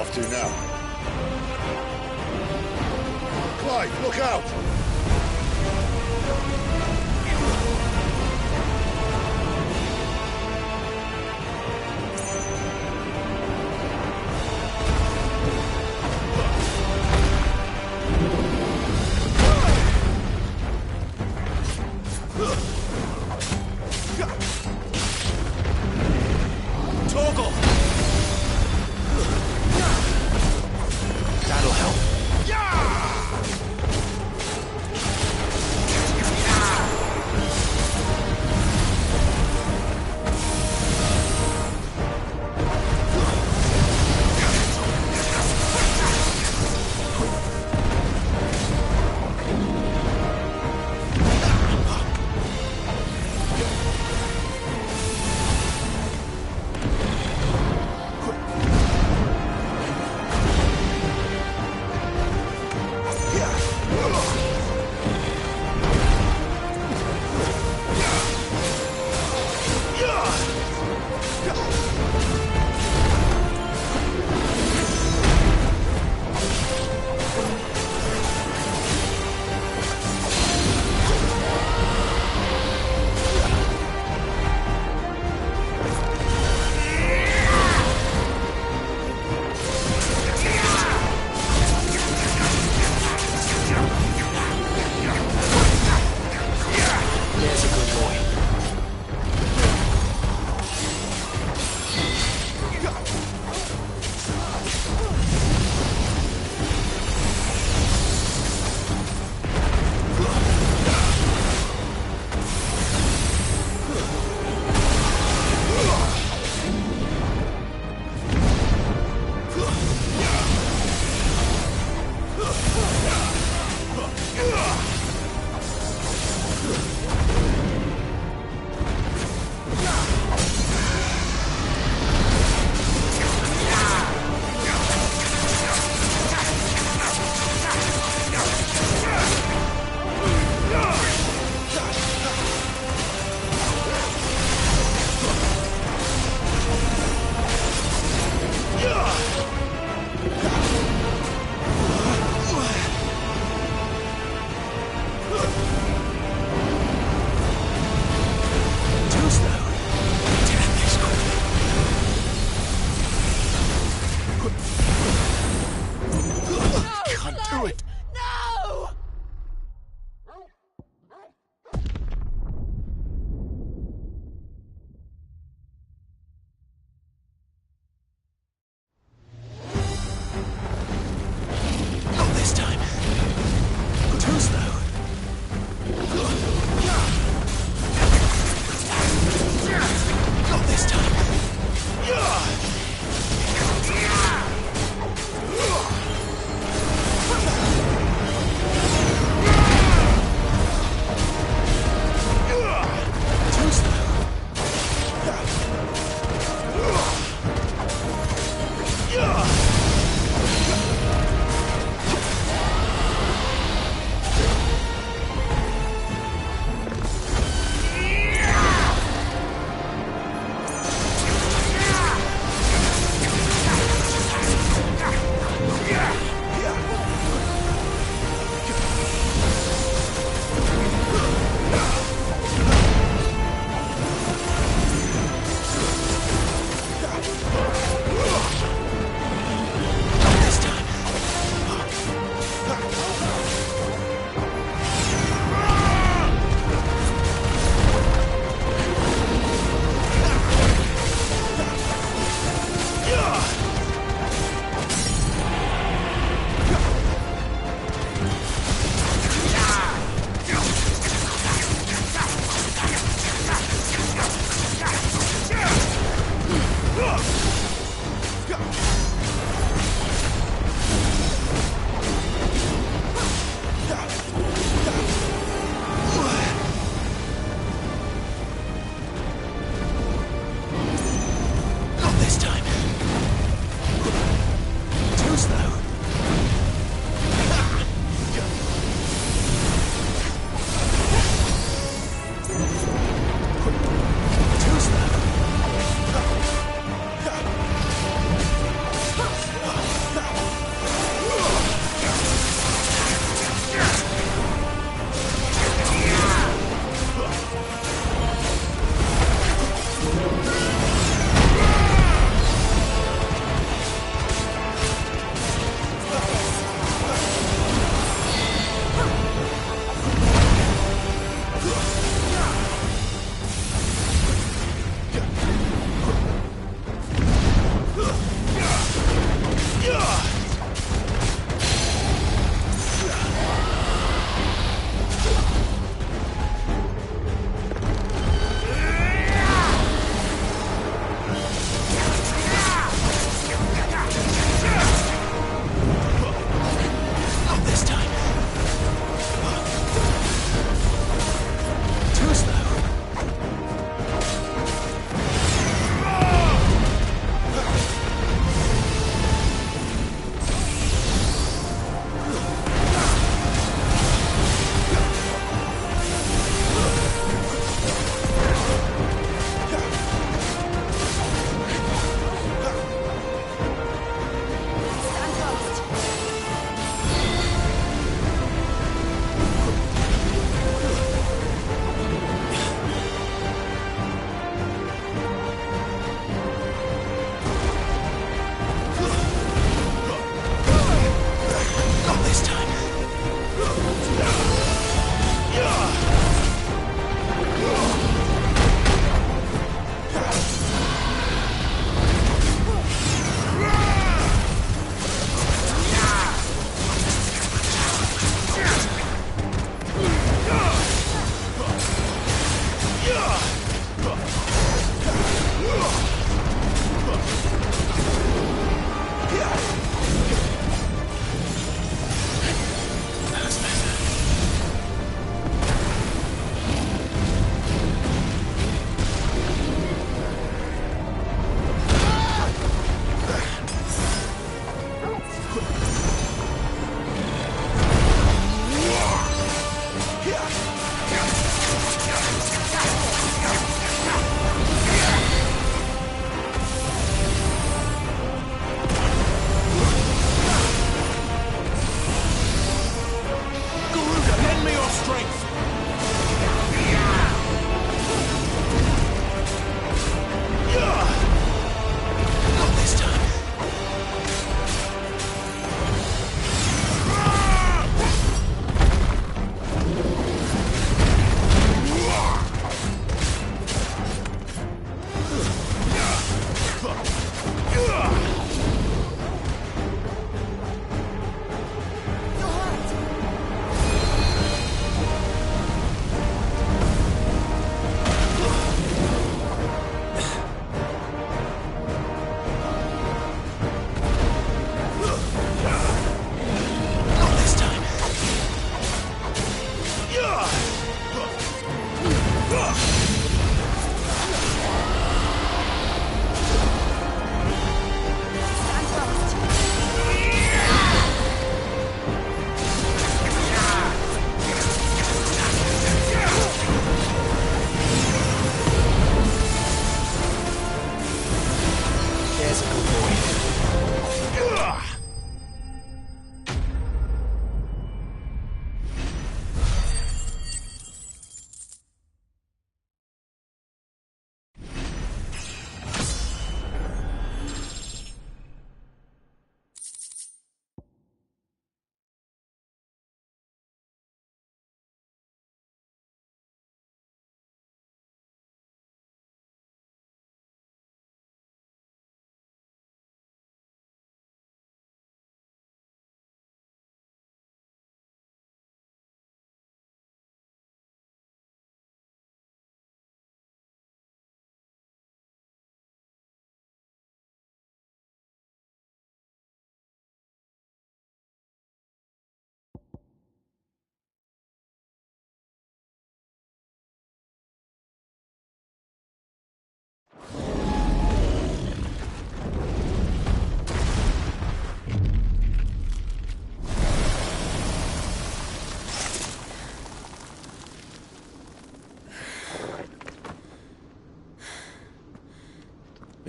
off to now? Clive, look out! That'll help.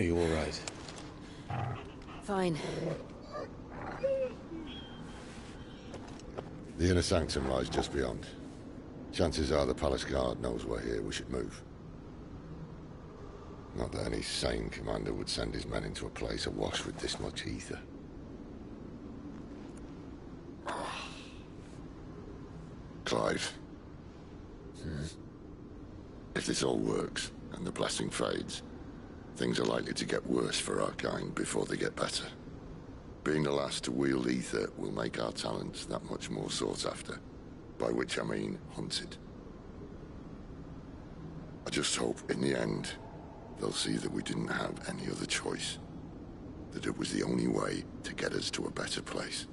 Are you all right? Fine. The inner sanctum lies just beyond. Chances are the palace guard knows we're here. We should move. Not that any sane commander would send his men into a place awash with this much ether. Clive. If this all works, and the blessing fades, things are likely to get worse for our kind before they get better. Being the last to wield ether will make our talents that much more sought after. By which I mean hunted. I just hope, in the end, they'll see that we didn't have any other choice. That it was the only way to get us to a better place.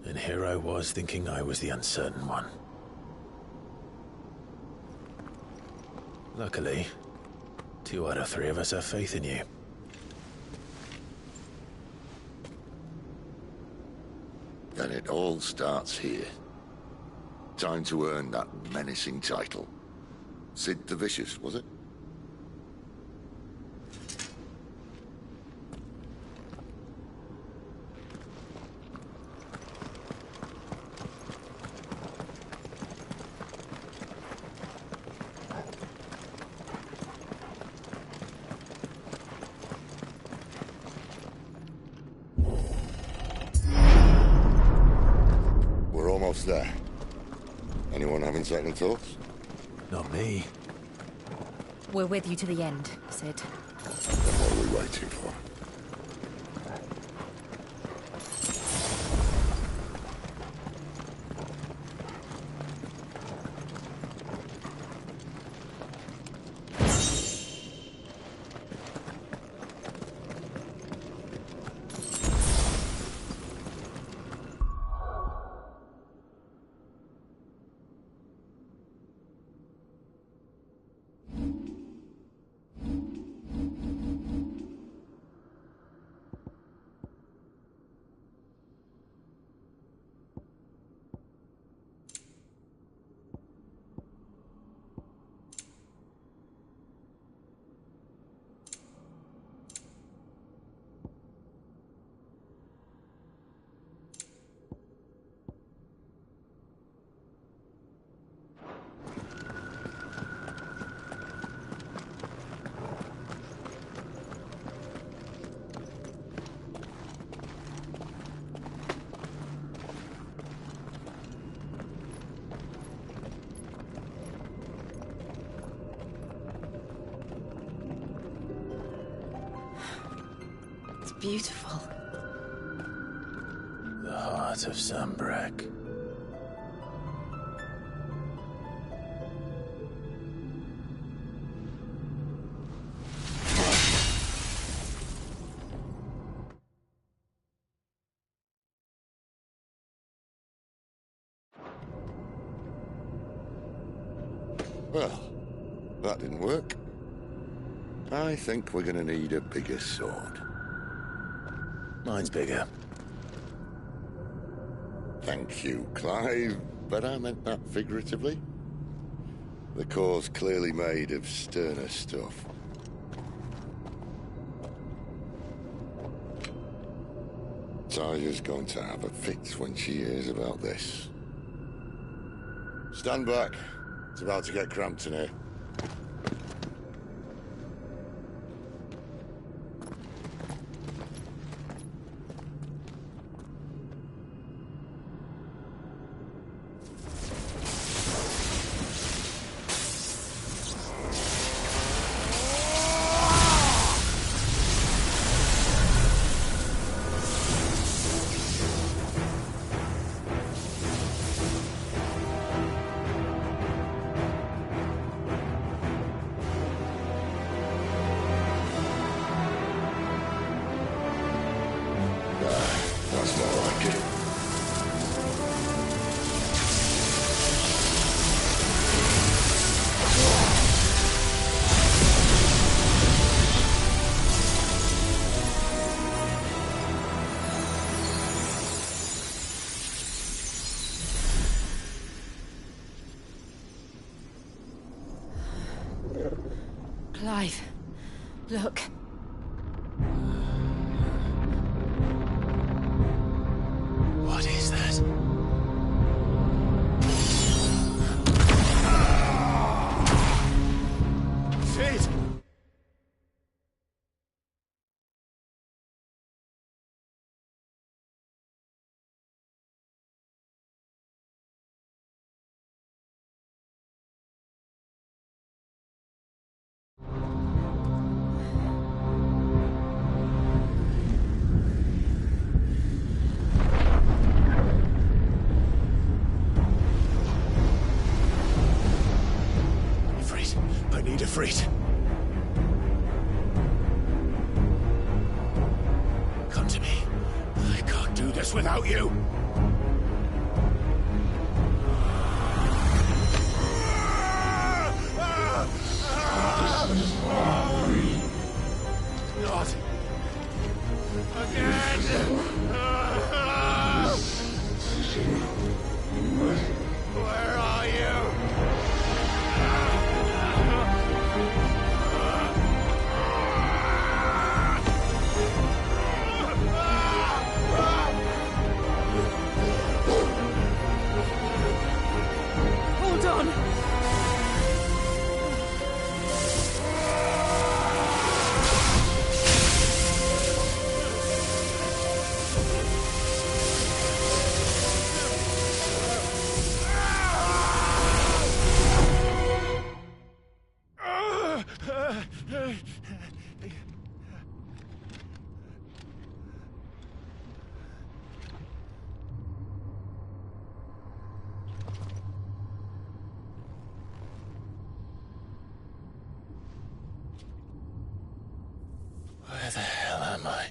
And here I was thinking I was the uncertain one. Luckily, 2 out of 3 of us have faith in you. Then it all starts here. Time to earn that menacing title. Sid the Vicious, was it? We're almost there. Anyone having second thoughts? Not me. We're with you to the end, Sid. Then what are we waiting for? Beautiful. The heart of Sambrek. Well, that didn't work. I think we're gonna need a bigger sword. Mine's bigger. Thank you, Clive, but I meant that figuratively. The core's clearly made of sterner stuff. Taya's going to have a fit when she hears about this. Stand back. It's about to get cramped in here. Clive, look. What is that? Sid! Ifrit, I need Ifrit. Come to me. I can't do this without you. Not again! Where are you? Hold on! Where the hell am I?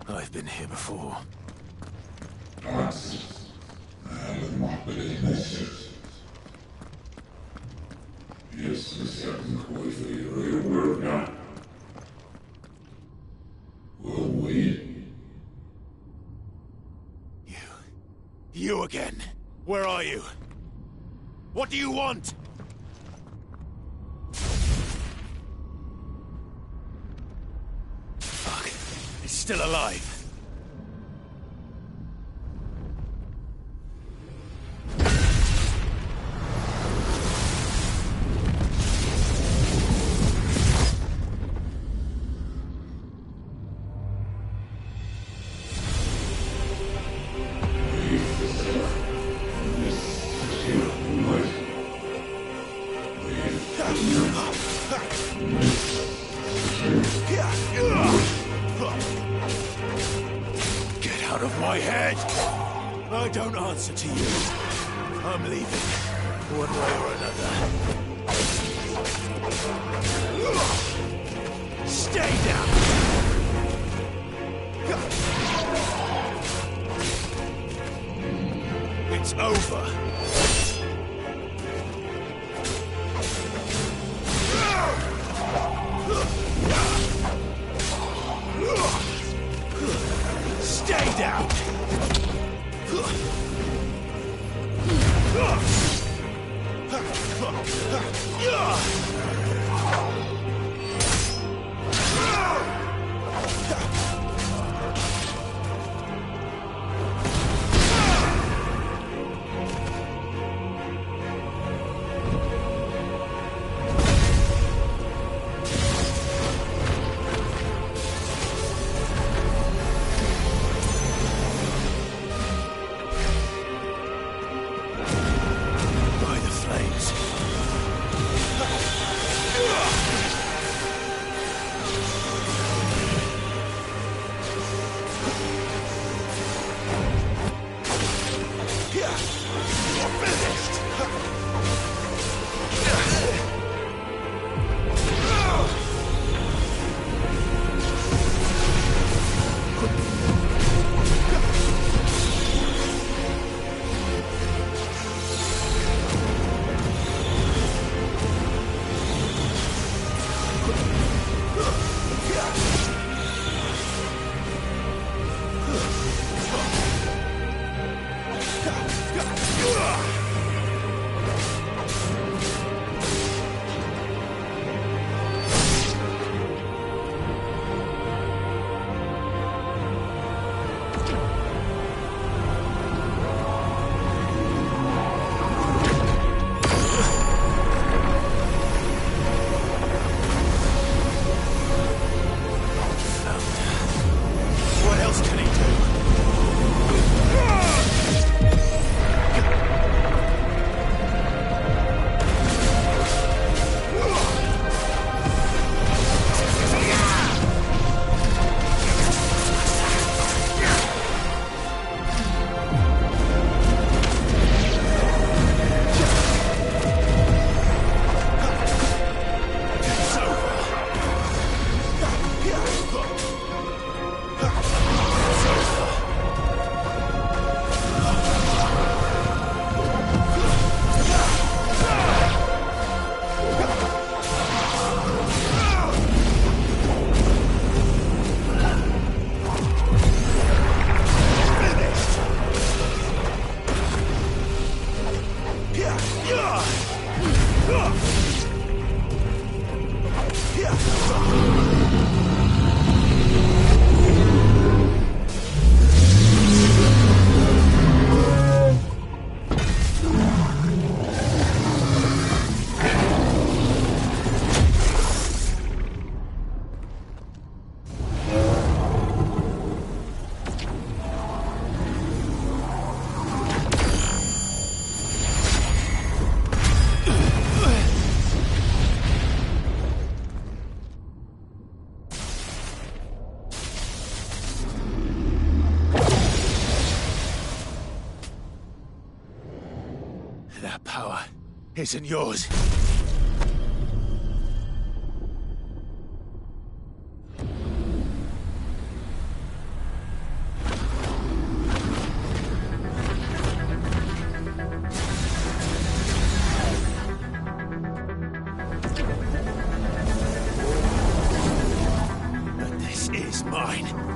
I've been here before. You again. Where are you? What do you want? Fuck. He's still alive. Get out of my head! I don't answer to you. I'm leaving, one way or another. Stay down! It's over. Stay down! By the flames. isn't yours. But this is mine.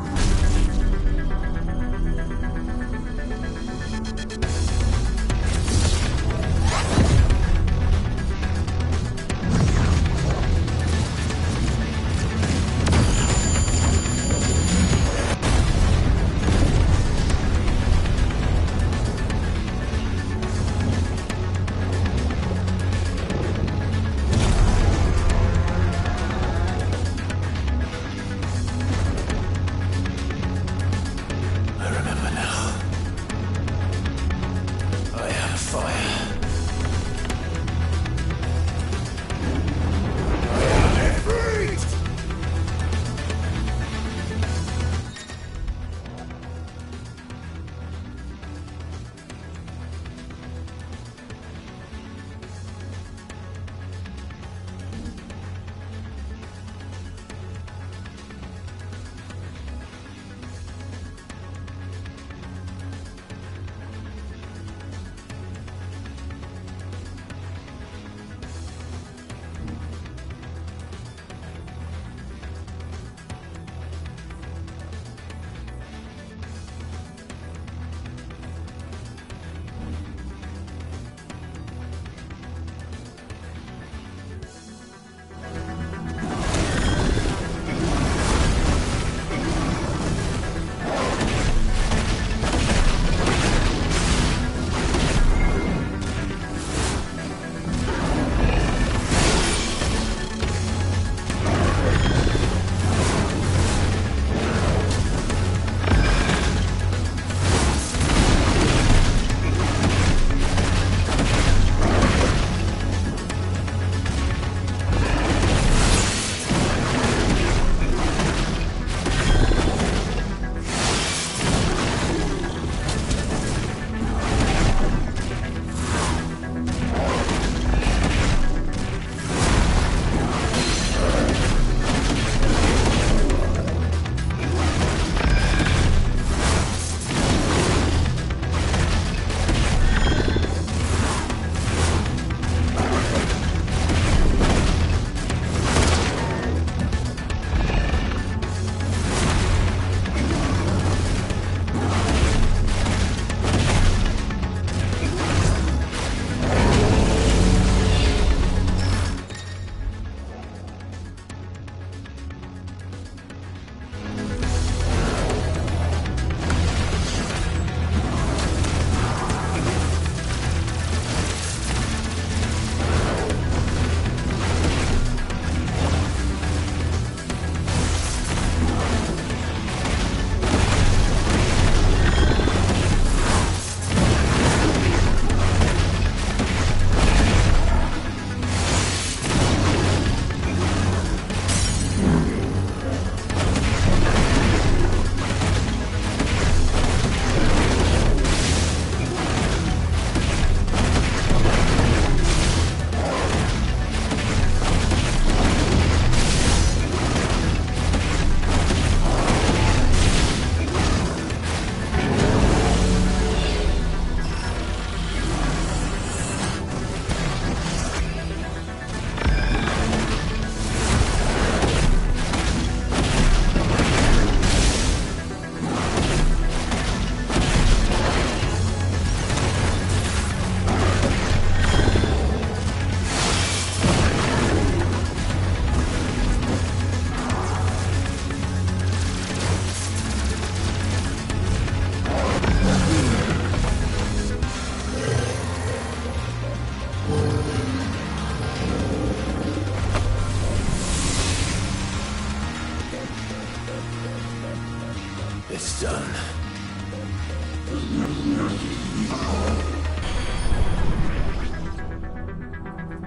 It's done.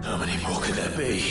How many more could there be?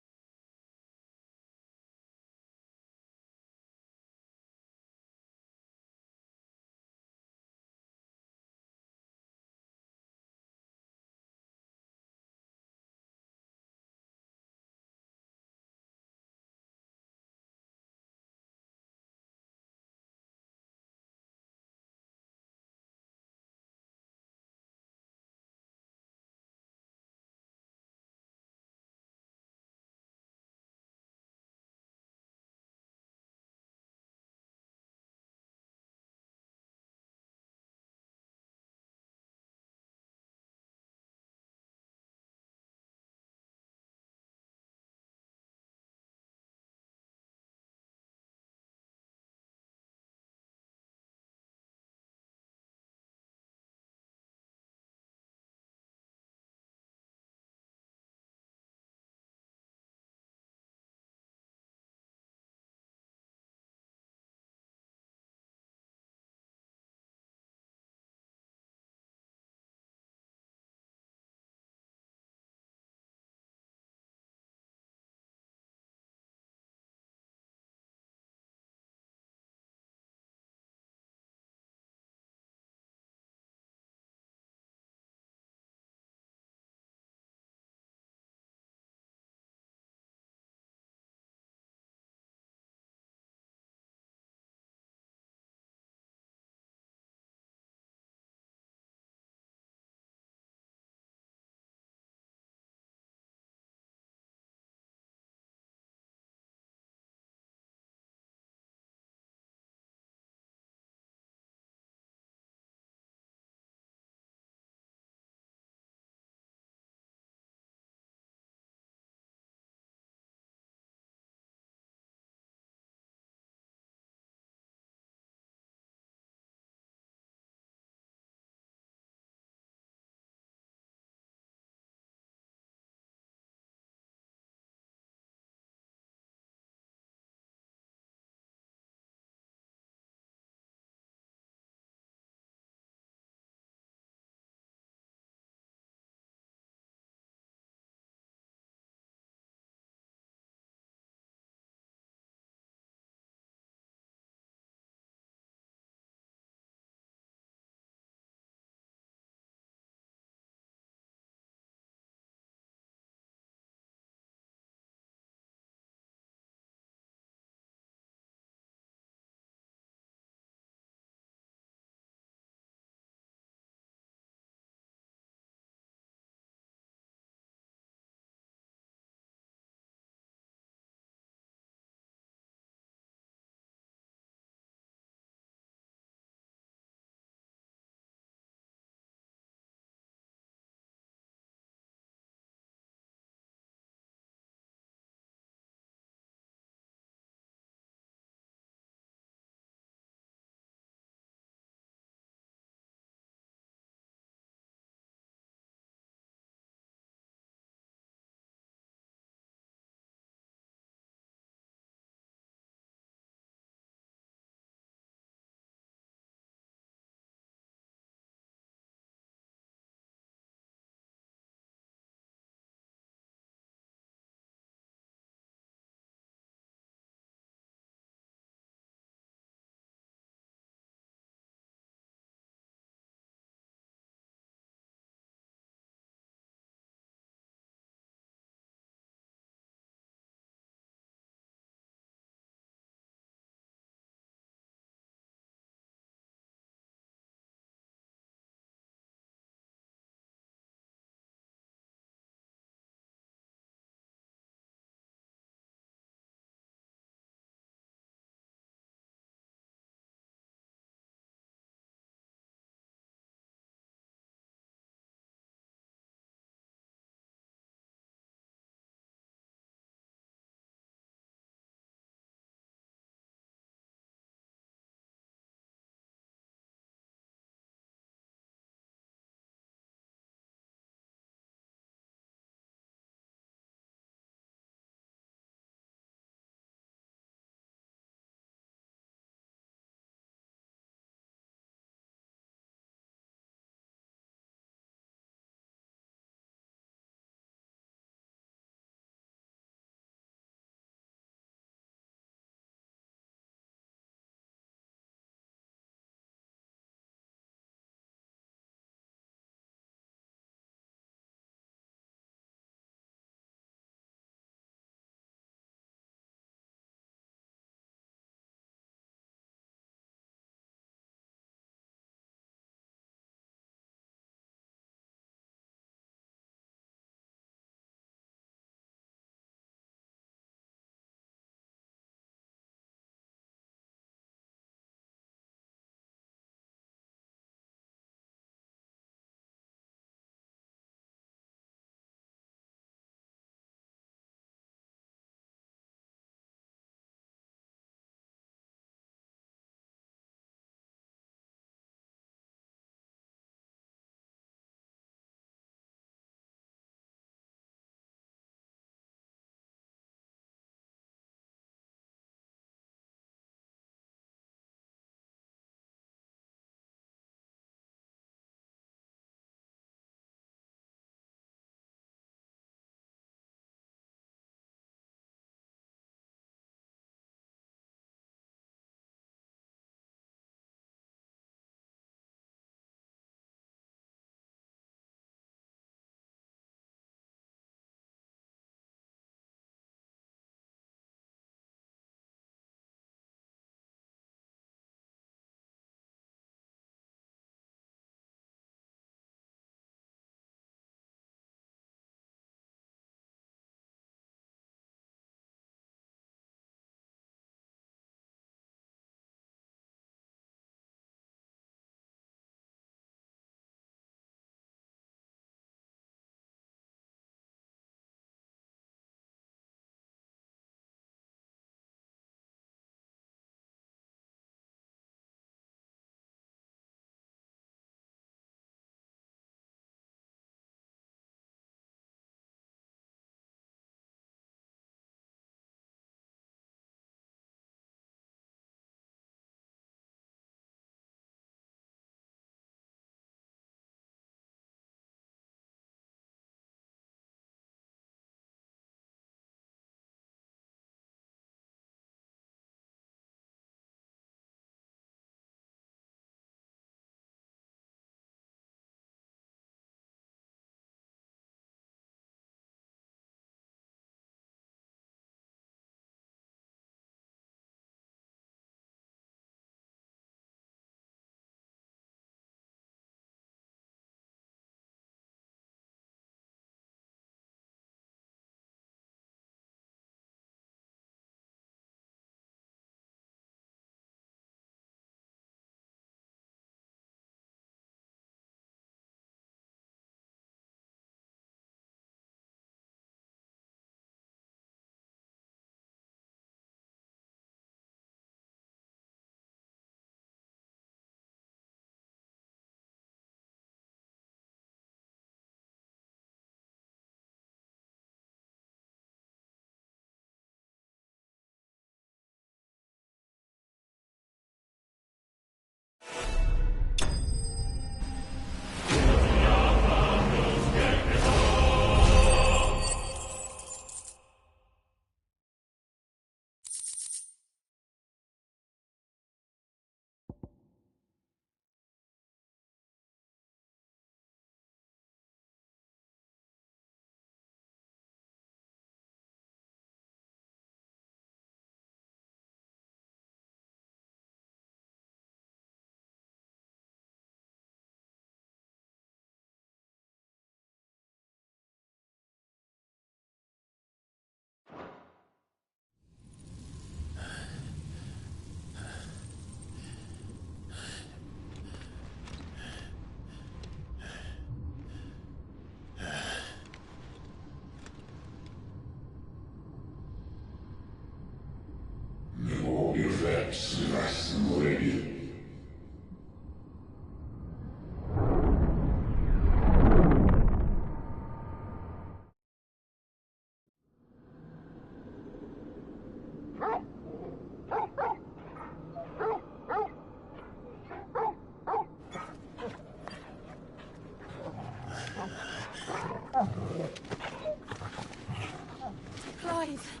Clive.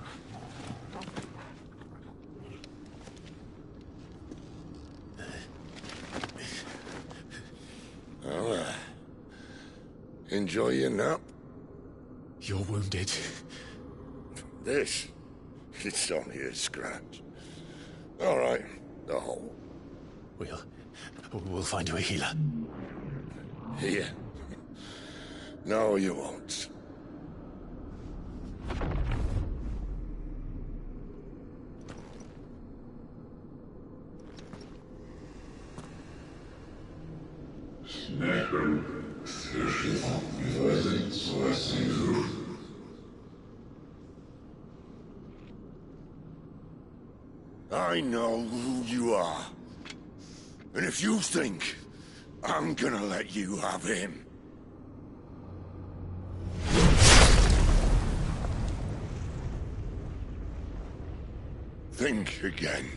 Well, enjoy your nap. You're wounded. This? It's only a scratch. All right, the hole. We'll find you a healer. Here. No, you won't. I know who you are. And if you think I'm gonna let you have him... think again.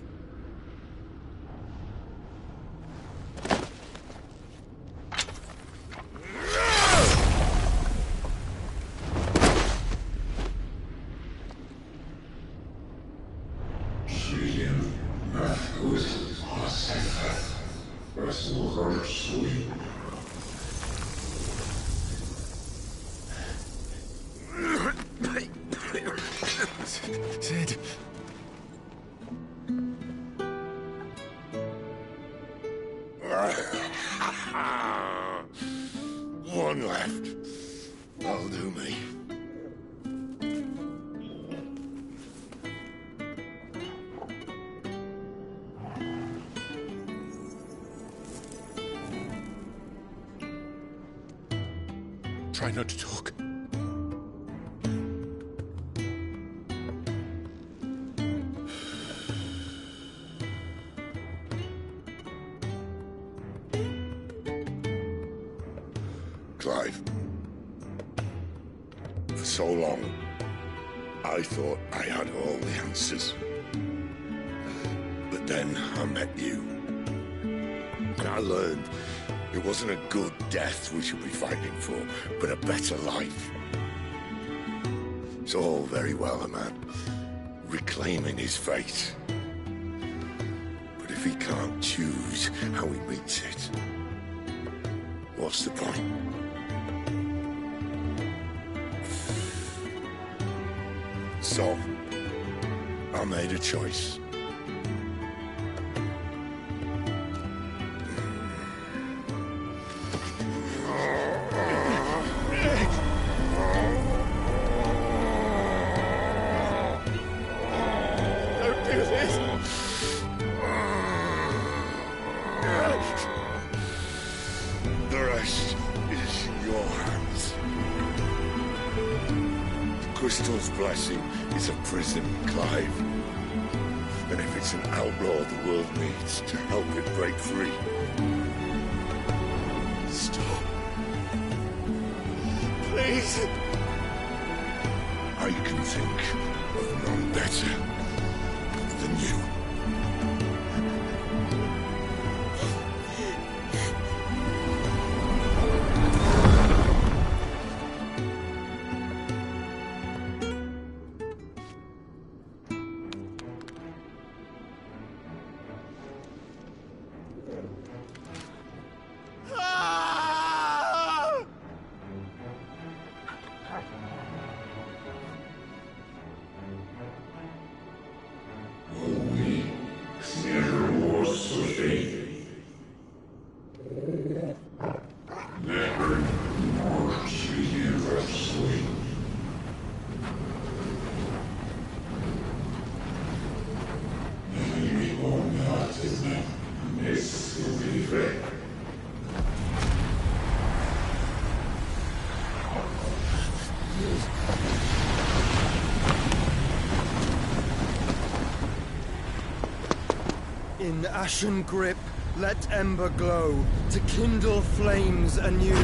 Sid. One left. That'll do me. Try not to talk. Clive. For so long, I thought I had all the answers. But then I met you. And I learned it wasn't a good death we should be fighting for, but a better life. It's all very well, a man reclaiming his fate. But if he can't choose how he meets it, what's the point? So, I made a choice. Don't do this! The rest is in your hands. Crystal's blessing is a prison, Clive. And if it's an outlaw the world needs to help it break free. Stop. Please. I can think of none better than you. Свежий воздух In ashen grip, let ember glow, to kindle flames anew.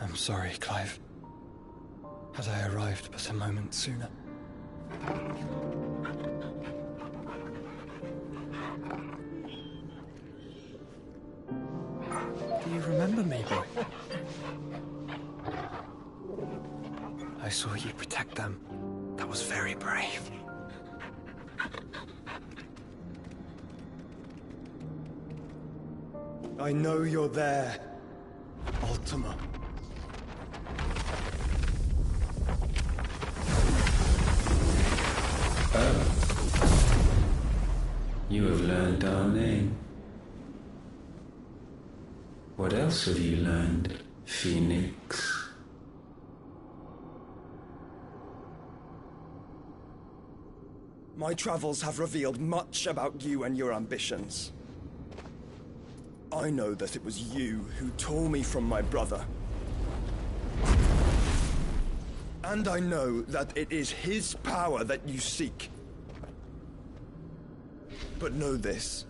I'm sorry, Clive. Had I arrived but a moment sooner. Do you remember me, boy? I saw you protect them. That was very brave. I know you're there, Ultima. You have learned our name. What else have you learned, Phoenix? My travels have revealed much about you and your ambitions. I know that it was you who tore me from my brother. And I know that it is his power that you seek. But know this.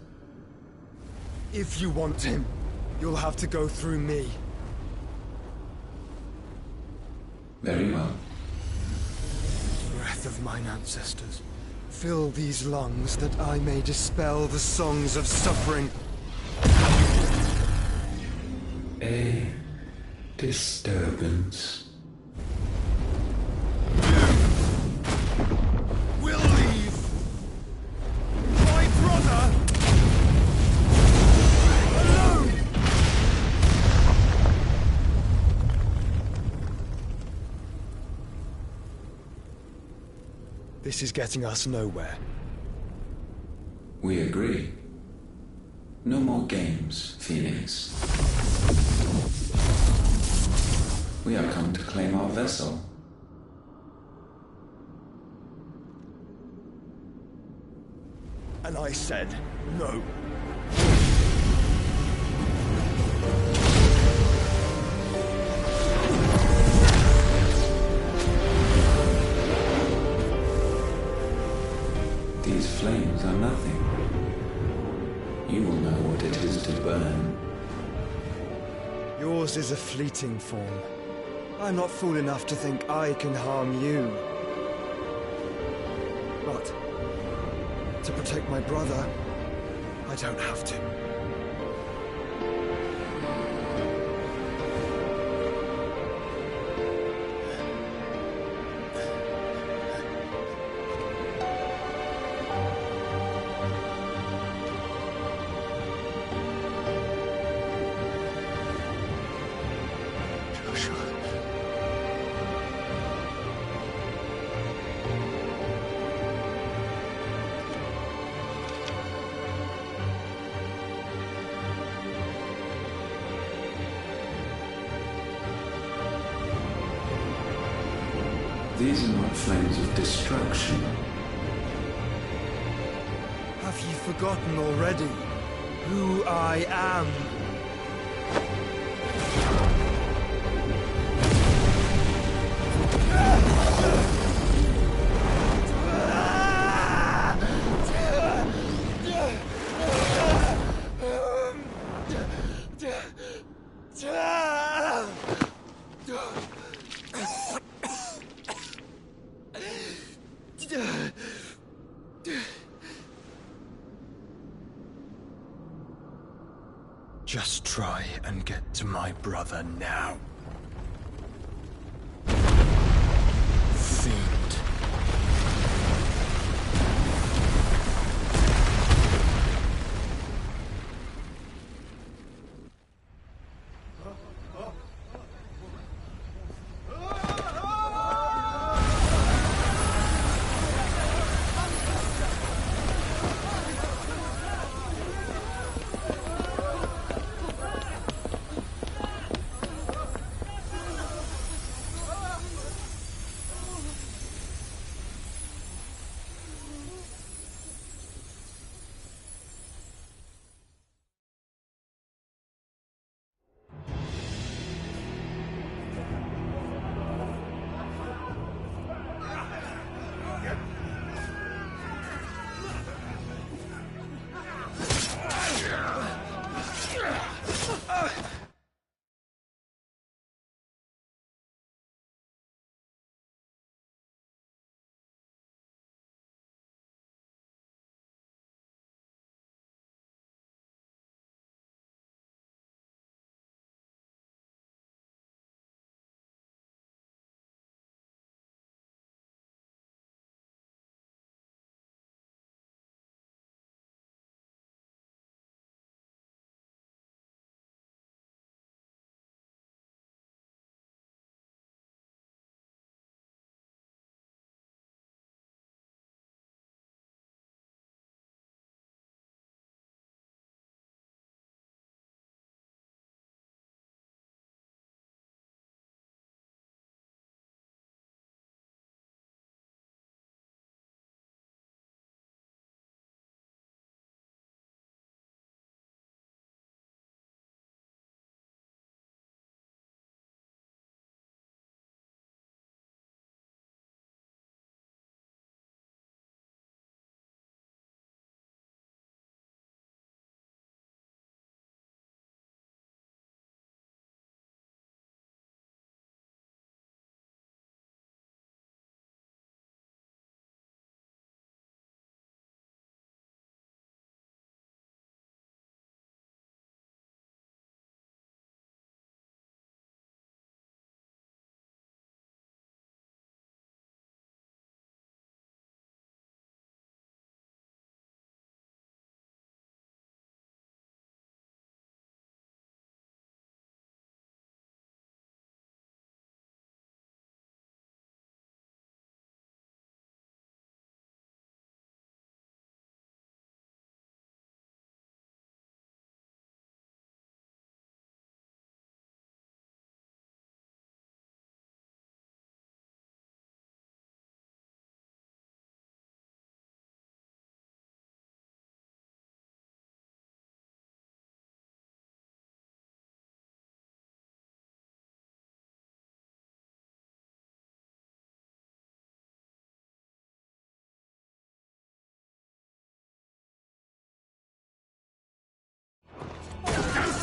If you want him, you'll have to go through me. Very well. Breath of mine ancestors, fill these lungs that I may dispel the songs of suffering. A disturbance. Will leave my brother alone. This is getting us nowhere. We agree. No more games, Phoenix. We are come to claim our vessel. And I said no. These flames are nothing. You will know what it is to burn. Yours is a fleeting form. I'm not fool enough to think I can harm you. But to protect my brother, I don't have to. These are not flames of destruction. Have you forgotten already who I am? Just try and get to my brother now. Fiend.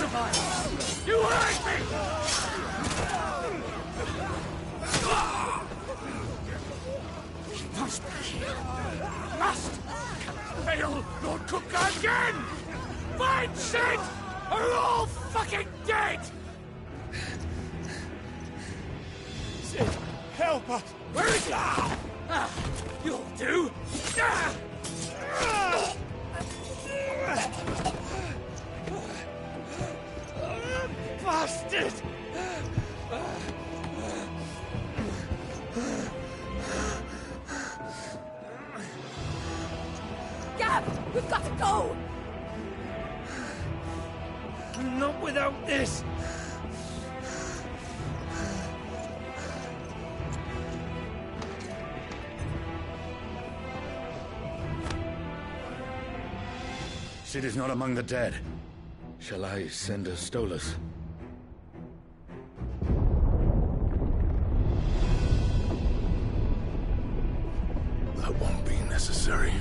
survive! You hurt me! Must be here. Must! Fail Lord Cook again! Find Sid! Or we're all fucking dead! Sid, help us! Where is he? You'll do! Bastard! Gab, we've got to go! Not without this! Sid is not among the dead. Shall I send a Stolas? That won't be necessary.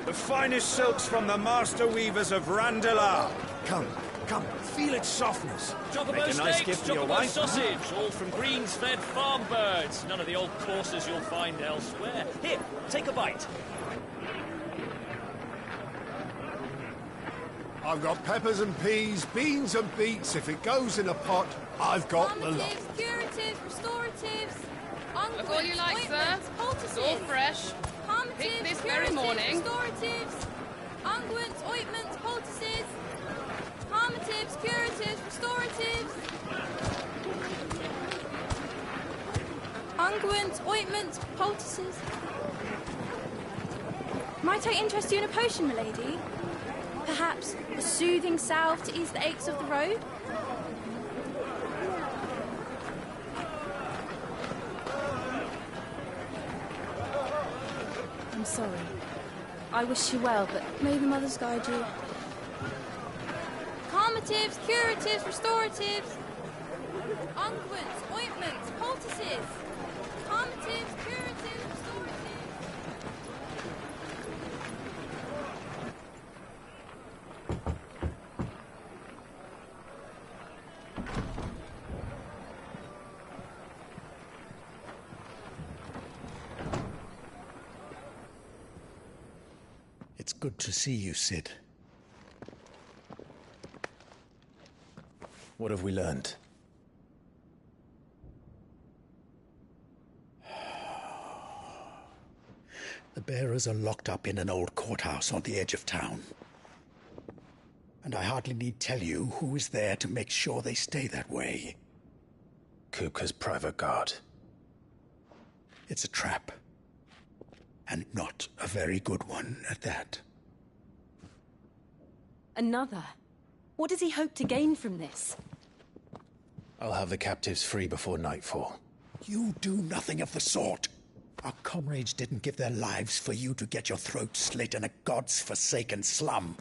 The finest silks from the master weavers of Randalar. Come, come, feel its softness. Chocobo Make a nice steaks, gift for your chocobo wife. sausage, all from greens-fed farm birds. None of the old courses you'll find elsewhere. Here, take a bite. I've got peppers and peas, beans and beets. If it goes in a pot, I've got the lot. Calmatives, curatives, restoratives, unguents, Look all you like, sir. ointments, poultices. It's all fresh. Calmatives, Picked this very curatives, morning. restoratives, unguents, ointments, poultices. Calmatives, curatives, restoratives. Unguents, ointments, poultices. Might I interest you in a potion, milady? Perhaps a soothing salve to ease the aches of the road? I'm sorry. I wish you well, but may the mothers guide you. Calmatives, curatives, restoratives. Unguents, ointments, poultices. Calmatives, curatives, restoratives. It's good to see you, Sid. What have we learned? The bearers are locked up in an old courthouse on the edge of town. And I hardly need tell you who is there to make sure they stay that way. Kupka's private guard. It's a trap. And not a very good one at that. Another? What does he hope to gain from this? I'll have the captives free before nightfall. You do nothing of the sort. Our comrades didn't give their lives for you to get your throat slit in a god's forsaken slum.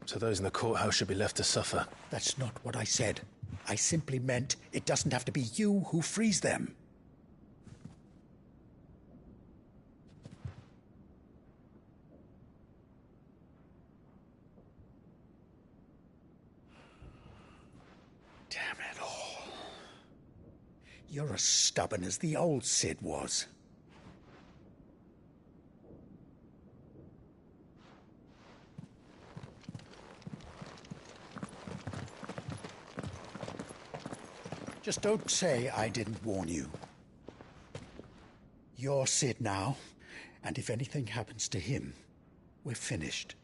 So those in the courthouse should be left to suffer. That's not what I said. I simply meant it doesn't have to be you who frees them. Damn it all. You're as stubborn as the old Sid was. Just don't say I didn't warn you. You're Sid now, And if anything happens to him, we're finished.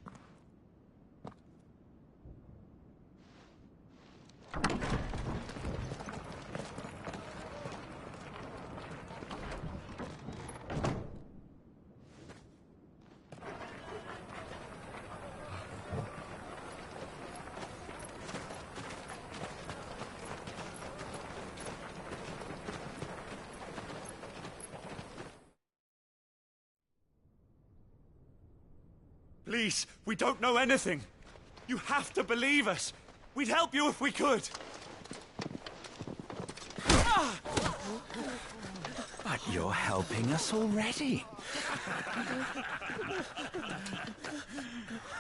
Please, we don't know anything. You have to believe us. We'd help you if we could. But you're helping us already.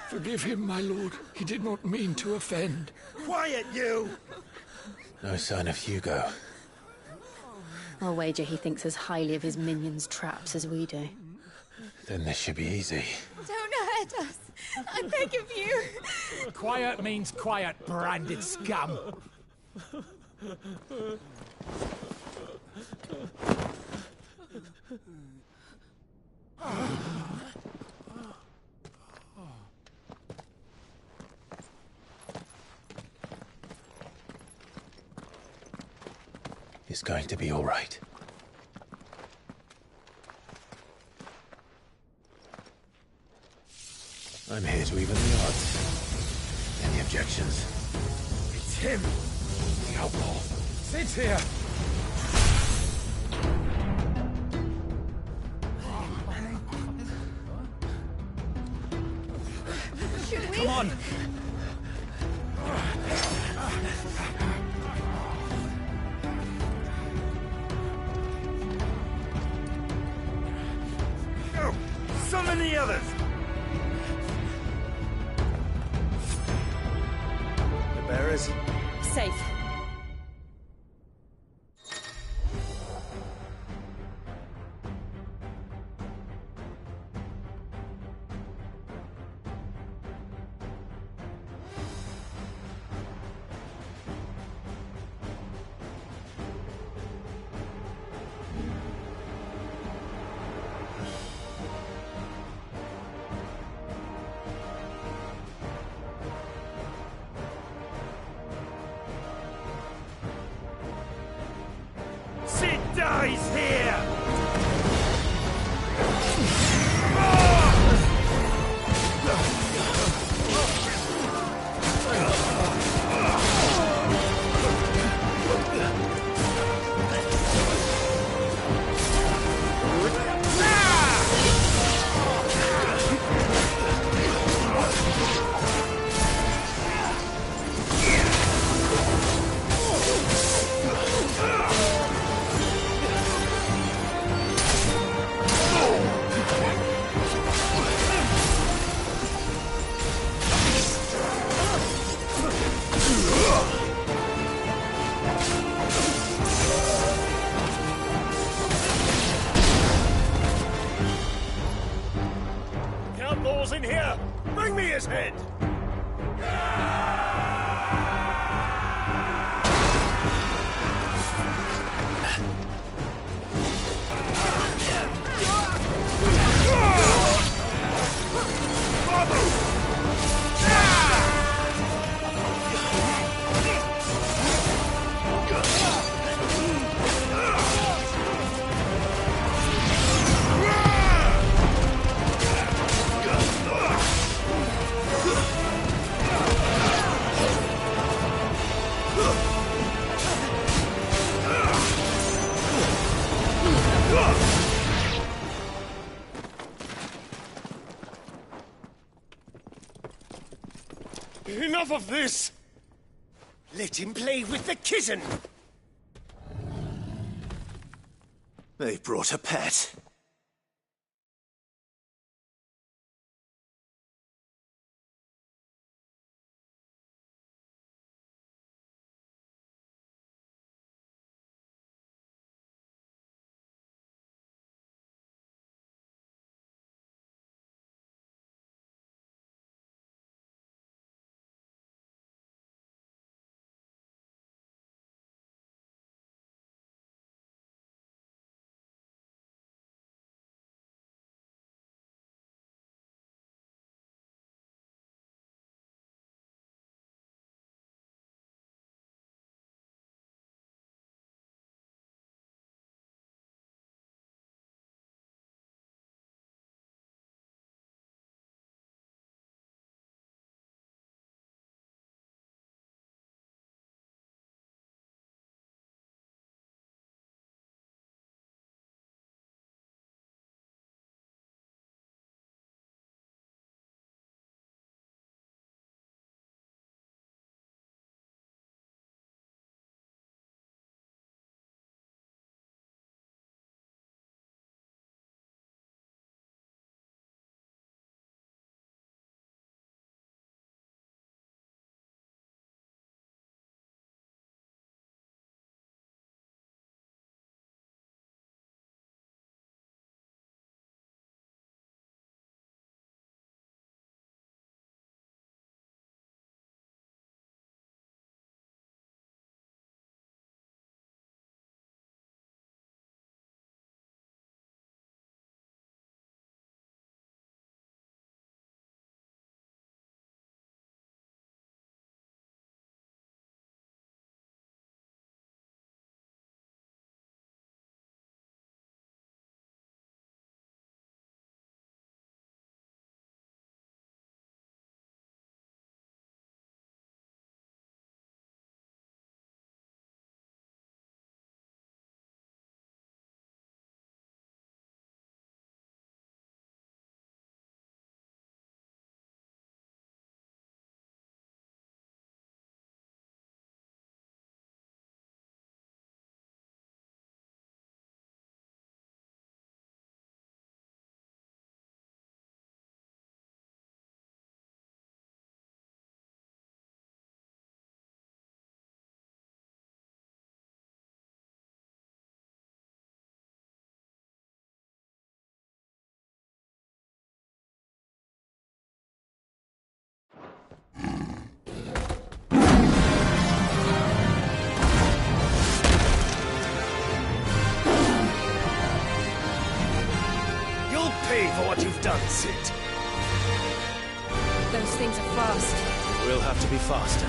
Forgive him, my lord. He did not mean to offend. Quiet, you! No sign of Hugo. I'll wager he thinks as highly of his minions' traps as we do. Then this should be easy. Don't hurt us. I beg of you. Quiet means quiet, branded scum. It's going to be all right. I'm here to even the odds. Any objections? It's him. The outlaw. Sit here. Should we? Come on. Go! Summon the others! The bearers? Safe. Sid dies here! Outlaws in here! Bring me his head! Enough of this! Let him play with the kitten! They brought a pet. pay for what you've done, Sid. Those things are fast. We'll have to be faster.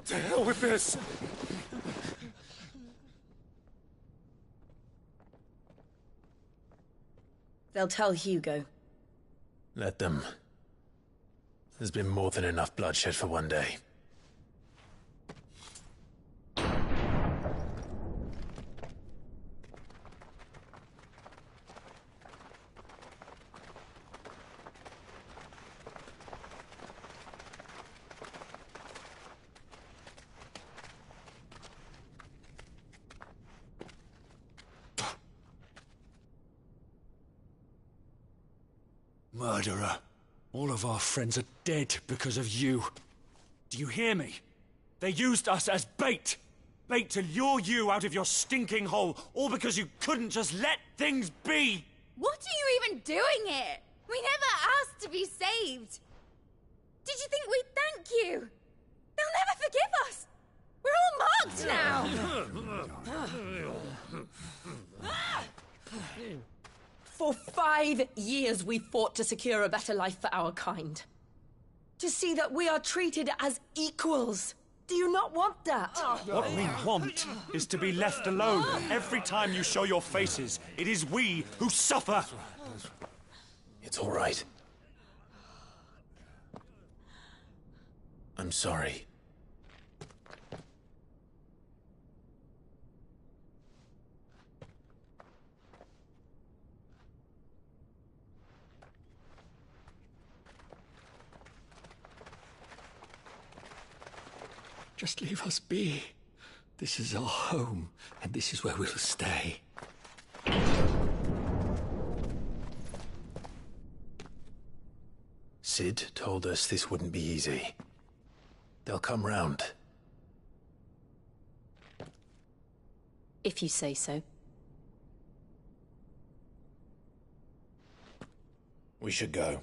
To hell with this! They'll tell Hugo. Let them. There's been more than enough bloodshed for one day. Murderer. All of our friends are dead because of you. Do you hear me? They used us as bait. Bait to lure you out of your stinking hole, all because you couldn't just let things be. What are you even doing here? We never asked to be saved. Did you think we'd thank you? They'll never forgive us. We're all marked now. For 5 years we fought to secure a better life for our kind. To see that we are treated as equals. Do you not want that? What we want is to be left alone. Every time you show your faces, it is we who suffer. It's all right. I'm sorry. Just leave us be. This is our home, and this is where we'll stay. Sid told us this wouldn't be easy. They'll come round. If you say so. We should go.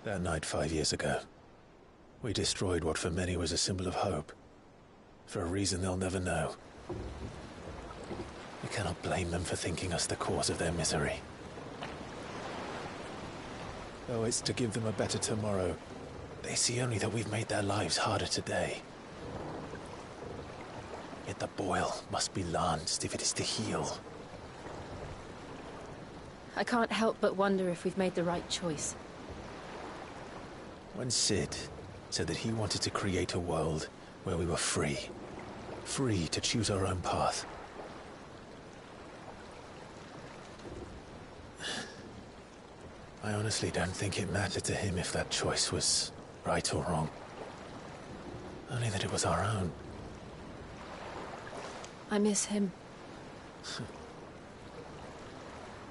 That night 5 years ago, we destroyed what for many was a symbol of hope. For a reason they'll never know. We cannot blame them for thinking us the cause of their misery. Though it's to give them a better tomorrow, they see only that we've made their lives harder today. Yet the boil must be lanced if it is to heal. I can't help but wonder if we've made the right choice. When Sid said that he wanted to create a world where we were free. Free to choose our own path. I honestly don't think it mattered to him if that choice was right or wrong. Only that it was our own. I miss him.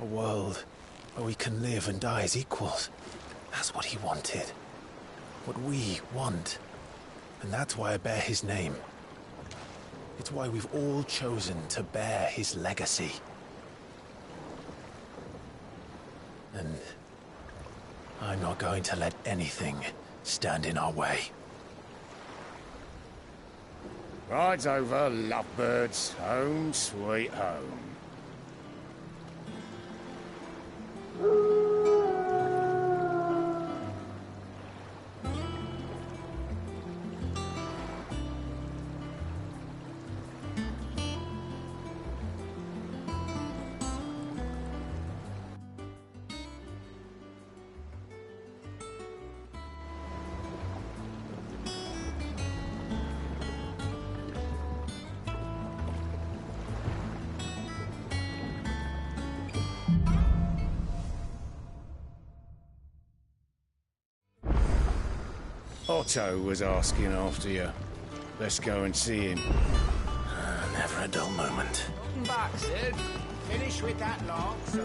A world where we can live and die as equals. That's what he wanted. What we want. And that's why I bear his name. It's why we've all chosen to bear his legacy. And I'm not going to let anything stand in our way. Rides over, lovebirds. Home, sweet home. Otto was asking after you. Let's go and see him. Never a dull moment. Welcome back, Sid. Finish with that lot, so...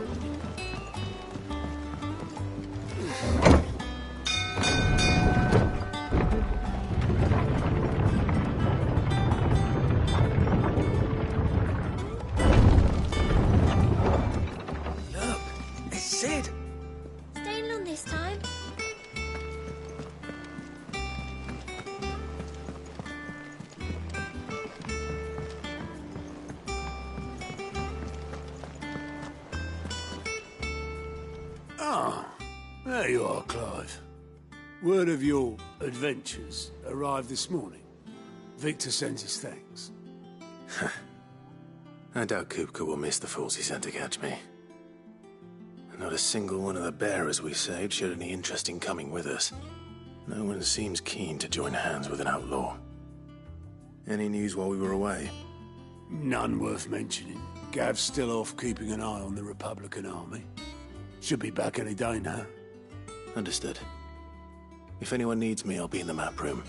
Look, it's Sid. Staying long this time? Ah, there you are, Clive. Word of your adventures arrived this morning. Victor sends his thanks. I doubt Kupka will miss the fools he sent to catch me. Not a single one of the bearers we saved showed any interest in coming with us. No one seems keen to join hands with an outlaw. Any news while we were away? None worth mentioning. Gav's still off keeping an eye on the Republican army. Should be back any day now. Understood. If anyone needs me, I'll be in the map room.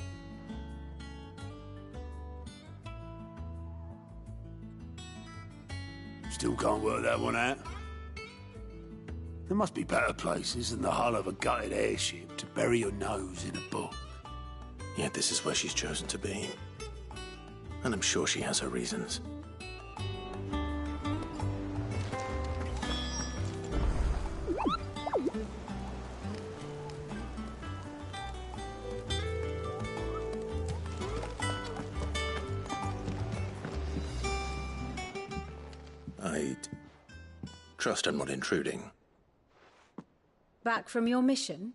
Still can't work that one out. There must be better places than the hull of a gutted airship to bury your nose in a book. Yet this is where she's chosen to be. And I'm sure she has her reasons. Trust I'm not intruding. Back from your mission?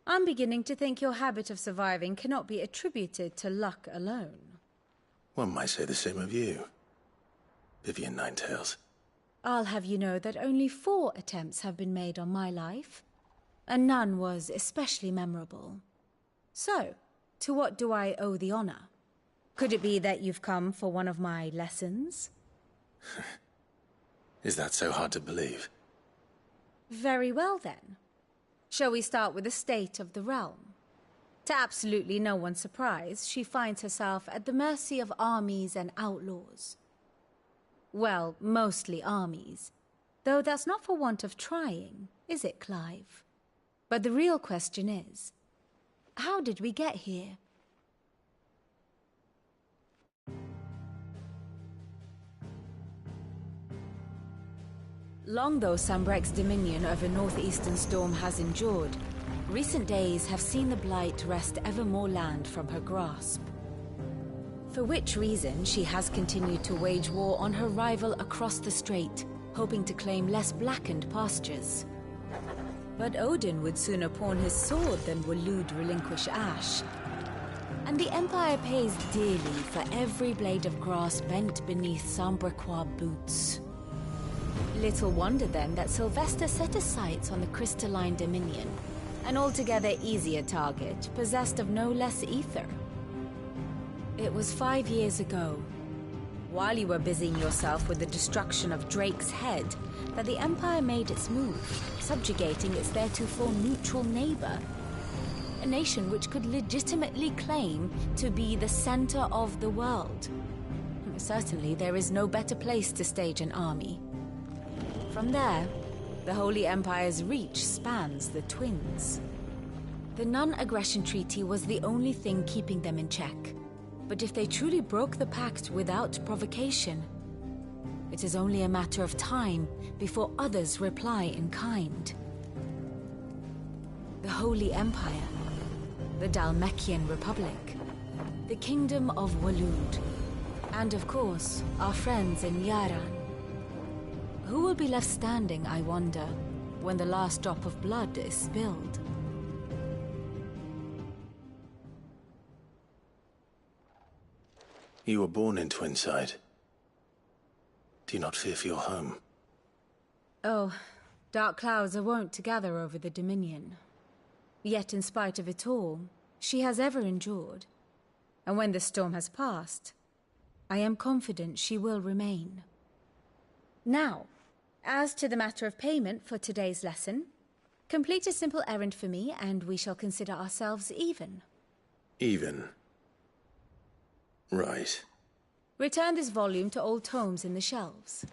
I'm beginning to think your habit of surviving cannot be attributed to luck alone. One might say the same of you, Vivian Ninetails. I'll have you know that only 4 attempts have been made on my life, and none was especially memorable. So, to what do I owe the honor? Could it be that you've come for one of my lessons? Is that so hard to believe? Very well then. Shall we start with the state of the realm? To absolutely no one's surprise, she finds herself at the mercy of armies and outlaws. Well, mostly armies. Though that's not for want of trying, is it, Clive? But the real question is, how did we get here? Long though Sambrek's dominion over northeastern Storm has endured, recent days have seen the Blight wrest ever more land from her grasp. For which reason she has continued to wage war on her rival across the strait, hoping to claim less blackened pastures. But Odin would sooner pawn his sword than Waloed relinquish Ash. And the Empire pays dearly for every blade of grass bent beneath Sambrequois boots. Little wonder then that Sylvester set his sights on the crystalline dominion, an altogether easier target, possessed of no less ether. It was 5 years ago, while you were busying yourself with the destruction of Drake's head, that the Empire made its move, subjugating its theretofore neutral neighbor. A nation which could legitimately claim to be the center of the world. Certainly there is no better place to stage an army. From there, the Holy Empire's reach spans the Twins. The non-aggression treaty was the only thing keeping them in check. But if they truly broke the pact without provocation, it is only a matter of time before others reply in kind. The Holy Empire, the Dhalmekian Republic, the Kingdom of Waloed, and of course, our friends in Yaran. Who will be left standing, I wonder, when the last drop of blood is spilled? You were born in Twinside. Do you not fear for your home? Oh, dark clouds are wont to gather over the Dominion. Yet in spite of it all, she has ever endured. And when the storm has passed, I am confident she will remain. Now, as to the matter of payment for today's lesson, complete a simple errand for me and we shall consider ourselves even. Even? Right. Return this volume to old tomes in the shelves.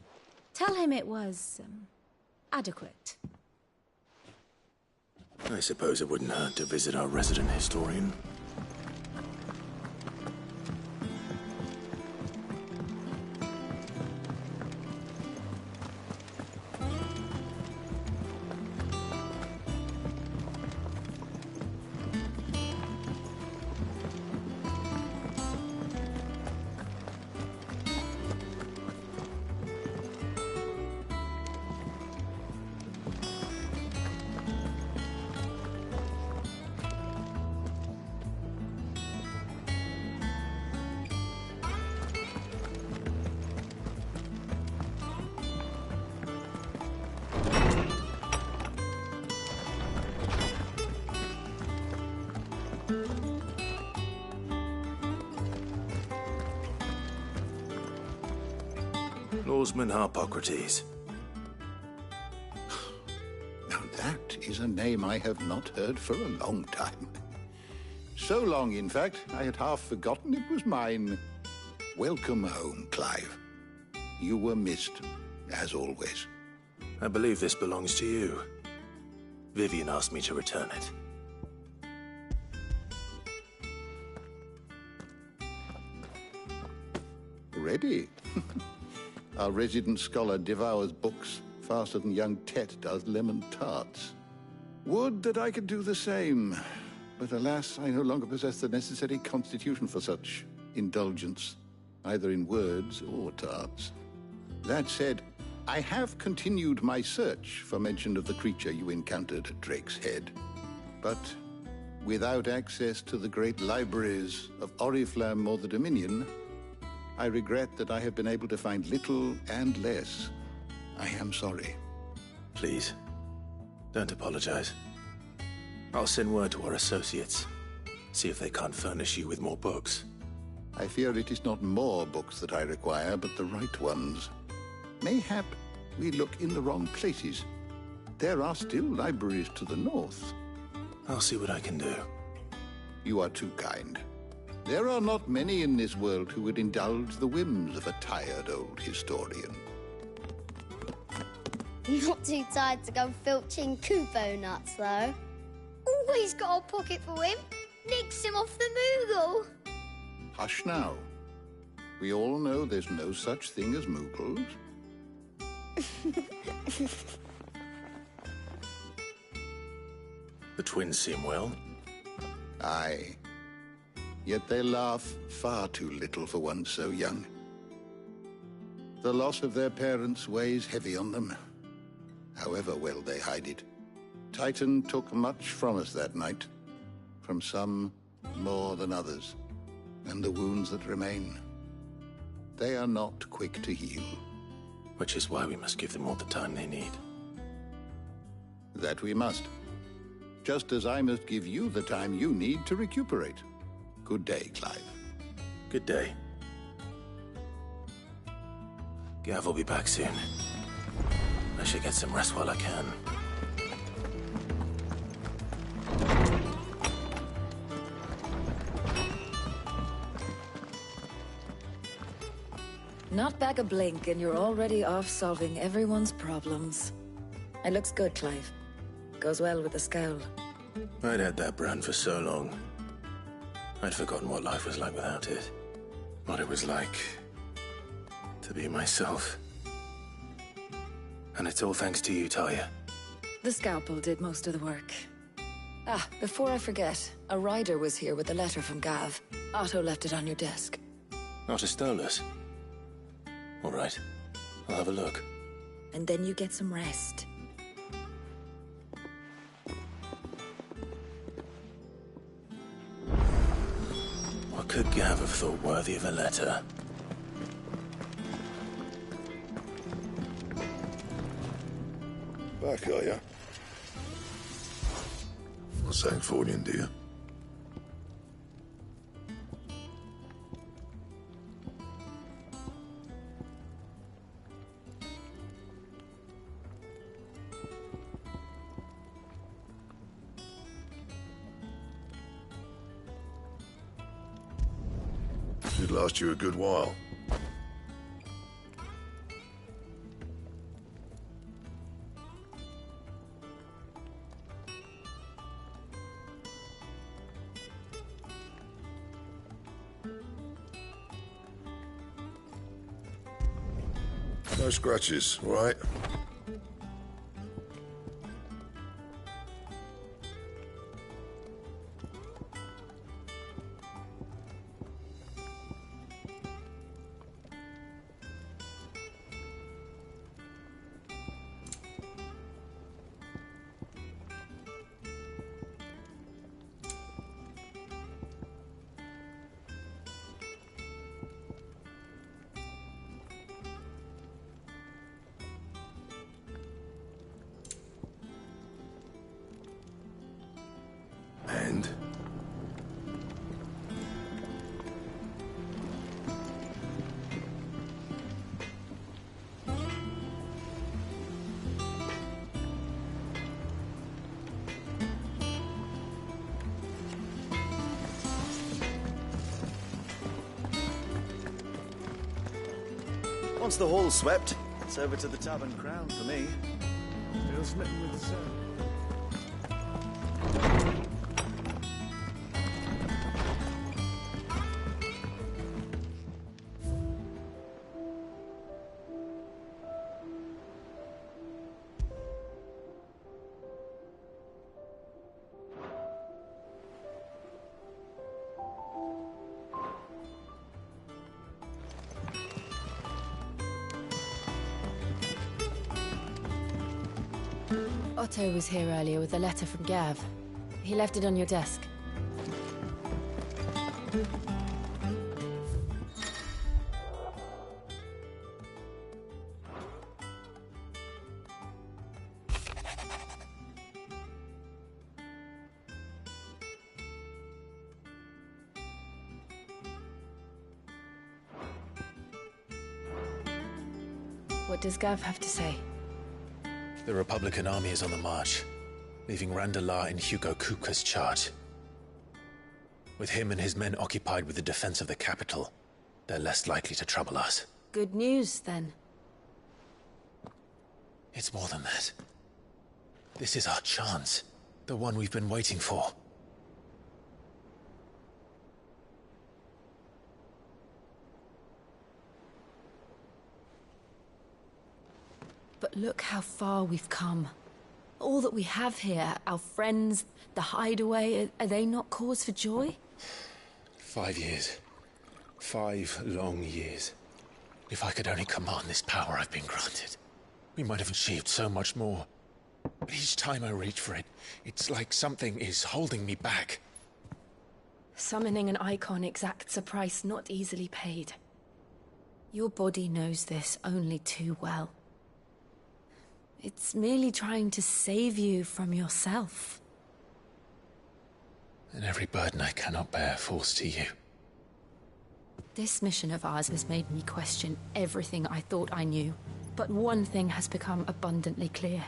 Tell him it was, adequate. I suppose it wouldn't hurt to visit our resident historian. Lawsman Harpocrates. Now that is a name I have not heard for a long time. So long, in fact, I had half forgotten it was mine. Welcome home, Clive. You were missed, as always. I believe this belongs to you. Vivian asked me to return it. Ready? Our resident scholar devours books faster than young Tet does lemon tarts. Would that I could do the same. But alas, I no longer possess the necessary constitution for such indulgence, either in words or tarts. That said, I have continued my search for mention of the creature you encountered at Drake's Head. But without access to the great libraries of Oriflamme or the Dominion, I regret that I have been able to find little and less. I am sorry. Please, don't apologize. I'll send word to our associates. See if they can't furnish you with more books. I fear it is not more books that I require, but the right ones. Mayhap we look in the wrong places. There are still libraries to the north. I'll see what I can do. You are too kind. There are not many in this world who would indulge the whims of a tired old historian. Not too tired to go filching Kupo nuts, though. Always got a pocket for him. Nicks him off the Moogle. Hush now. We all know there's no such thing as Moogles. The twins seem well. Aye. Yet they laugh far too little for one so young. The loss of their parents weighs heavy on them, however well they hide it. Titan took much from us that night, from some more than others, and the wounds that remain, they are not quick to heal. Which is why we must give them all the time they need. That we must. Just as I must give you the time you need to recuperate. Good day, Clive. Good day. Gav will be back soon. I should get some rest while I can. Not back a blink and you're already off solving everyone's problems. It looks good, Clive. Goes well with the scowl. I'd had that brand for so long. I'd forgotten what life was like without it. What it was like to be myself. And it's all thanks to you, Talia. The scalpel did most of the work. Ah, before I forget, a rider was here with a letter from Gav. Otto left it on your desk. Not a Stolas. All right, I'll have a look. And then you get some rest. What could Gav have thought worthy of a letter? Back, are ya? Not saying Fordian, do you? Should last you a good while. No scratches, all right? And? Once the hall's swept, it's over to the Tavern Crown for me. Still smitten with the sun. Otto was here earlier with a letter from Gav. He left it on your desk. What does Gav have to say? The Republican army is on the march, leaving Randalar in Hugo Kupka's charge. With him and his men occupied with the defense of the capital, they're less likely to trouble us. Good news, then. It's more than that. This is our chance. The one we've been waiting for. But look how far we've come. All that we have here, our friends, the hideaway, are they not cause for joy? 5 years. 5 long years. If I could only command this power I've been granted, we might have achieved so much more. But each time I reach for it, it's like something is holding me back. Summoning an icon exacts a price not easily paid. Your body knows this only too well. It's merely trying to save you from yourself. And every burden I cannot bear falls to you. This mission of ours has made me question everything I thought I knew. But one thing has become abundantly clear.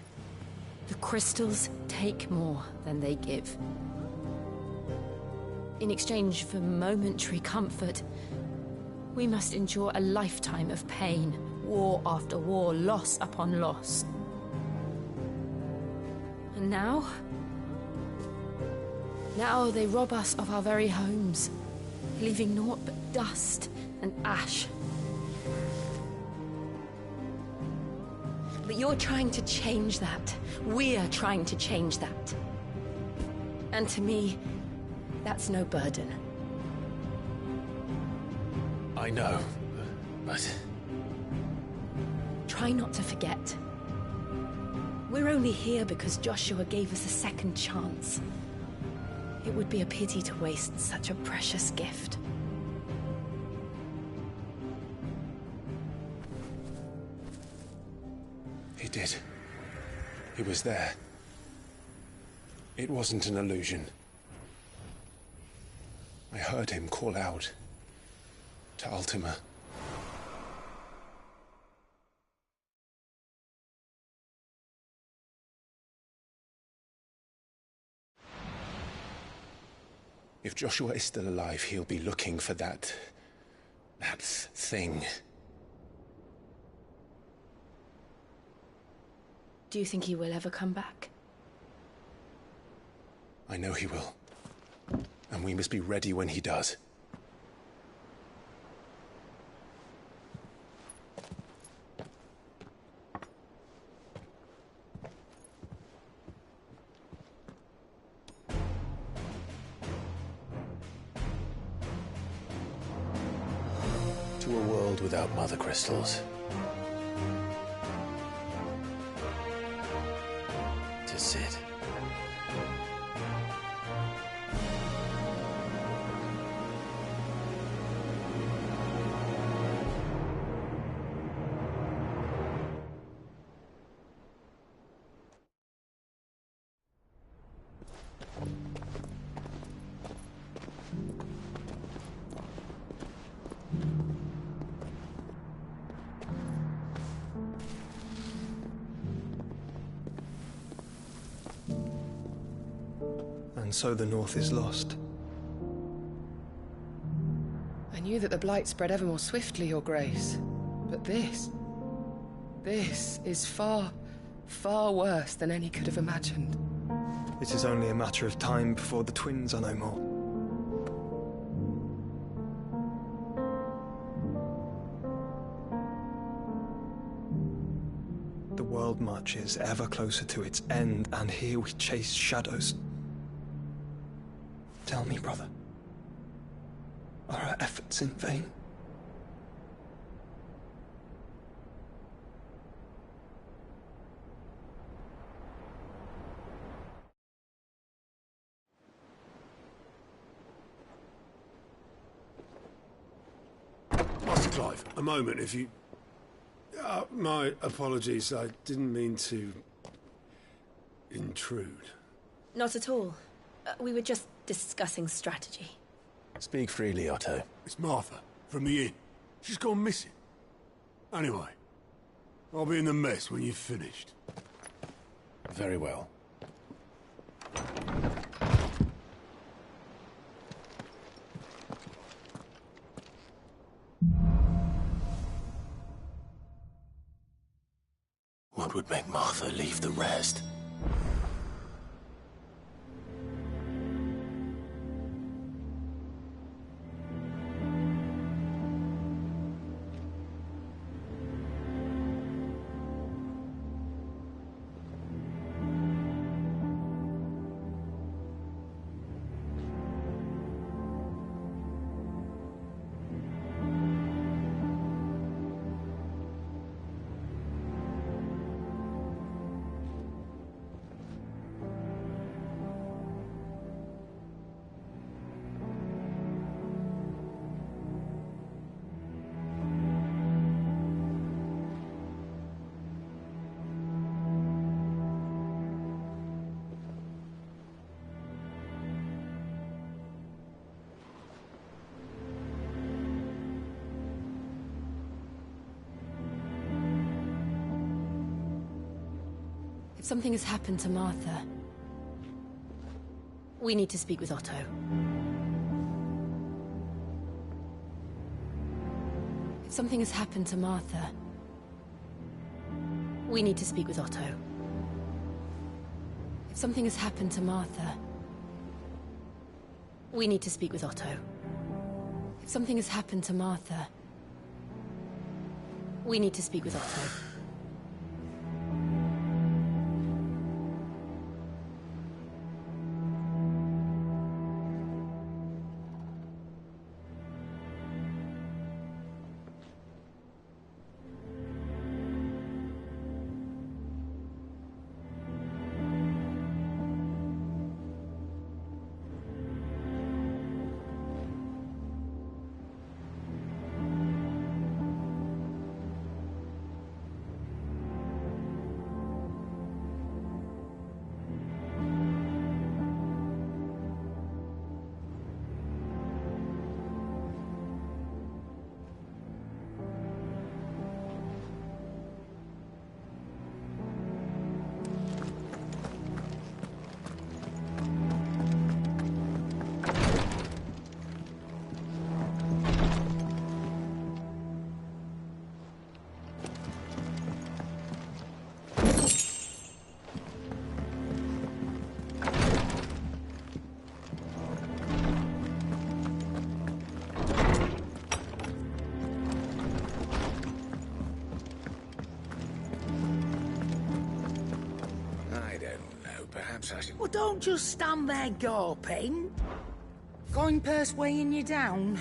The crystals take more than they give. In exchange for momentary comfort, we must endure a lifetime of pain, war after war, loss upon loss. And now they rob us of our very homes, leaving naught but dust and ash. But you're trying to change that. We're trying to change that. And to me, that's no burden. I know, but... Try not to forget. We're only here because Joshua gave us a second chance. It would be a pity to waste such a precious gift. He did. He was there. It wasn't an illusion. I heard him call out to Ultima. If Joshua is still alive, he'll be looking for that thing. Do you think he will ever come back? I know he will. And we must be ready when he does. To a world without mother crystals. To Sid. And so the North is lost. I knew that the Blight spread ever more swiftly, Your Grace. But this is far, far worse than any could have imagined. It is only a matter of time before the twins are no more. The world marches ever closer to its end, and here we chase shadows. Tell me, brother, are our efforts in vain? Clive, a moment, if you... my apologies, I didn't mean to... intrude. Not at all. We were just discussing strategy. Speak freely, Otto. It's Martha, from the inn. She's gone missing. Anyway, I'll be in the mess when you've finished. Very well. What would make Martha leave the rest? If something has happened to Martha, we need to speak with Otto. If something has happened to Martha, we need to speak with Otto. If something has happened to Martha, we need to speak with Otto. If something has happened to Martha, we need to speak with Otto. Well, don't just stand there gawping. Coin-purse weighing you down.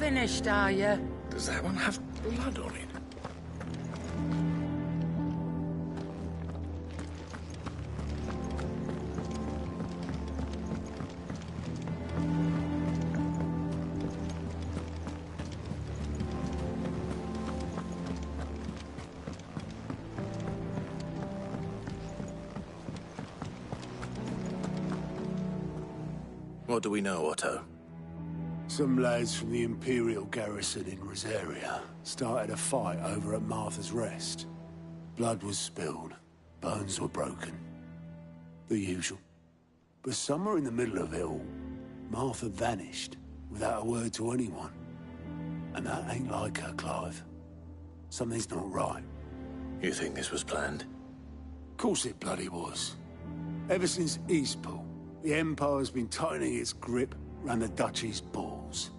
finished, are you? Does that one have blood on it? What do we know, Otto? Some lads from the Imperial garrison in Rosaria started a fight over at Martha's Rest. Blood was spilled, bones were broken. The usual. But somewhere in the middle of it all, Martha vanished without a word to anyone. And that ain't like her, Clive. Something's not right. You think this was planned? Course it bloody was. Ever since Eastpool, the Empire's been tightening its grip round the Duchy's balls.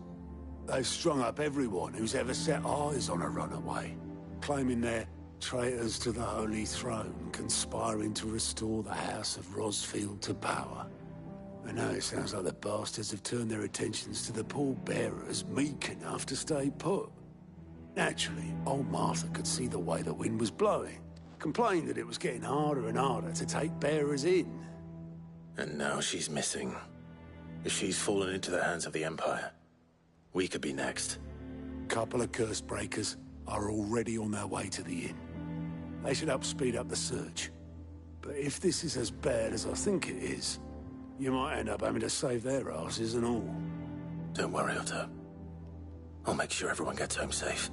They've strung up everyone who's ever set eyes on a runaway, claiming they're traitors to the Holy Throne, conspiring to restore the House of Rosfield to power. And now it sounds like the bastards have turned their attentions to the pallbearers meek enough to stay put. Naturally, old Martha could see the way the wind was blowing, complained that it was getting harder and harder to take bearers in. And now she's missing. If she's fallen into the hands of the Empire, we could be next. Couple of curse breakers are already on their way to the inn. They should help speed up the search. But if this is as bad as I think it is, you might end up having to save their asses and all. Don't worry, Otto. I'll make sure everyone gets home safe.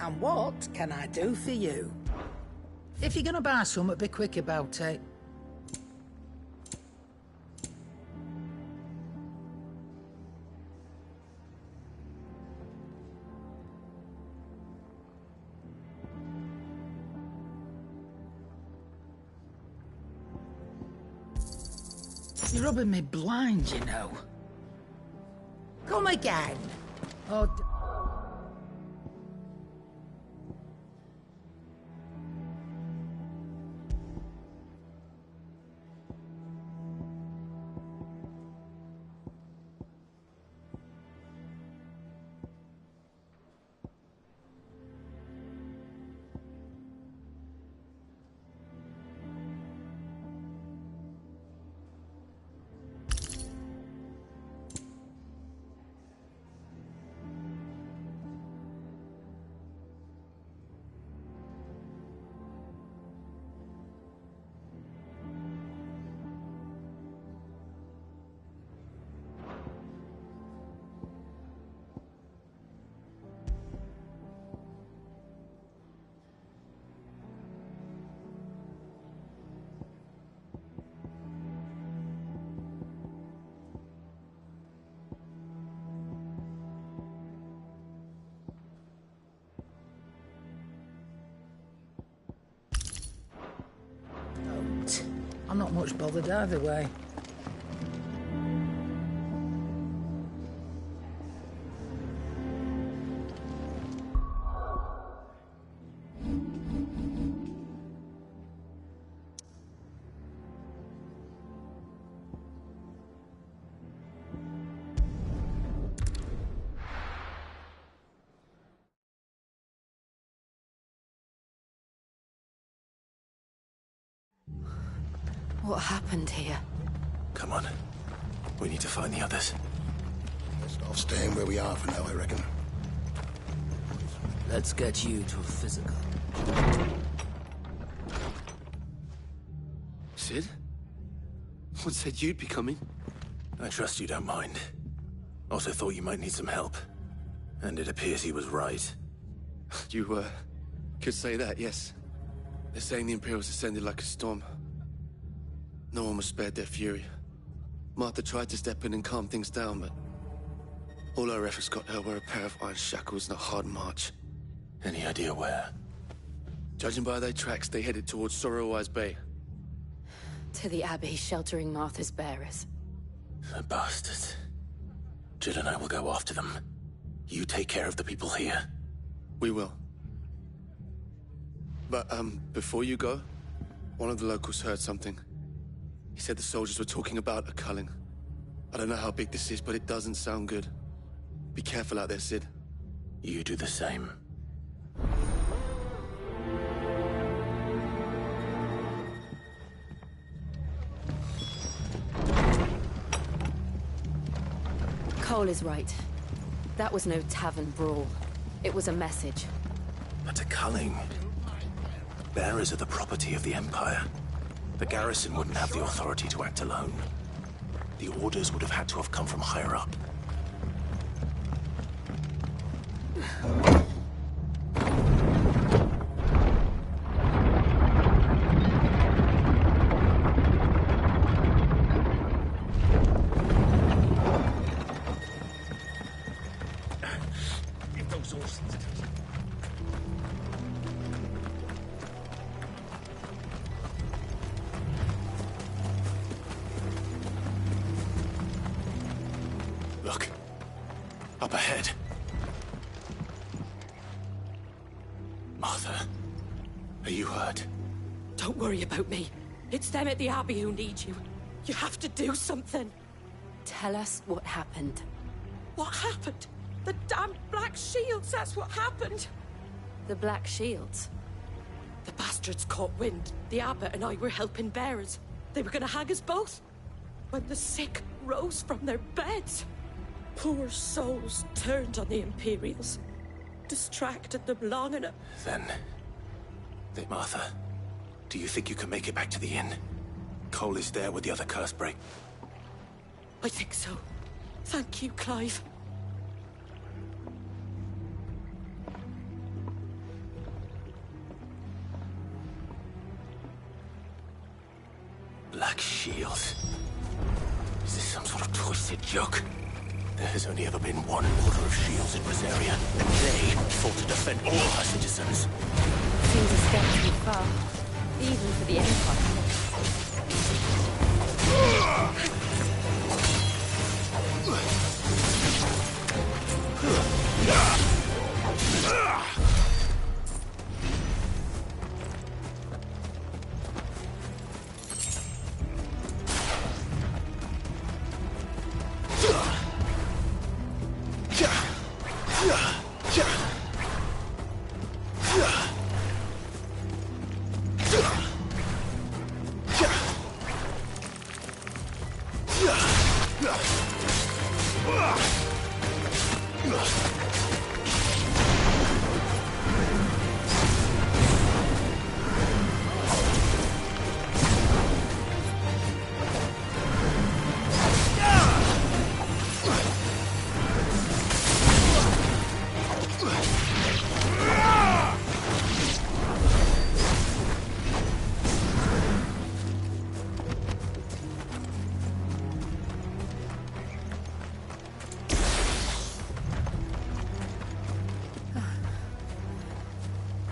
And what can I do for you? If you're gonna buy something, be quick about it. You're rubbing me blind, you know. Come again. Oh, I'm not much bothered either way. What happened here? Come on. We need to find the others. Best off staying where we are for now, I reckon. Let's get you to a physical. Sid? What said you'd be coming? I trust you don't mind. Also thought you might need some help. And it appears he was right. You, could say that, yes. They're saying the Imperials descended like a storm. No one was spared their fury. Martha tried to step in and calm things down, but all her efforts got her were a pair of iron shackles and a hard march. Any idea where? Judging by their tracks, they headed towards Sorrowwise Bay. To the Abbey, sheltering Martha's bearers. The bastards. Jill and I will go after them. You take care of the people here. We will. But, before you go, one of the locals heard something. He said the soldiers were talking about a culling. I don't know how big this is, but it doesn't sound good. Be careful out there, Sid. You do the same. Cole is right. That was no tavern brawl. It was a message. But a culling. Bearers are the property of the Empire. The garrison wouldn't have the authority to act alone. The orders would have had to have come from higher up. If those horses... Look. Up ahead. Martha, are you hurt? Don't worry about me. It's them at the Abbey who need you. You have to do something. Tell us what happened. What happened? The damn Black Shields, that's what happened. The Black Shields? The bastards caught wind. The abbot and I were helping bearers. They were gonna hang us both. When the sick rose from their beds, poor souls turned on the Imperials. Distracted them long enough. Then... Martha, do you think you can make it back to the inn? Cole is there with the other curse break. I think so. Thank you, Clive. Black shields. Is this some sort of twisted joke? There has only ever been one order of shields in Rosaria, and they fought to defend all her citizens. Seems a step too far, even for the Empire.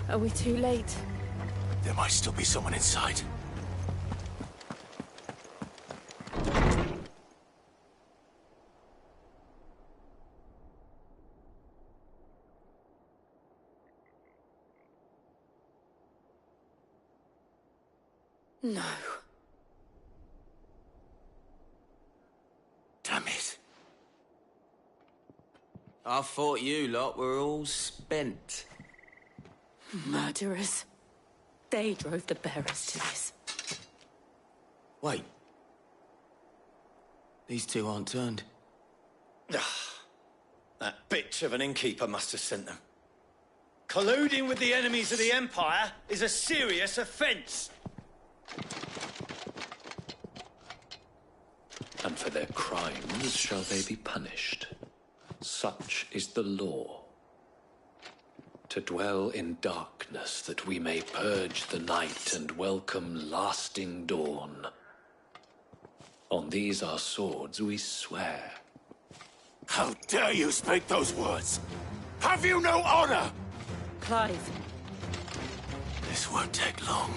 Are we too late? There might still be someone inside. No. Damn it. I thought you lot were all spent. Murderers. They drove the bearers to this. Wait. These two aren't turned. That bitch of an innkeeper must have sent them. Colluding with the enemies of the Empire is a serious offence. And for their crimes shall they be punished. Such is the law. To dwell in darkness that we may purge the night and welcome lasting dawn. On these our swords we swear. How dare you speak those words? Have you no honor? Clive. This won't take long.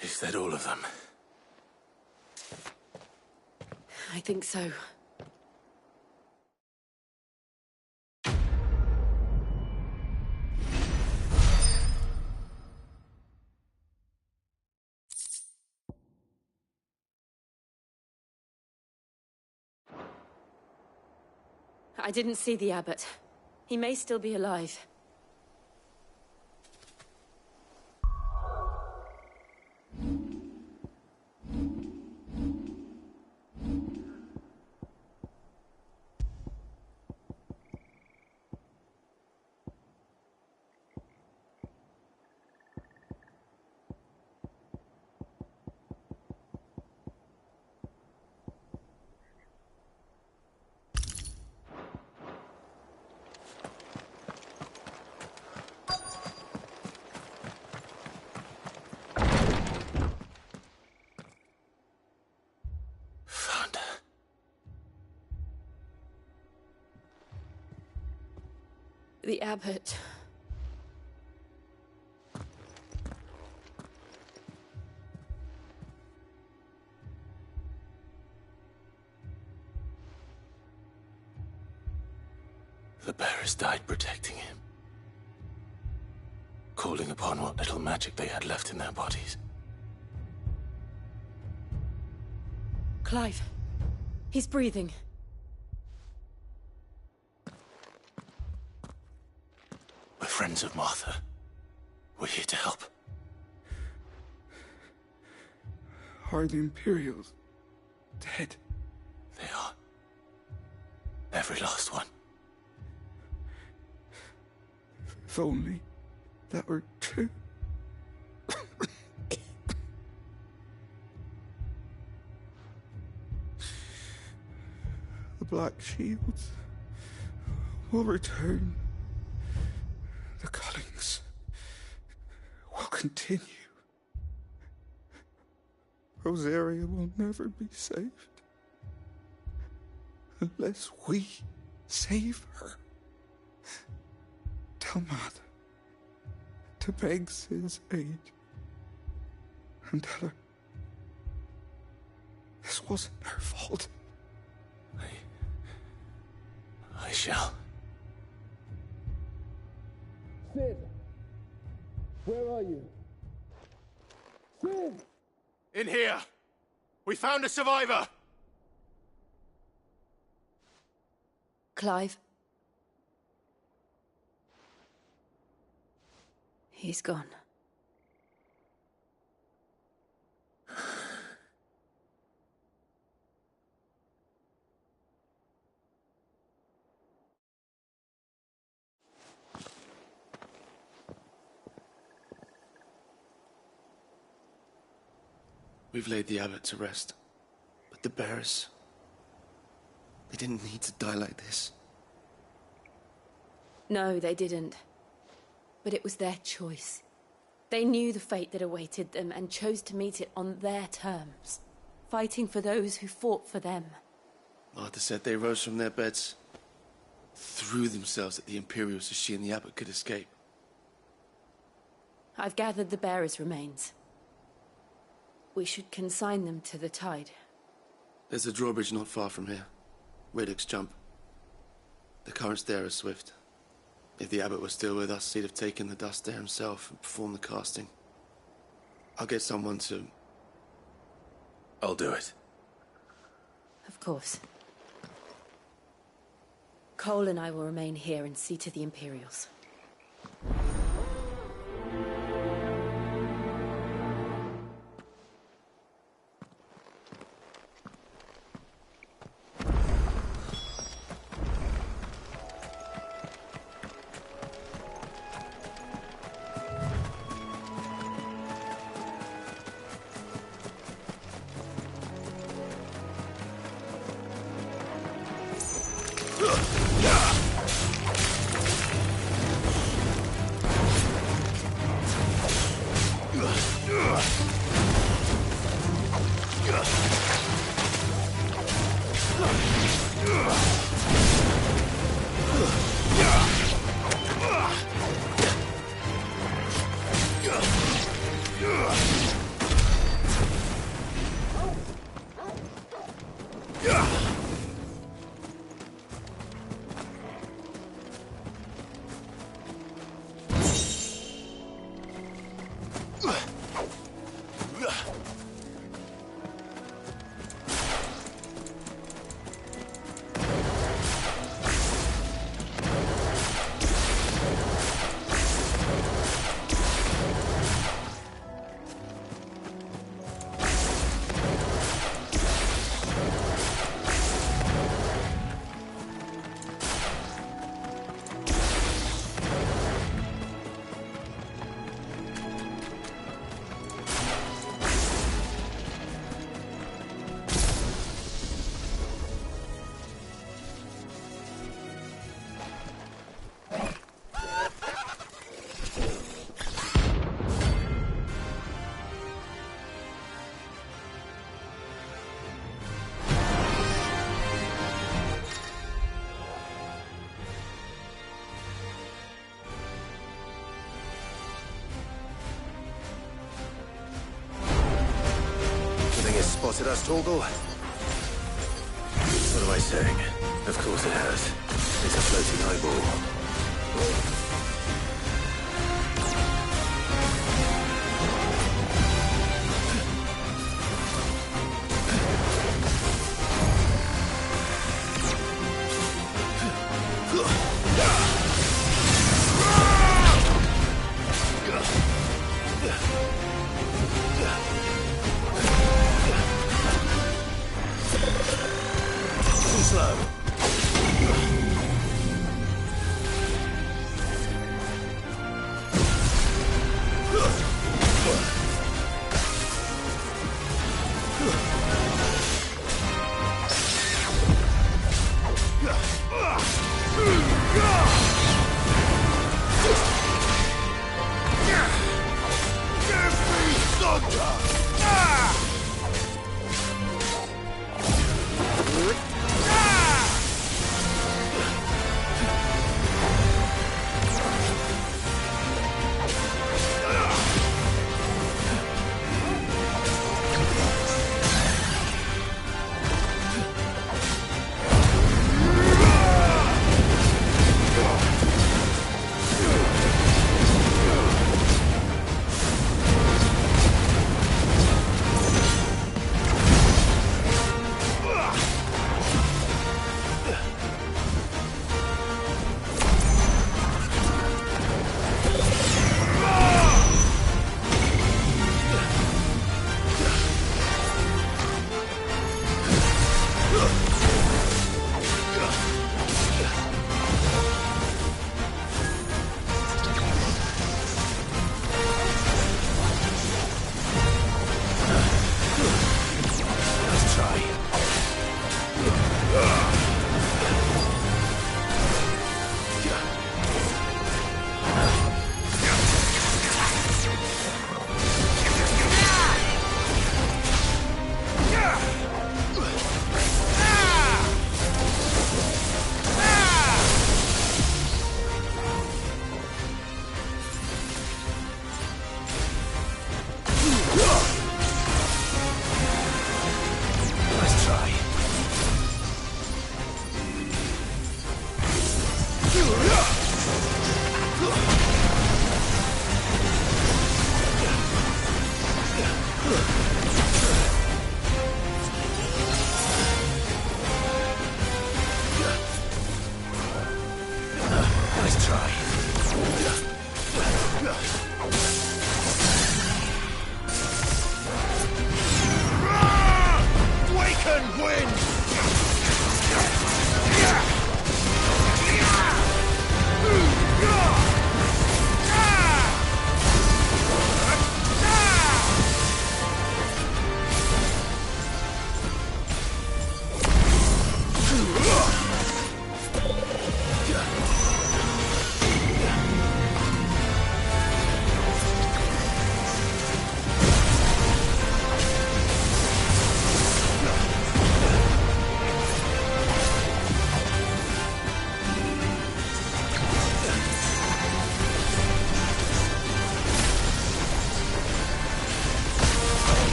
Is that all of them? I think so. I didn't see the abbot. He may still be alive. The abbot. The bearers died protecting him, calling upon what little magic they had left in their bodies. Clive. He's breathing. We're friends of Martha. We're here to help. Are the Imperials dead? They are. Every last one. If only that were true. The Black Shields will return. The cullings will continue. Rosaria will never be saved unless we save her. Tell Martha to beg Sid's aid and tell her this wasn't her fault. I shall. Sid! Where are you? Sid! In here! We found a survivor! Clive? He's gone. We've laid the abbot to rest. But the bearers... they didn't need to die like this. No, they didn't. But it was their choice. They knew the fate that awaited them and chose to meet it on their terms, fighting for those who fought for them. Martha said they rose from their beds, threw themselves at the Imperials so she and the abbot could escape. I've gathered the bearers' remains. We should consign them to the tide. There's a drawbridge not far from here. Radix Jump. The currents there are swift. If the abbot was still with us, he'd have taken the dust there himself and performed the casting. I'll get someone to... I'll do it. Of course. Cole and I will remain here and see to the Imperials. spotted us, Torgal? What am I saying? Of course it has. It's a floating eyeball.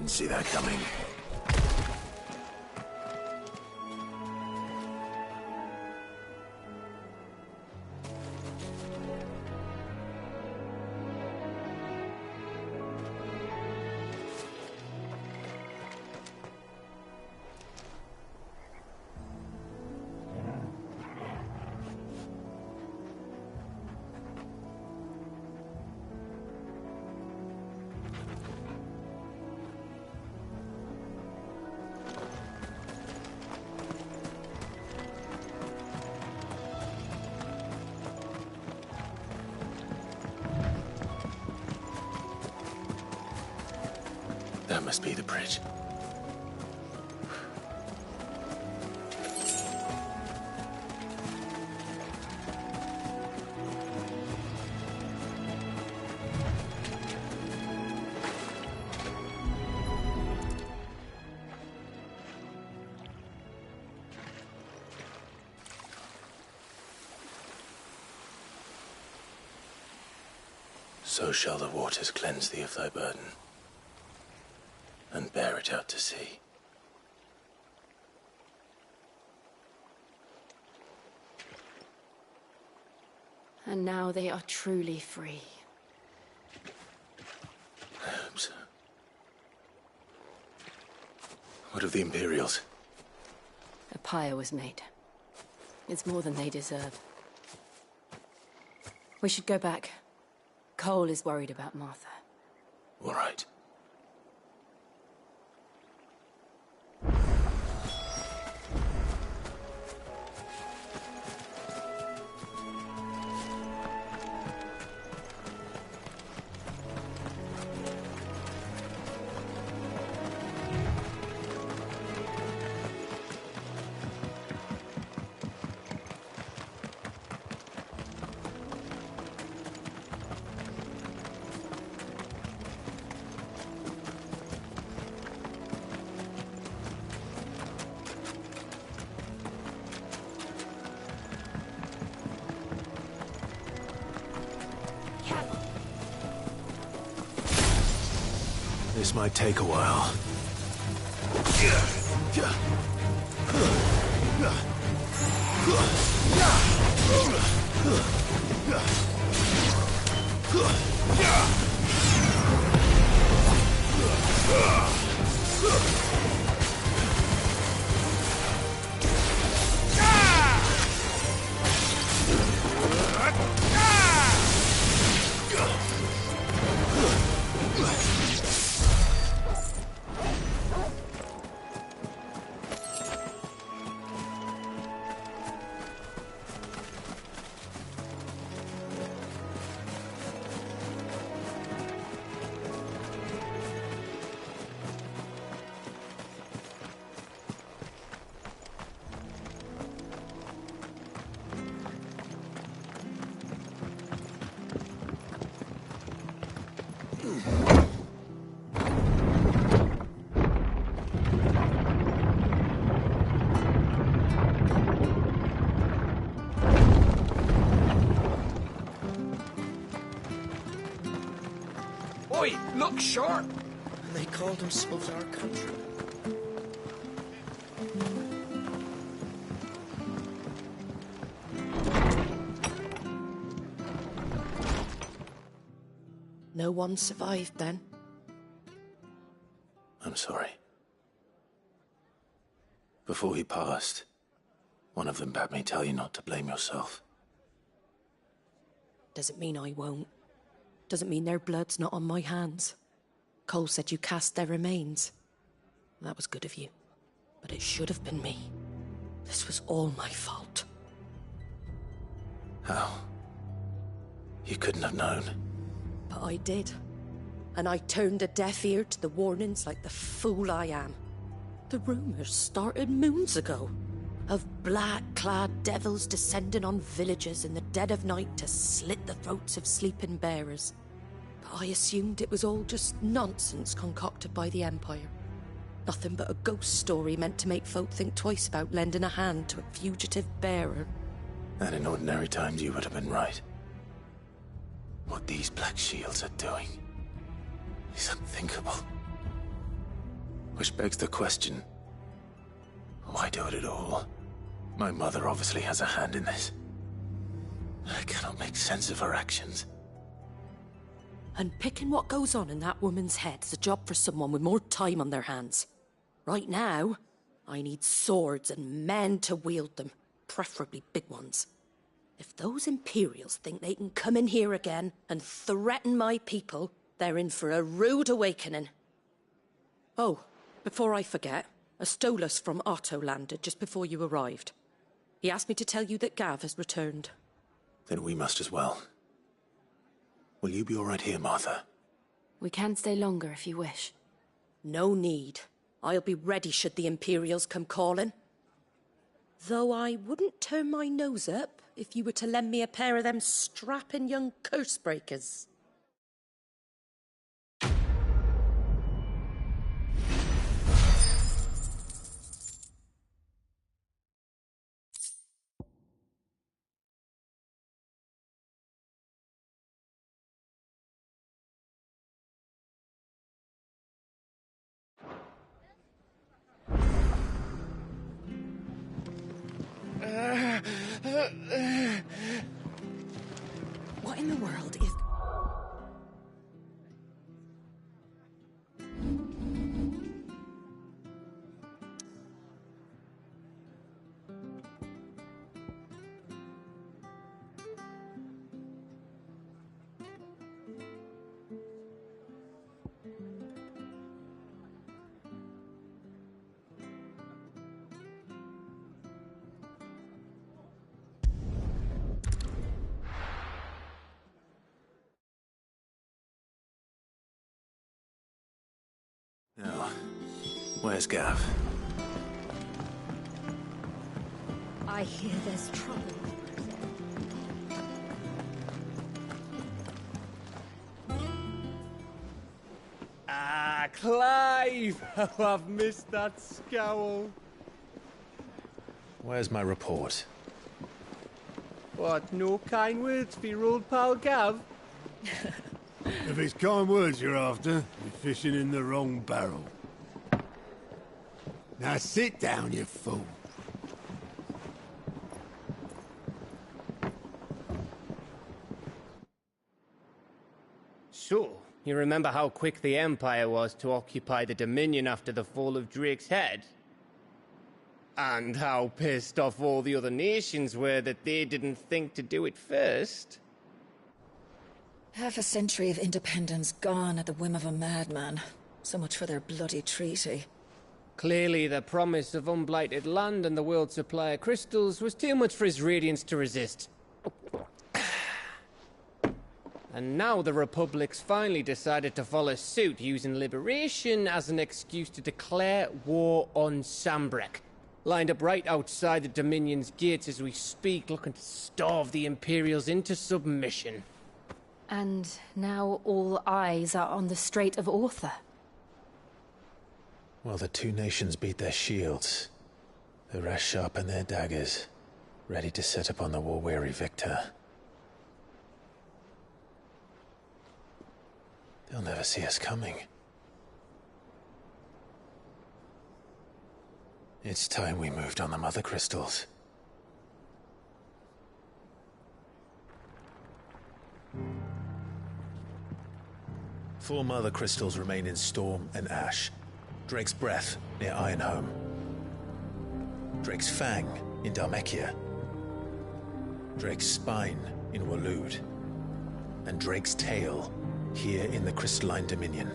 Didn't see that coming. That must be the bridge. So shall the waters cleanse thee of thy burden, and bear it out to sea. And now they are truly free. I hope so. What of the Imperials? A pyre was made. It's more than they deserve. We should go back. Cole is worried about Martha. All right. This might take a while. Oi, look sharp! They call themselves our country. No one survived then. I'm sorry. Before he passed, one of them bade me tell you not to blame yourself. Doesn't mean I won't. Doesn't mean their blood's not on my hands. Cole said you cast their remains. That was good of you. But it should have been me. This was all my fault. How? You couldn't have known. But I did. And I turned a deaf ear to the warnings like the fool I am. The rumours started moons ago. Of black-clad devils descending on villages in the dead of night to slit the throats of sleeping bearers. But I assumed it was all just nonsense concocted by the Empire. Nothing but a ghost story meant to make folk think twice about lending a hand to a fugitive bearer. And in ordinary times you would have been right. What these Black Shields are doing is unthinkable. Which begs the question, why do it at all? My mother obviously has a hand in this. I cannot make sense of her actions. Unpicking what goes on in that woman's head is a job for someone with more time on their hands. Right now, I need swords and men to wield them, preferably big ones. If those Imperials think they can come in here again and threaten my people, they're in for a rude awakening. Oh, before I forget, a Stolas from Otto landed just before you arrived. He asked me to tell you that Gav has returned. Then we must as well. Will you be all right here, Martha? We can stay longer if you wish. No need. I'll be ready should the Imperials come calling. Though I wouldn't turn my nose up if you were to lend me a pair of them strapping young curse breakers. What in the world is... Now, where's Gav? I hear there's trouble. Ah, Clive! Oh, I've missed that scowl. Where's my report? What, no kind words for your old pal Gav? If it's kind words you're after, you're fishing in the wrong barrel. Now sit down, you fool. So, you remember how quick the Empire was to occupy the Dominion after the fall of Drake's head? And how pissed off all the other nations were that they didn't think to do it first? Half a century of independence gone at the whim of a madman. So much for their bloody treaty. Clearly, the promise of unblighted land and the world's supply of crystals was too much for his radiance to resist. And now the Republic's finally decided to follow suit, using liberation as an excuse to declare war on Sambrek. Lined up right outside the Dominion's gates as we speak, looking to starve the Imperials into submission. And now all eyes are on the Strait of Author. Well, the two nations beat their shields. The rest sharpen their daggers, ready to set upon the war-weary victor. They'll never see us coming. It's time we moved on the Mother Crystals. Four Mother Crystals remain in Storm and Ash. Drake's Breath near Ironhome. Drake's Fang in Dharmekia. Drake's Spine in Waloed. And Drake's Tail here in the Crystalline Dominion.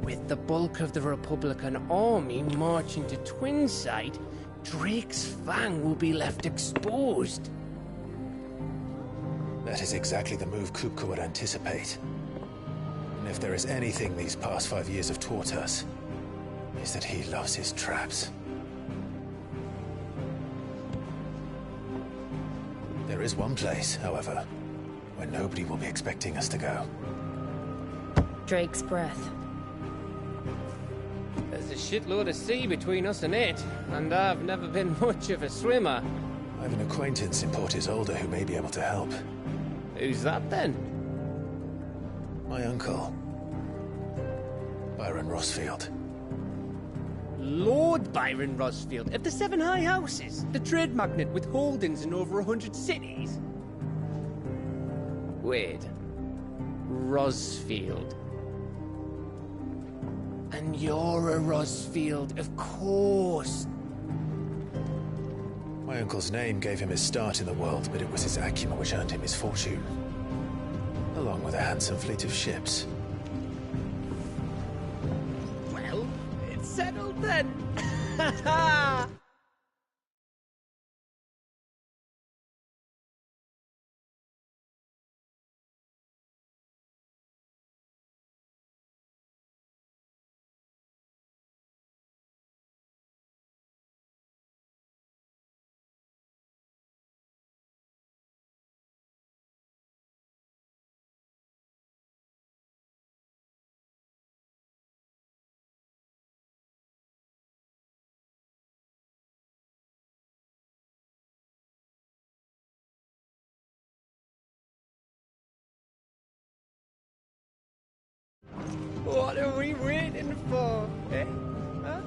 With the bulk of the Republican army marching to Twinside, Drake's Fang will be left exposed. That is exactly the move Kupka would anticipate. And if there is anything these past 5 years have taught us, is that he loves his traps. There is one place, however, where nobody will be expecting us to go. Drake's Breath. There's a shitload of sea between us and it, and I've never been much of a swimmer. I have an acquaintance in Port Isolde who may be able to help. Who's that then? My uncle. Byron Rossfield. Lord Byron Rossfield of the Seven High Houses, the trade magnate with holdings in over 100 cities. Wait. Rossfield. And you're a Rossfield, of course. My uncle's name gave him his start in the world, but it was his acumen which earned him his fortune. Along with a handsome fleet of ships. Well, it's settled then. Ha ha! What are we waiting for, eh? Huh?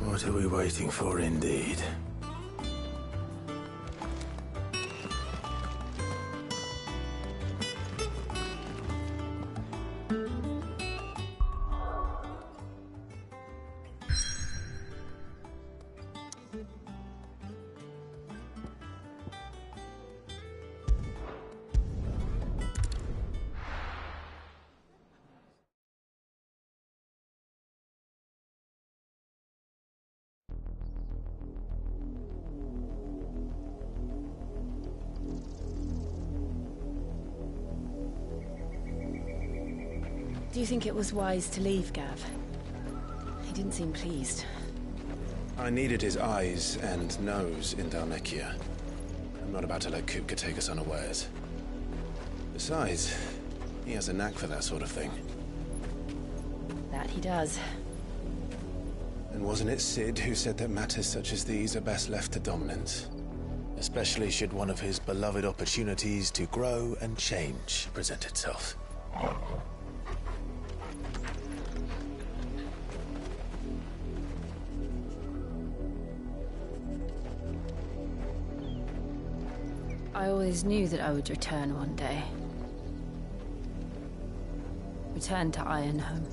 What are we waiting for, indeed? Do you think it was wise to leave, Gav? He didn't seem pleased. I needed his eyes and nose in Dhalmekia. I'm not about to let Kupka take us unawares. Besides, he has a knack for that sort of thing. That he does. And wasn't it Sid who said that matters such as these are best left to dominance? Especially should one of his beloved opportunities to grow and change present itself. I always knew that I would return one day. Return to Ironhome.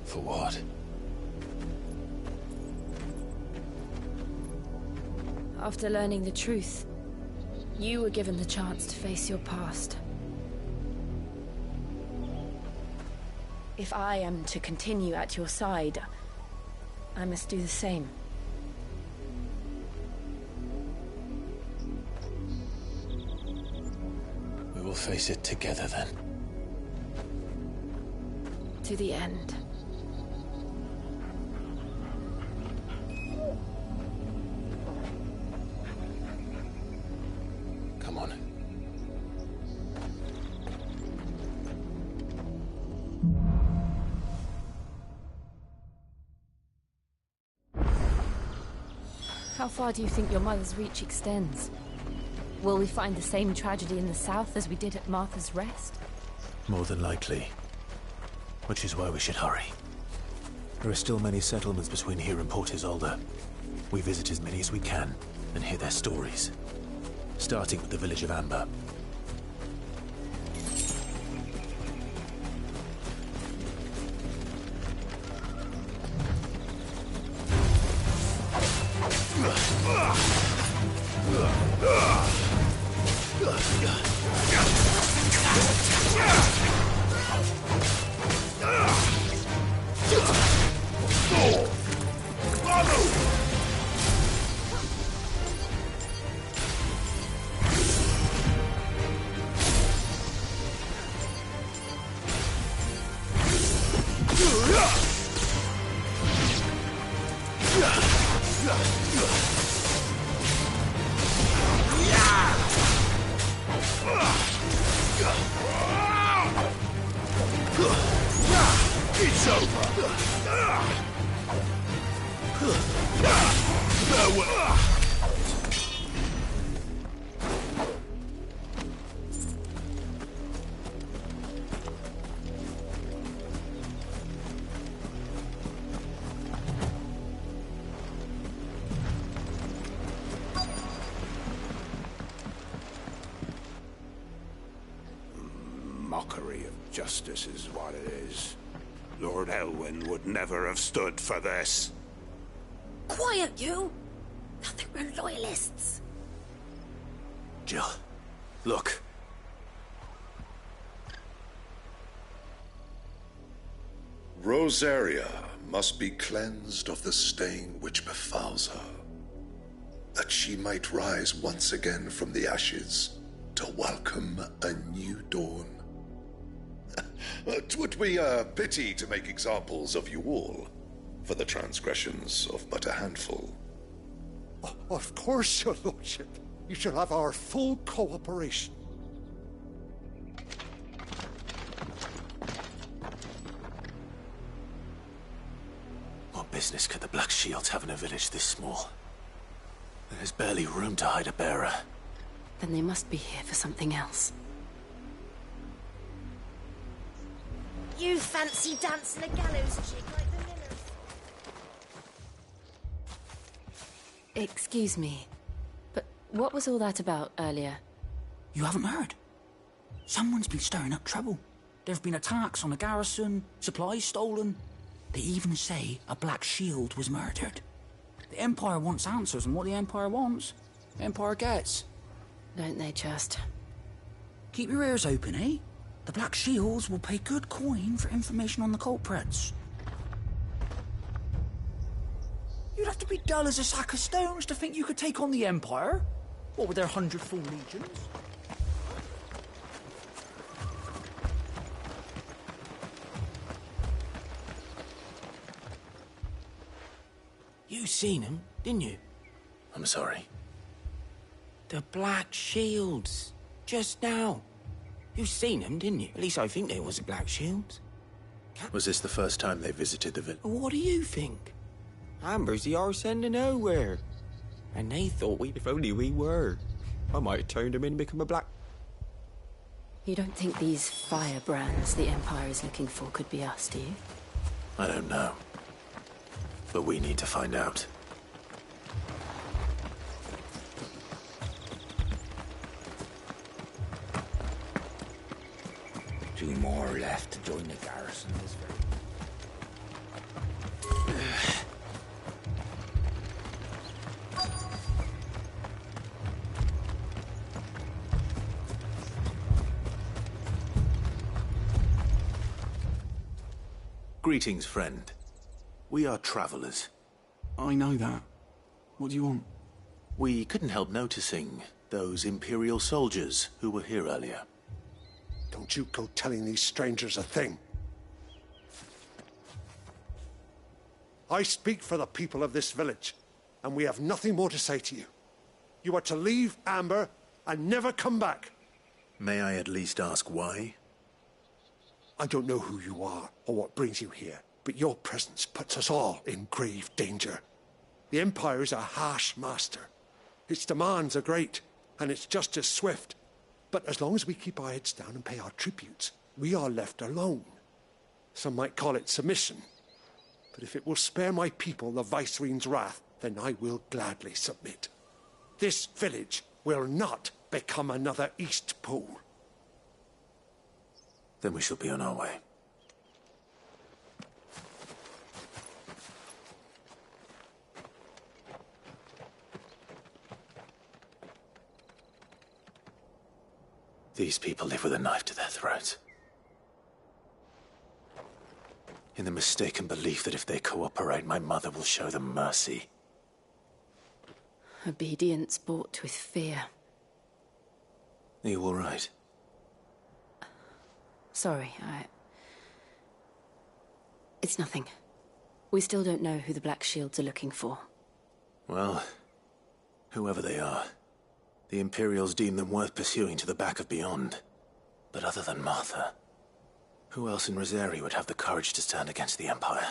For what? After learning the truth, you were given the chance to face your past. If I am to continue at your side, I must do the same. We will face it together then. To the end. Come on. How far do you think your mother's reach extends? Will we find the same tragedy in the south as we did at Martha's Rest? More than likely. Which is why we should hurry. There are still many settlements between here and Port Isolde. We visit as many as we can and hear their stories. Starting with the village of Amber. It's over! Farewell! Mockery of justice is what it is. Lord Elwyn would never have stood for this. Quiet, you! Nothing, we're loyalists. Jill, look. Rosaria must be cleansed of the stain which befouls her, that she might rise once again from the ashes to welcome a new dawn. 'Twould be a pity to make examples of you all, for the transgressions of but a handful. Of course, your lordship. You shall have our full cooperation. What business could the Black Shields have in a village this small? There's barely room to hide a bearer. Then they must be here for something else. You fancy dancing a gallows chick like the Millers? Excuse me, but what was all that about earlier? You haven't heard? Someone's been stirring up trouble. There have been attacks on the garrison, supplies stolen. They even say a Black Shield was murdered. The Empire wants answers, and what the Empire wants, the Empire gets. Don't they just? Keep your ears open, eh? The Black Shields will pay good coin for information on the culprits. You'd have to be dull as a sack of stones to think you could take on the Empire. What with their 100 full legions? You seen him, didn't you? I'm sorry. The Black Shields. Just now. You seen them, didn't you? At least I think they was the Black Shields. Was this the first time they visited the village? What do you think? Amber's the arse end of nowhere. And they thought if only we were. I might have turned them in and become a black... You don't think these firebrands the Empire is looking for could be us, do you? I don't know. But we need to find out. Two more left to join the garrison this very... Greetings, friend. We are travelers. I know that. What do you want? We couldn't help noticing those Imperial soldiers who were here earlier. Don't you go telling these strangers a thing. I speak for the people of this village, and we have nothing more to say to you. You are to leave Amber and never come back. May I at least ask why? I don't know who you are or what brings you here, but your presence puts us all in grave danger. The Empire is a harsh master. Its demands are great, and its justice swift. But as long as we keep our heads down and pay our tributes, we are left alone. Some might call it submission. But if it will spare my people the Viceroy's wrath, then I will gladly submit. This village will not become another East Pool. Then we shall be on our way. These people live with a knife to their throats. In the mistaken belief that if they cooperate, my mother will show them mercy. Obedience bought with fear. Are you all right? Sorry, It's nothing. We still don't know who the Black Shields are looking for. Well, whoever they are, the Imperials deem them worth pursuing to the back of beyond. But other than Martha, who else in Rosari would have the courage to stand against the Empire?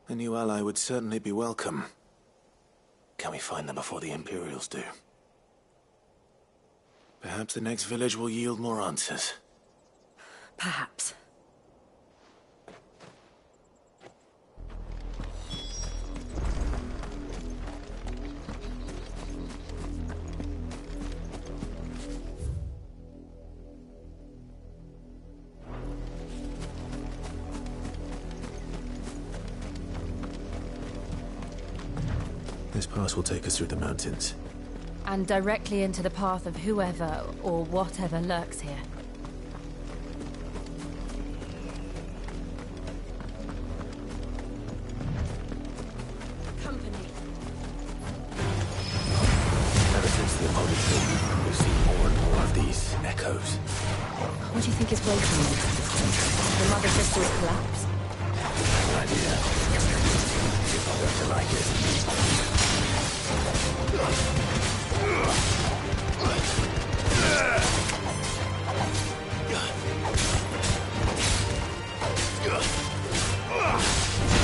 A new ally would certainly be welcome. Can we find them before the Imperials do? Perhaps the next village will yield more answers. Perhaps. This pass will take us through the mountains. And directly into the path of whoever or whatever lurks here. Company. Ever since the Apollo, we've seen more and more of these echoes. What do you think is waiting them? The Mother Crystal's collapse? No idea. You're not going to like it.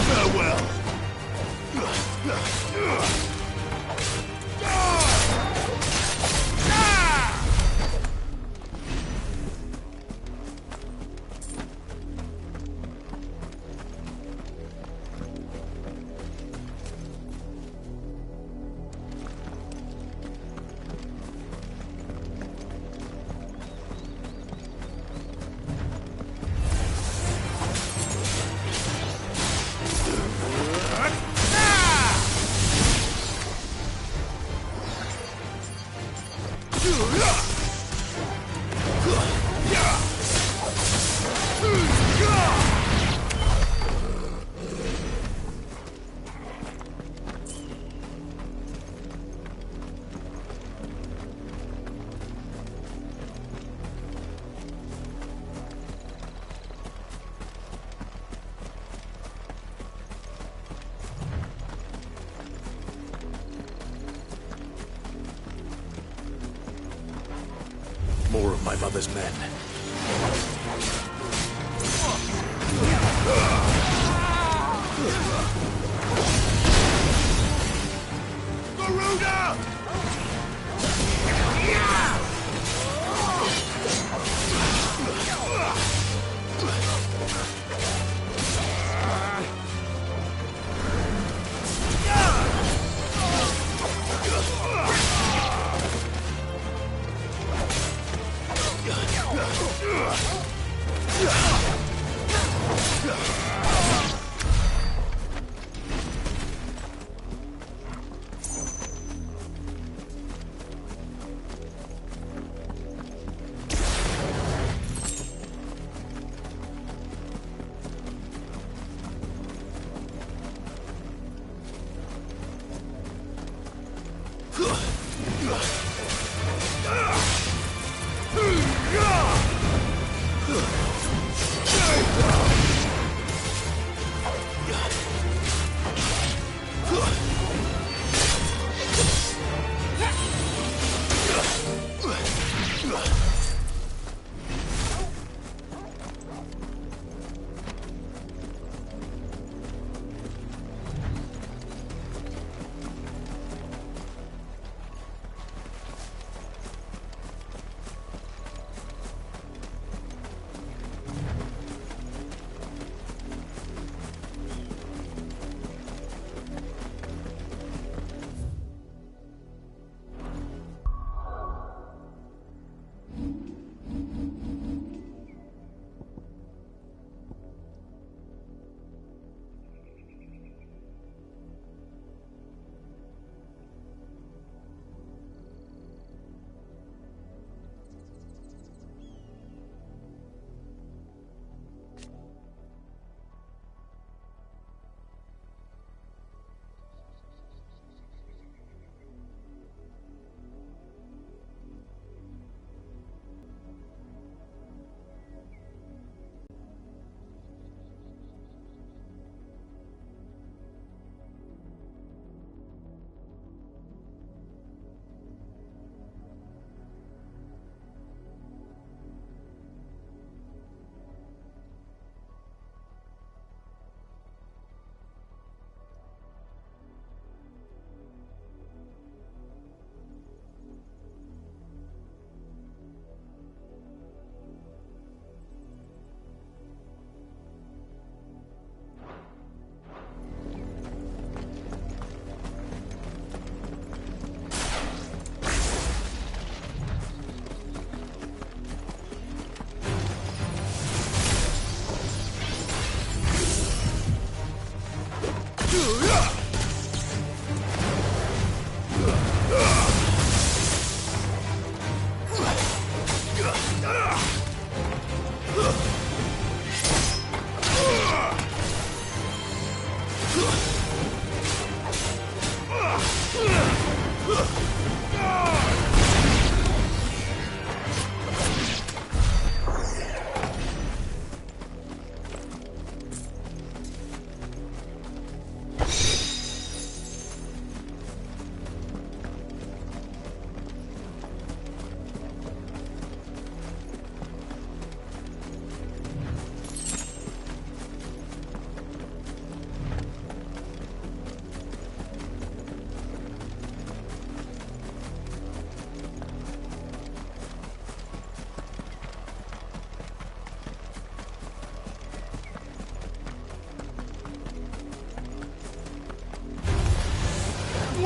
Farewell. More of my mother's men. Garuda!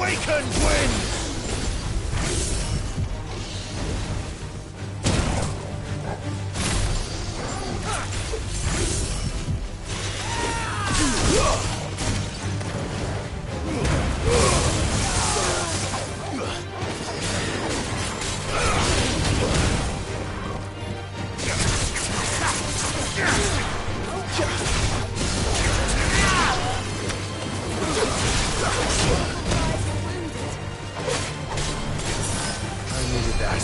awakened wind! I needed that.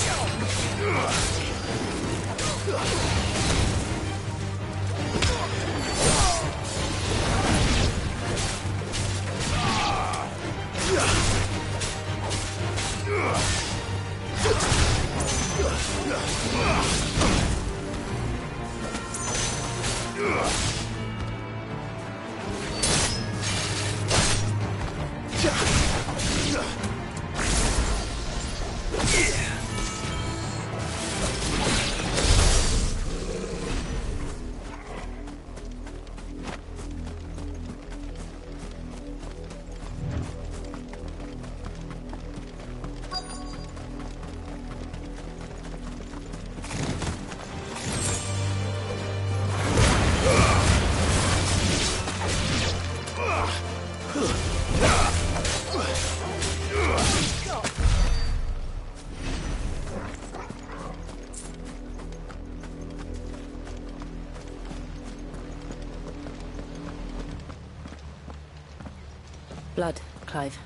Blood, Clive.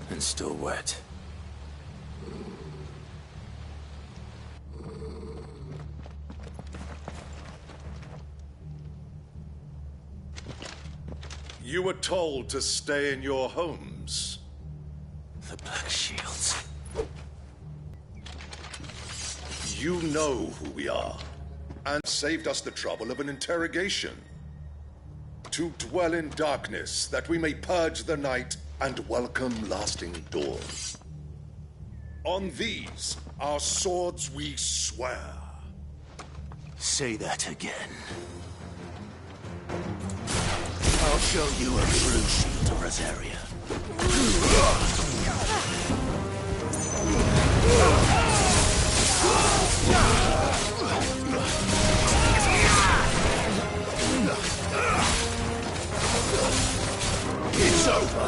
And still wet. You were told to stay in your homes. The Black Shields. You know who we are, and saved us the trouble of an interrogation. To dwell in darkness, that we may purge the night and welcome lasting dawn. On these, our swords we swear. Say that again. I'll show you a true shield of Rosaria. It's over!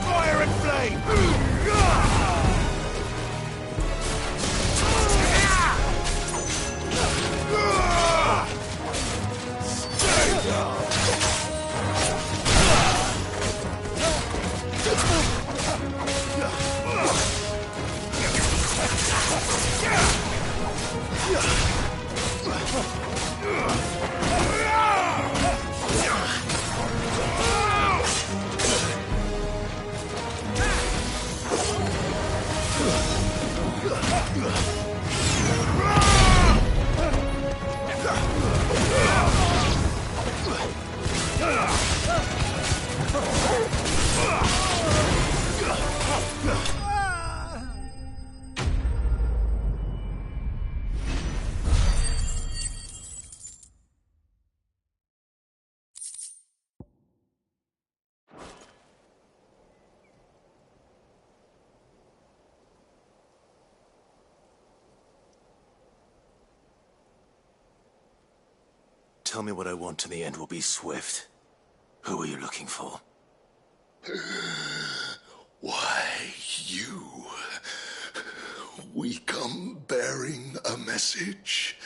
Fire and flame! Tell me what I want and the end will be swift. Who are you looking for? Why, you. We come bearing a message.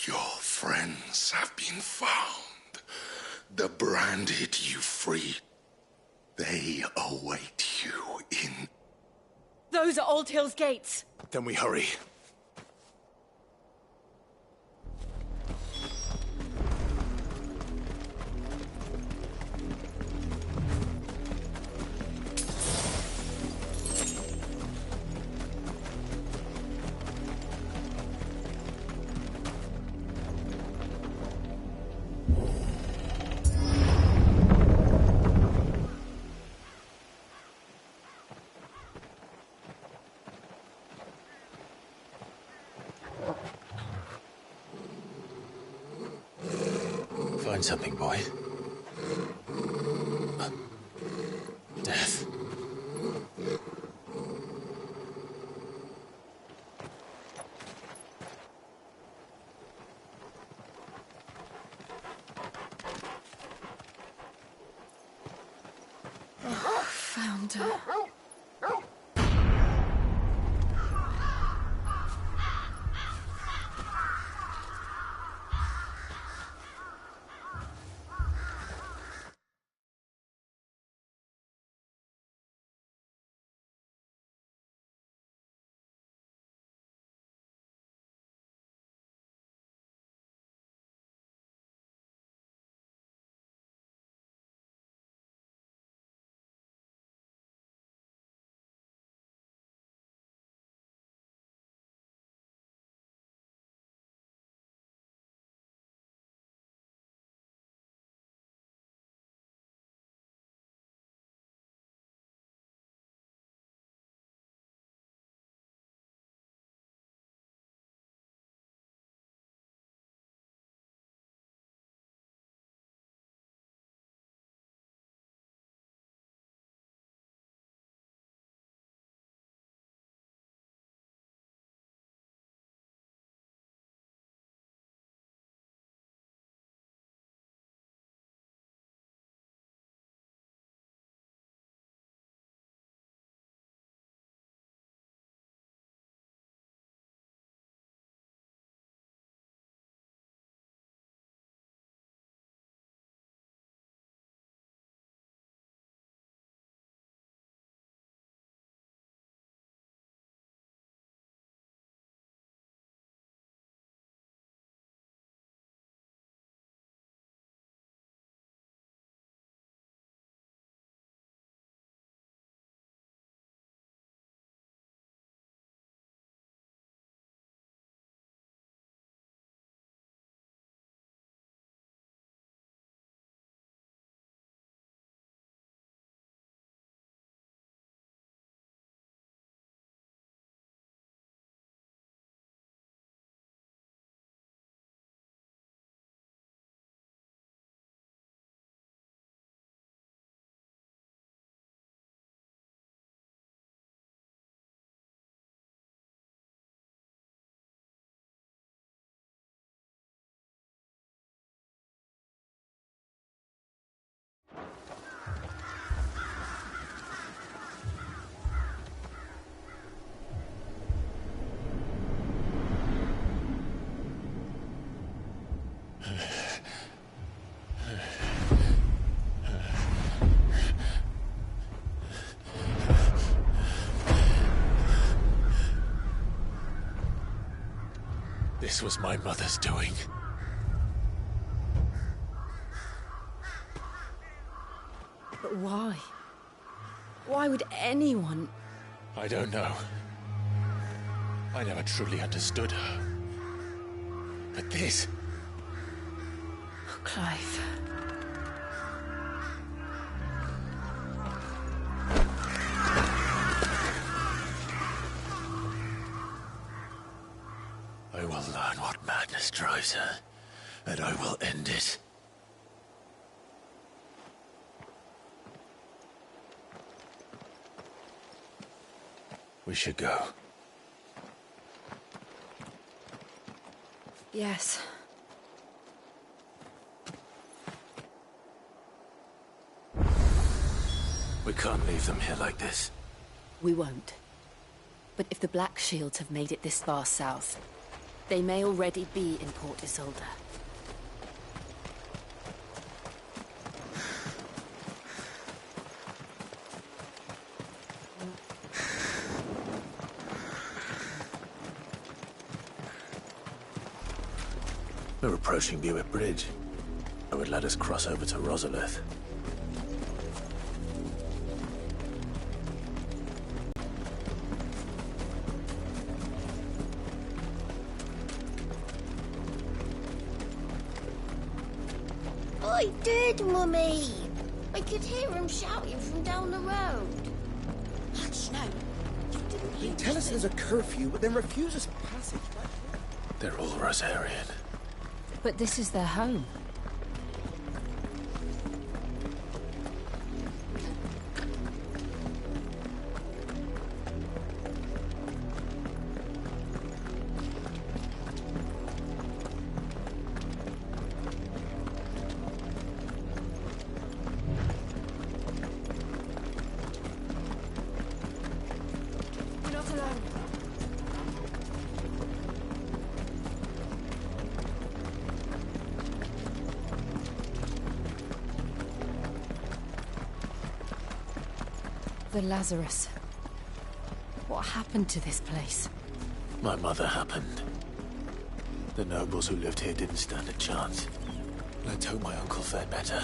Your friends have been found. The branded you freed. They await you in... Those are Old Hill's gates. Then we hurry. find something, boy? Death. Found her. This was my mother's doing. But why? Why would anyone... I don't know. I never truly understood her. But this... Oh, Clive. I will learn what madness drives her, and I will end it. We should go. Yes. We can't leave them here like this. We won't. But if the Black Shields have made it this far south, they may already be in Port Isolde. We're approaching Buick Bridge. It would let us cross over to Rosalith. I did, Mummy. I could hear him shouting from down the road. Hush, no. You didn't hear. They tell us there's a curfew, but then refuse us passage. They're all Rosarian. But this is their home. The Lazarus. What happened to this place? My mother happened. The nobles who lived here didn't stand a chance. Let's hope my uncle fared better.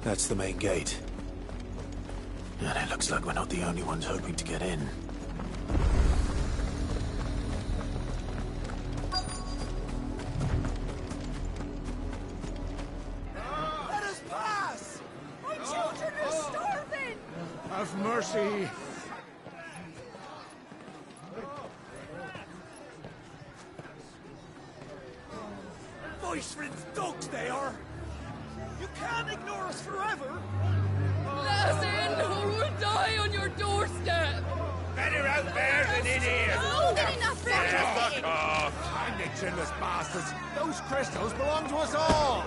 That's the main gate. And it looks like we're not the only ones hoping to get in. Let us pass! My children are starving! Have mercy! Voice rids dogs they are! You can't ignore us forever! Let us in, or we'll die on your doorstep! Better out there than in here! More than enough for Fuck off! Hang the chinless bastards! Those crystals belong to us all!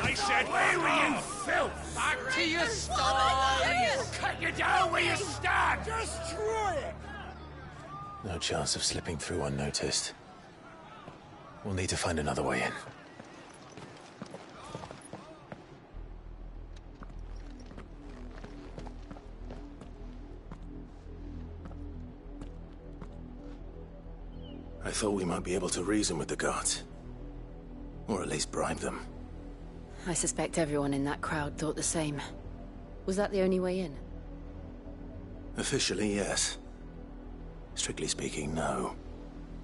I said, away with you, filth! Back to your sties! Cut you down where you stand! Destroy it! No chance of slipping through unnoticed. We'll need to find another way in. I thought we might be able to reason with the guards. Or at least bribe them. I suspect everyone in that crowd thought the same. Was that the only way in? Officially, yes. Strictly speaking, no.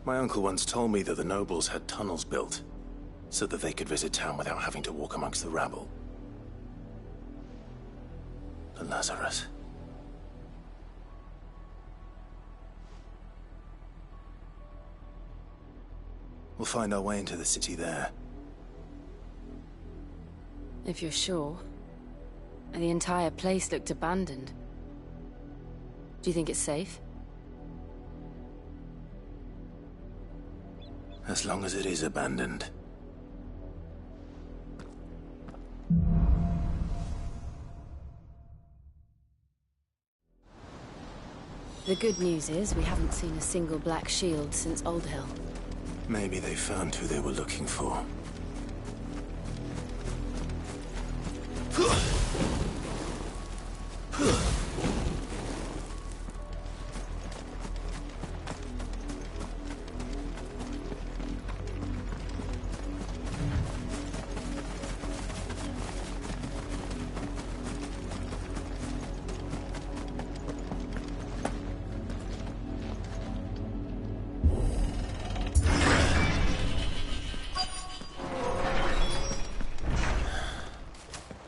My uncle once told me that the nobles had tunnels built, so that they could visit town without having to walk amongst the rabble. The Lazarus. We'll find our way into the city there. If you're sure. The entire place looked abandoned. Do you think it's safe? As long as it is abandoned. The good news is we haven't seen a single black shield since Old Hill. Maybe they found who they were looking for.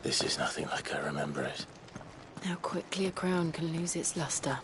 This is nothing like I remember it. How quickly a crown can lose its luster.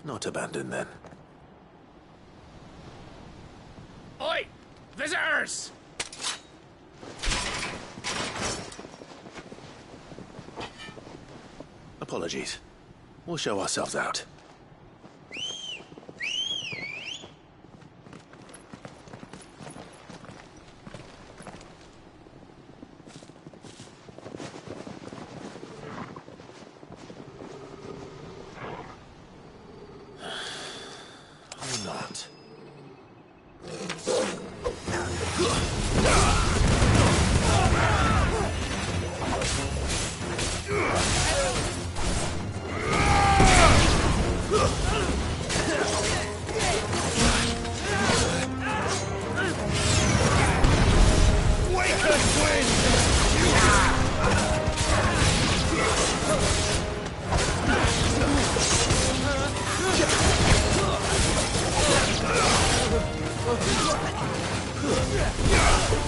Not abandoned, then. Oi! Visitors! Apologies. We'll show ourselves out. Or not. Yeah!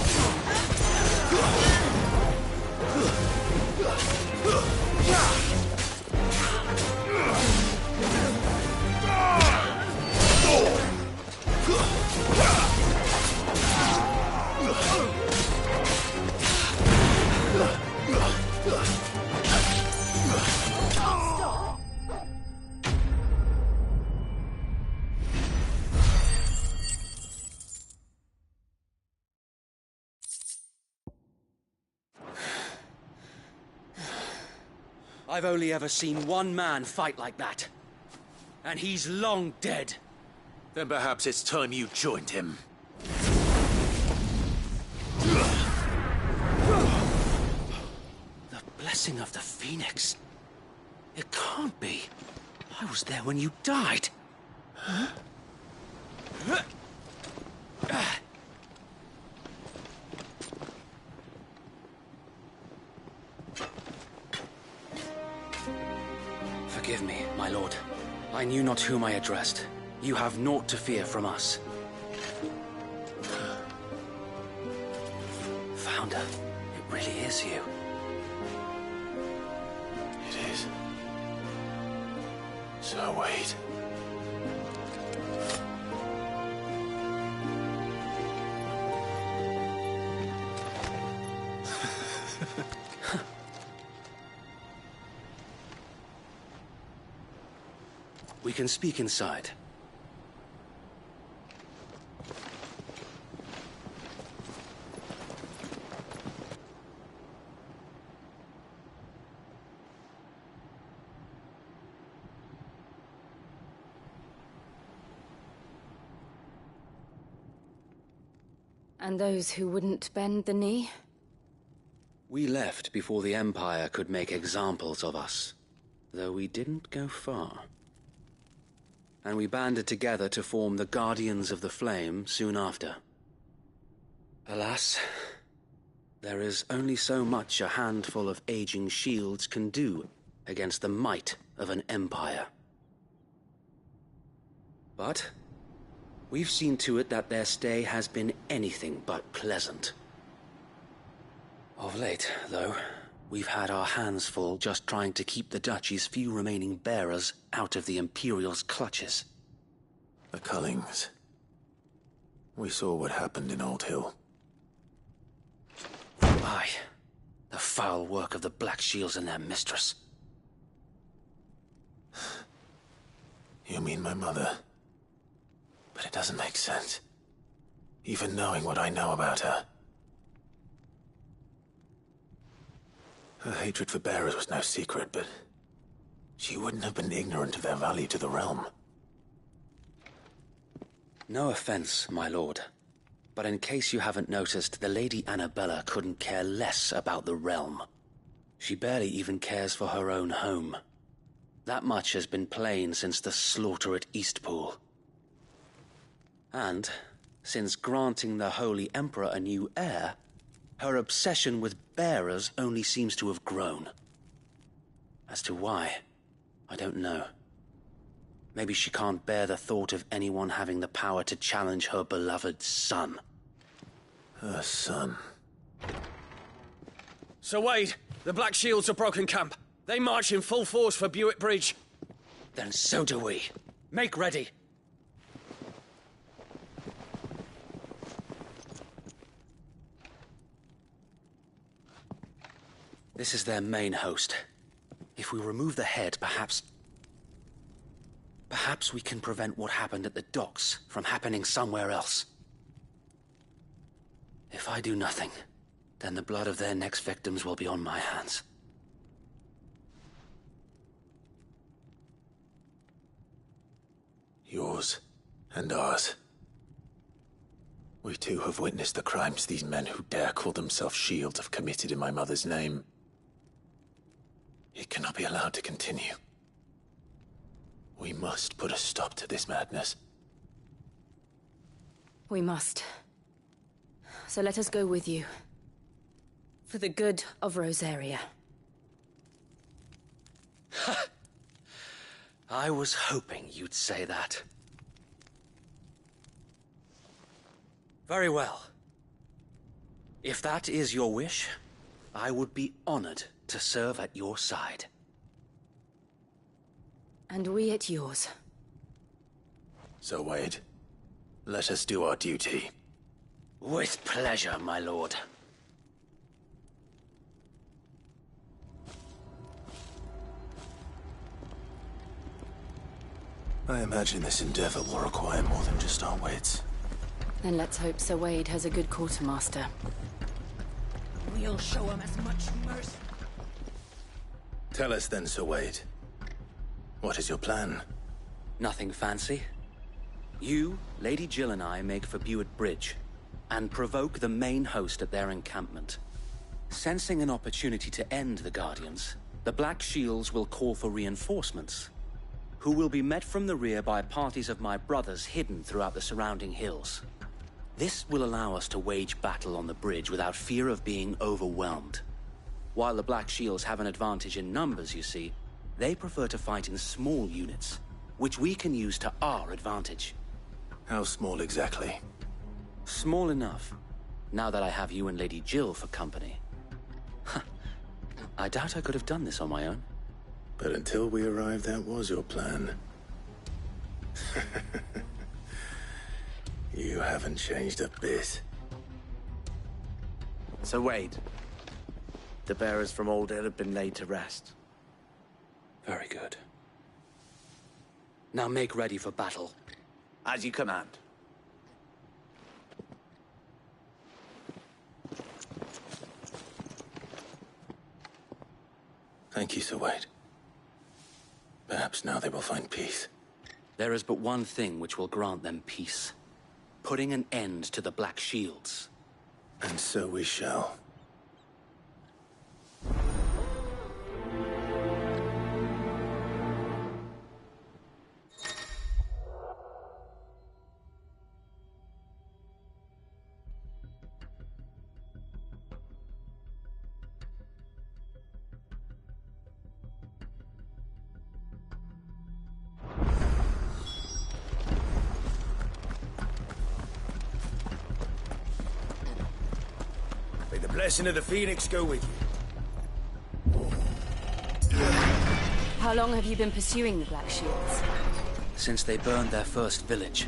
I've only ever seen one man fight like that. And he's long dead. Then perhaps it's time you joined him. The blessing of the Phoenix. It can't be. I was there when you died. Huh? Forgive me, my lord. I knew not whom I addressed. You have naught to fear from us. Founder, it really is you. It is. So wait. We can speak inside. And those who wouldn't bend the knee? We left before the Empire could make examples of us, though we didn't go far. And we banded together to form the Guardians of the Flame soon after. Alas, there is only so much a handful of aging shields can do against the might of an empire. But we've seen to it that their stay has been anything but pleasant. Of late, though, we've had our hands full just trying to keep the Duchy's few remaining bearers out of the Imperial's clutches. The Cullings. We saw what happened in Old Hill. Aye. The foul work of the Black Shields and their mistress. You mean my mother? But it doesn't make sense. Even knowing what I know about her. Her hatred for bearers was no secret, but she wouldn't have been ignorant of their value to the realm. No offense, my lord. But in case you haven't noticed, the Lady Annabella couldn't care less about the realm. She barely even cares for her own home. That much has been plain since the slaughter at Eastpool. And, since granting the Holy Emperor a new heir, her obsession with bearers only seems to have grown. As to why, I don't know. Maybe she can't bear the thought of anyone having the power to challenge her beloved son. Her son? Sir Wade, the Black Shields have broken camp. They march in full force for Buick Bridge. Then so do we. Make ready. This is their main host. If we remove the head, perhaps we can prevent what happened at the docks from happening somewhere else. If I do nothing, then the blood of their next victims will be on my hands. Yours and ours. We too have witnessed the crimes these men who dare call themselves shields have committed in my mother's name. It cannot be allowed to continue. We must put a stop to this madness. We must. So let us go with you. For the good of Rosaria. I was hoping you'd say that. Very well. If that is your wish, I would be honored to serve at your side. And we at yours. So, Wade, let us do our duty. With pleasure, my lord. I imagine this endeavor will require more than just our wits. Then let's hope Sir Wade has a good quartermaster. We'll show him as much mercy. Tell us then, Sir Wade. What is your plan? Nothing fancy. You, Lady Jill and I make for Buett Bridge, and provoke the main host at their encampment. Sensing an opportunity to end the Guardians, the Black Shields will call for reinforcements, who will be met from the rear by parties of my brothers hidden throughout the surrounding hills. This will allow us to wage battle on the bridge without fear of being overwhelmed. While the Black Shields have an advantage in numbers, you see, they prefer to fight in small units, which we can use to our advantage. How small exactly? Small enough, now that I have you and Lady Jill for company. I doubt I could have done this on my own. But until we arrived, that was your plan. You haven't changed a bit. So Wade, the bearers from Old Hill have been laid to rest. Very good. Now make ready for battle. As you command. Thank you, Sir Wade. Perhaps now they will find peace. There is but one thing which will grant them peace. Putting an end to the Black Shields. And so we shall. May the blessing of the Phoenix go with you. How long have you been pursuing the Black Shields? Since they burned their first village.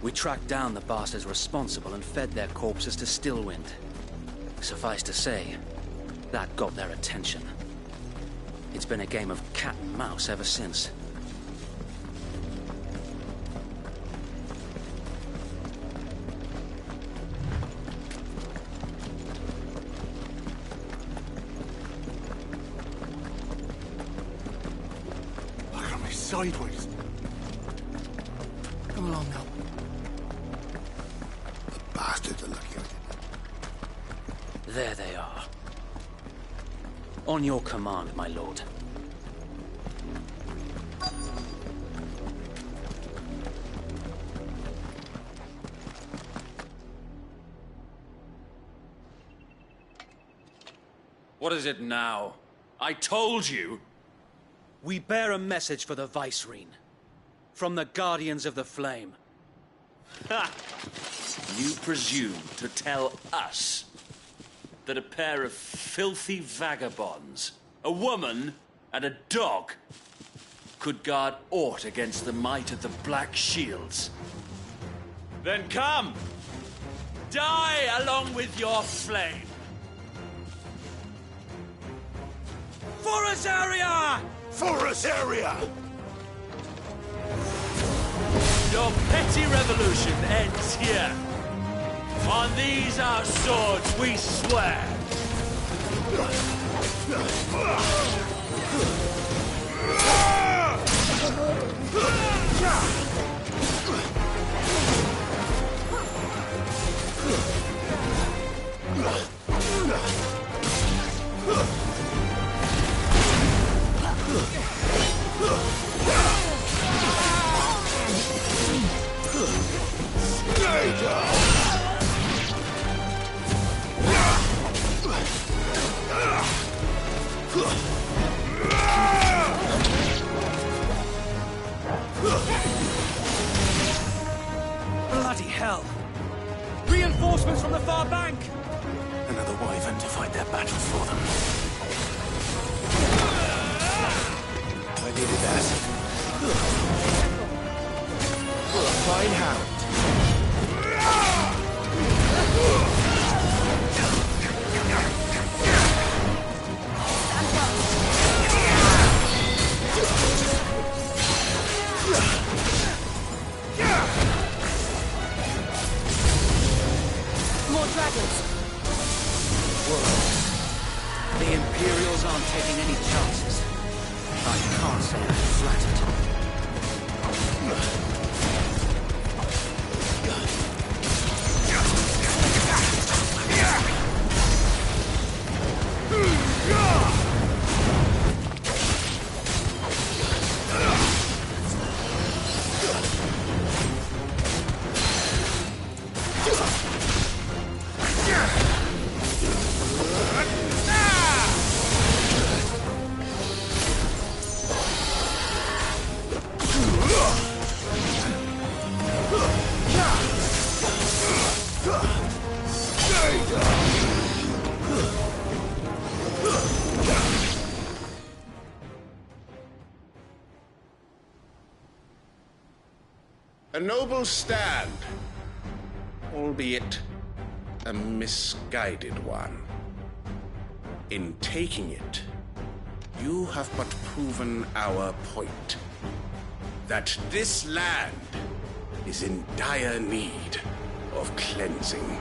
We tracked down the bastards responsible and fed their corpses to Stillwind. Suffice to say, that got their attention. It's been a game of cat and mouse ever since. Look at me sideways. Come along now. The bastards are looking at it. There they are. On your command, my lord. What is it now? I told you! We bear a message for the Vicereine. From the Guardians of the Flame. Ha! You presume to tell us that a pair of filthy vagabonds, a woman and a dog, could guard aught against the might of the Black Shields? Then come! Die along with your flame! For Azaria! For Azaria! Your petty revolution ends here. On these our swords we swear. Bloody hell! Reinforcements from the far bank! Another wyvern to fight their battles for them. I needed that. Fine hound. More dragons! Whoa. The Imperials aren't taking any chances. I can't say I'm flattered. A noble stand, albeit a misguided one. In taking it, you have but proven our point. That this land is in dire need of cleansing.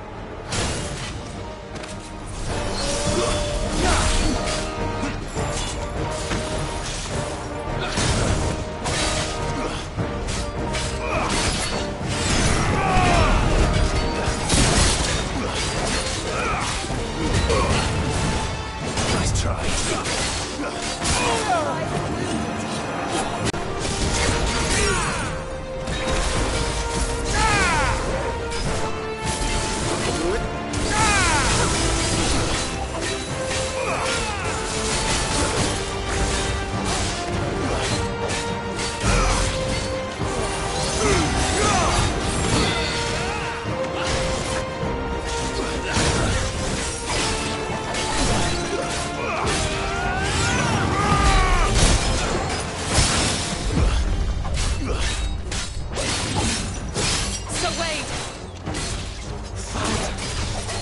Nice try.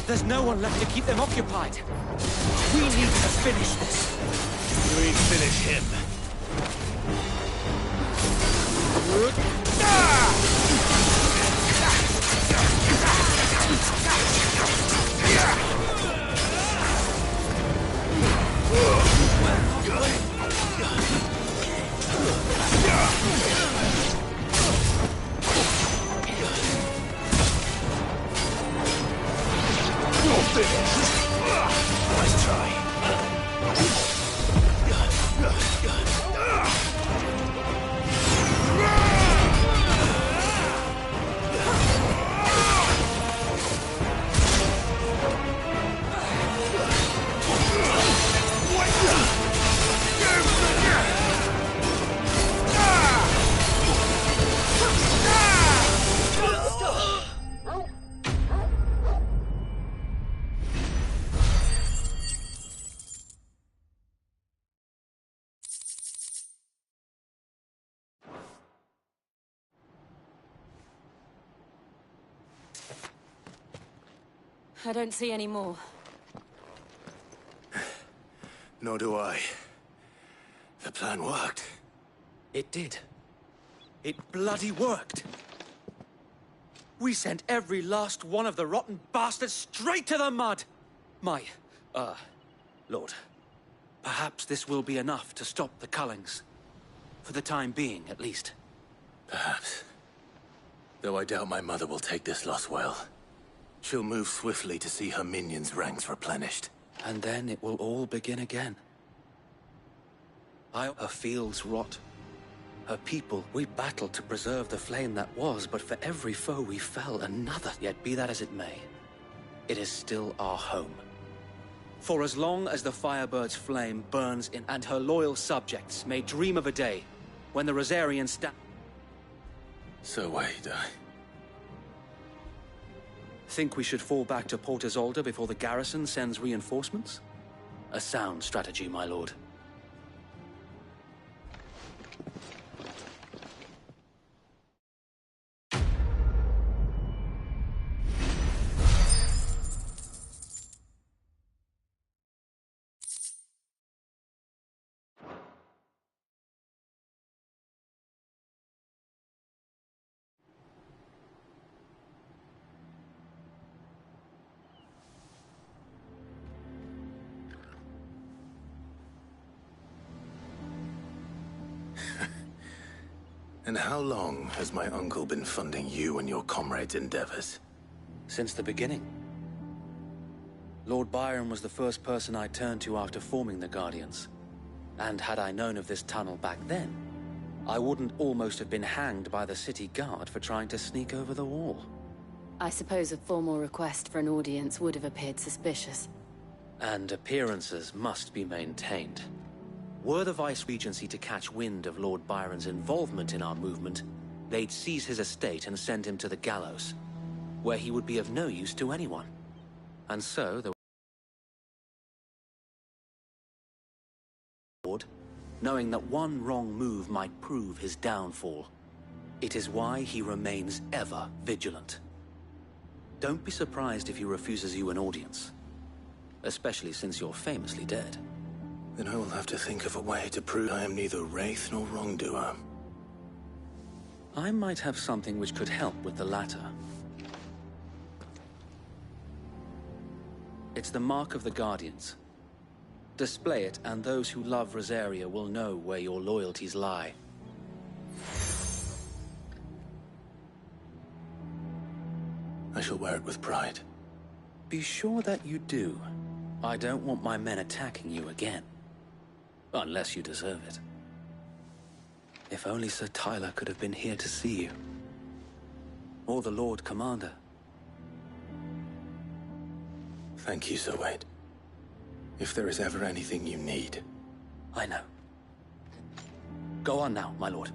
There's no one left to keep them occupied. We need to finish this. We finish him. Nice try. I don't see any more. Nor do I. The plan worked. It did. It bloody worked. We sent every last one of the rotten bastards straight to the mud! Lord, perhaps this will be enough to stop the Cullings. For the time being, at least. Perhaps. Though I doubt my mother will take this loss well. She'll move swiftly to see her minions' ranks replenished. And then it will all begin again. Her fields rot. Her people, we battled to preserve the flame that was, but for every foe we fell, another. Yet be that as it may, it is still our home. For as long as the Firebird's flame burns in, and her loyal subjects may dream of a day when the Rosarians stand. So wait, Think we should fall back to Port Isolde before the garrison sends reinforcements? A sound strategy, my lord. And how long has my uncle been funding you and your comrades' endeavors? Since the beginning. Lord Byron was the first person I turned to after forming the Guardians. And had I known of this tunnel back then, I wouldn't almost have been hanged by the city guard for trying to sneak over the wall. I suppose a formal request for an audience would have appeared suspicious. And appearances must be maintained. Were the Vice-Regency to catch wind of Lord Byron's involvement in our movement, they'd seize his estate and send him to the gallows, where he would be of no use to anyone. And so, the Lord, knowing that one wrong move might prove his downfall. It is why he remains ever vigilant. Don't be surprised if he refuses you an audience, especially since you're famously dead. Then I will have to think of a way to prove I am neither wraith nor wrongdoer. I might have something which could help with the latter. It's the mark of the Guardians. Display it, and those who love Rosaria will know where your loyalties lie. I shall wear it with pride. Be sure that you do. I don't want my men attacking you again. Unless you deserve it. If only Sir Tyler could have been here to see you. Or the Lord Commander. Thank you, Sir Wade. If there is ever anything you need. I know. Go on now, my lord.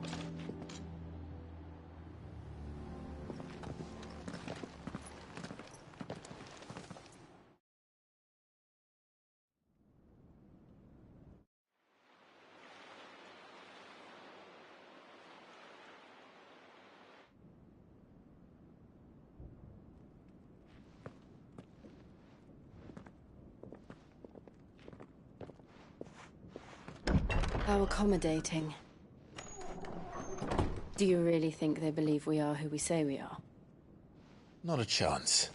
How accommodating. Do you really think they believe we are who we say we are? Not a chance.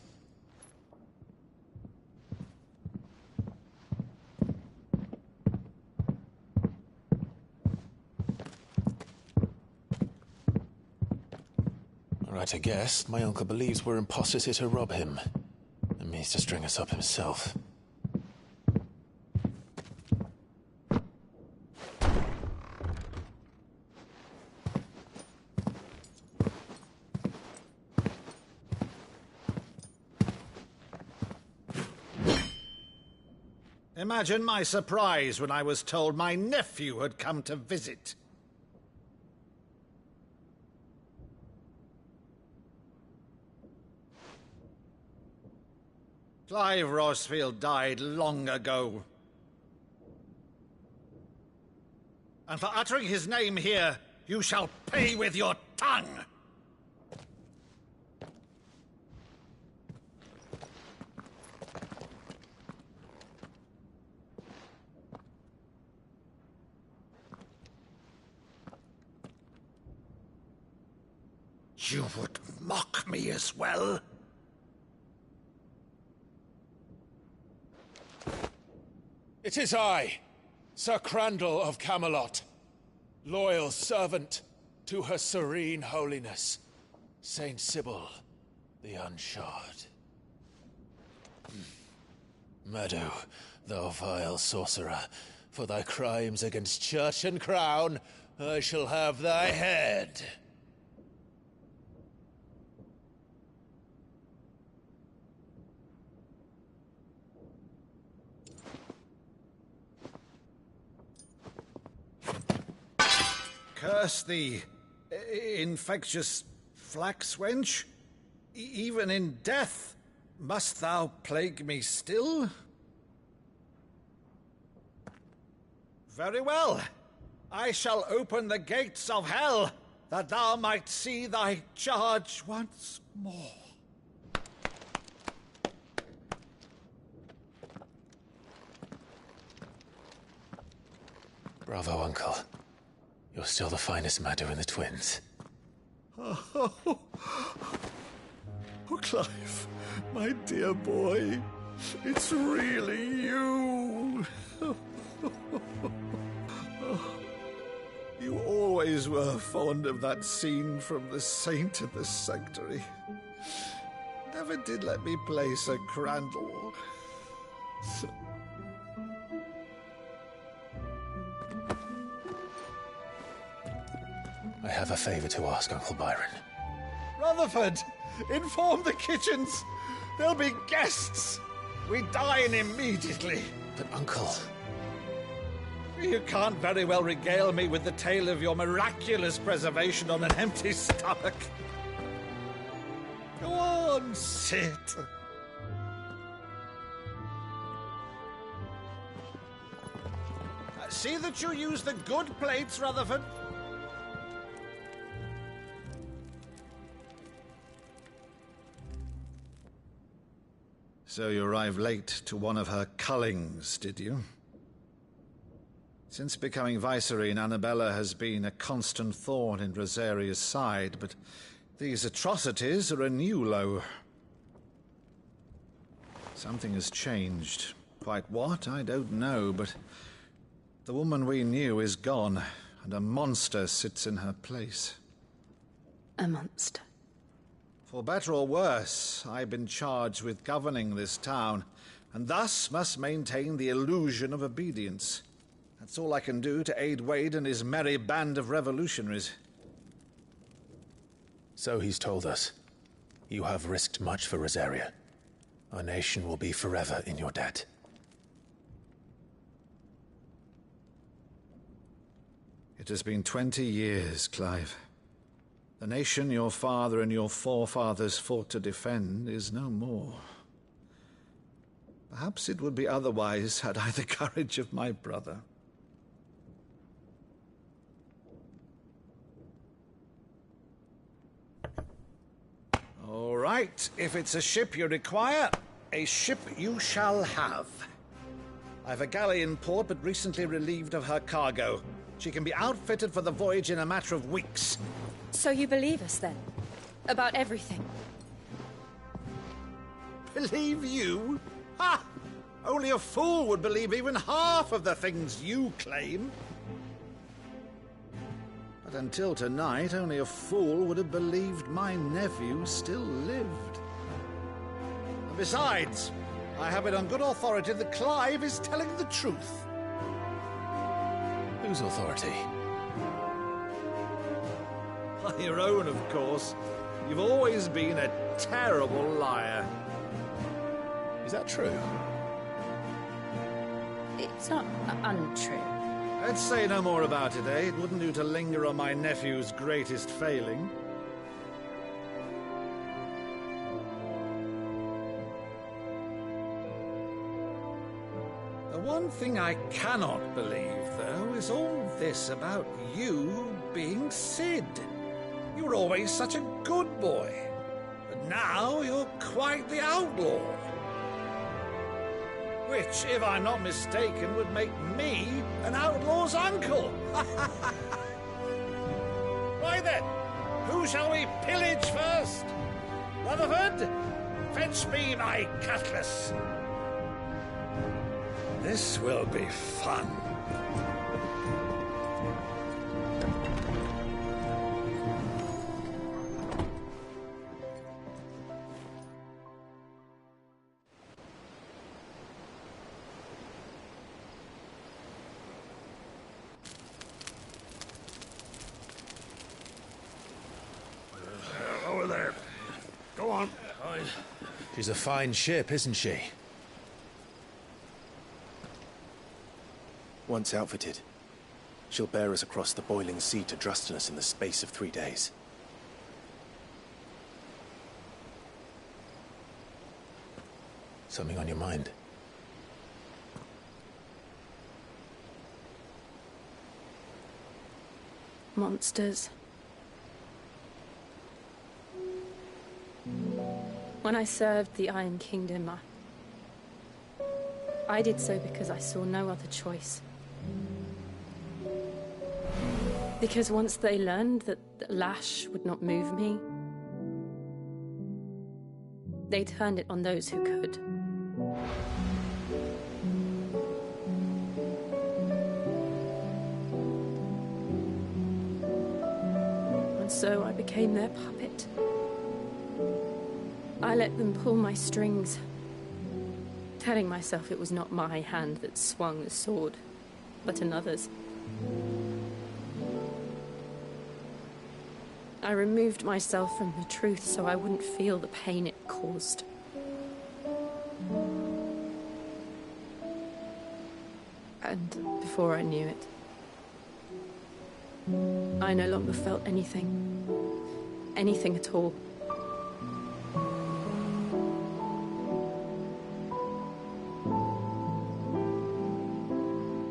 Right, I guess. My uncle believes we're imposters here to rob him. And means to string us up himself. Imagine my surprise when I was told my nephew had come to visit. Clive Rosfield died long ago. And for uttering his name here, you shall pay with your tongue! You would mock me as well? It is I, Sir Crandall of Camelot, loyal servant to Her Serene Holiness, Saint Sybil the Unshod. Meadow, thou vile sorcerer, for thy crimes against church and crown, I shall have thy head. Curse thee, infectious flax wench. Even in death, must thou plague me still? Very well. I shall open the gates of hell, that thou might see thy charge once more. Bravo, Uncle. You're still the finest Maddo in the twins. Oh, Clive, my dear boy, it's really you. You always were fond of that scene from The Saint of the Sanctuary. Never did let me play Sir Crandall. I have a favor to ask, Uncle Byron. Rutherford, inform the kitchens. There'll be guests. We dine immediately. But, Uncle... You can't very well regale me with the tale of your miraculous preservation on an empty stomach. Go on, sit. See that you use the good plates, Rutherford. So you arrived late to one of her cullings, did you? Since becoming Vicereine, Annabella has been a constant thorn in Rosaria's side, but these atrocities are a new low. Something has changed. Quite what, I don't know, but the woman we knew is gone, and a monster sits in her place. A monster? For better or worse, I've been charged with governing this town, and thus must maintain the illusion of obedience. That's all I can do to aid Wade and his merry band of revolutionaries. So he's told us. You have risked much for Rosaria. Our nation will be forever in your debt. It has been 20 years, Clive. The nation your father and your forefathers fought to defend is no more. Perhaps it would be otherwise had I the courage of my brother. All right, if it's a ship you require, a ship you shall have. I've a galley in port, but recently relieved of her cargo. She can be outfitted for the voyage in a matter of weeks. So you believe us, then? About everything? Believe you? Ha! Only a fool would believe even half of the things you claim. But until tonight, only a fool would have believed my nephew still lived. And besides, I have it on good authority that Clive is telling the truth. Whose authority? Your own, of course. You've always been a terrible liar. Is that true? It's not untrue. Let's say no more about it, eh? It wouldn't do to linger on my nephew's greatest failing. The one thing I cannot believe, though, is all this about you being Sid. You were always such a good boy, but now you're quite the outlaw. Which, if I'm not mistaken, would make me an outlaw's uncle. Right then, who shall we pillage first? Rutherford, fetch me my cutlass. This will be fun. Over there. Go on. She's a fine ship, isn't she? Once outfitted, she'll bear us across the boiling sea to Drustinus in the space of 3 days. Something on your mind? Monsters. When I served the Iron Kingdom, I did so because I saw no other choice. Because once they learned that the lash would not move me, they turned it on those who could. so I became their puppet. I let them pull my strings, telling myself it was not my hand that swung the sword, but another's. I removed myself from the truth so I wouldn't feel the pain it caused. And before I knew it, I no longer felt anything. Anything at all.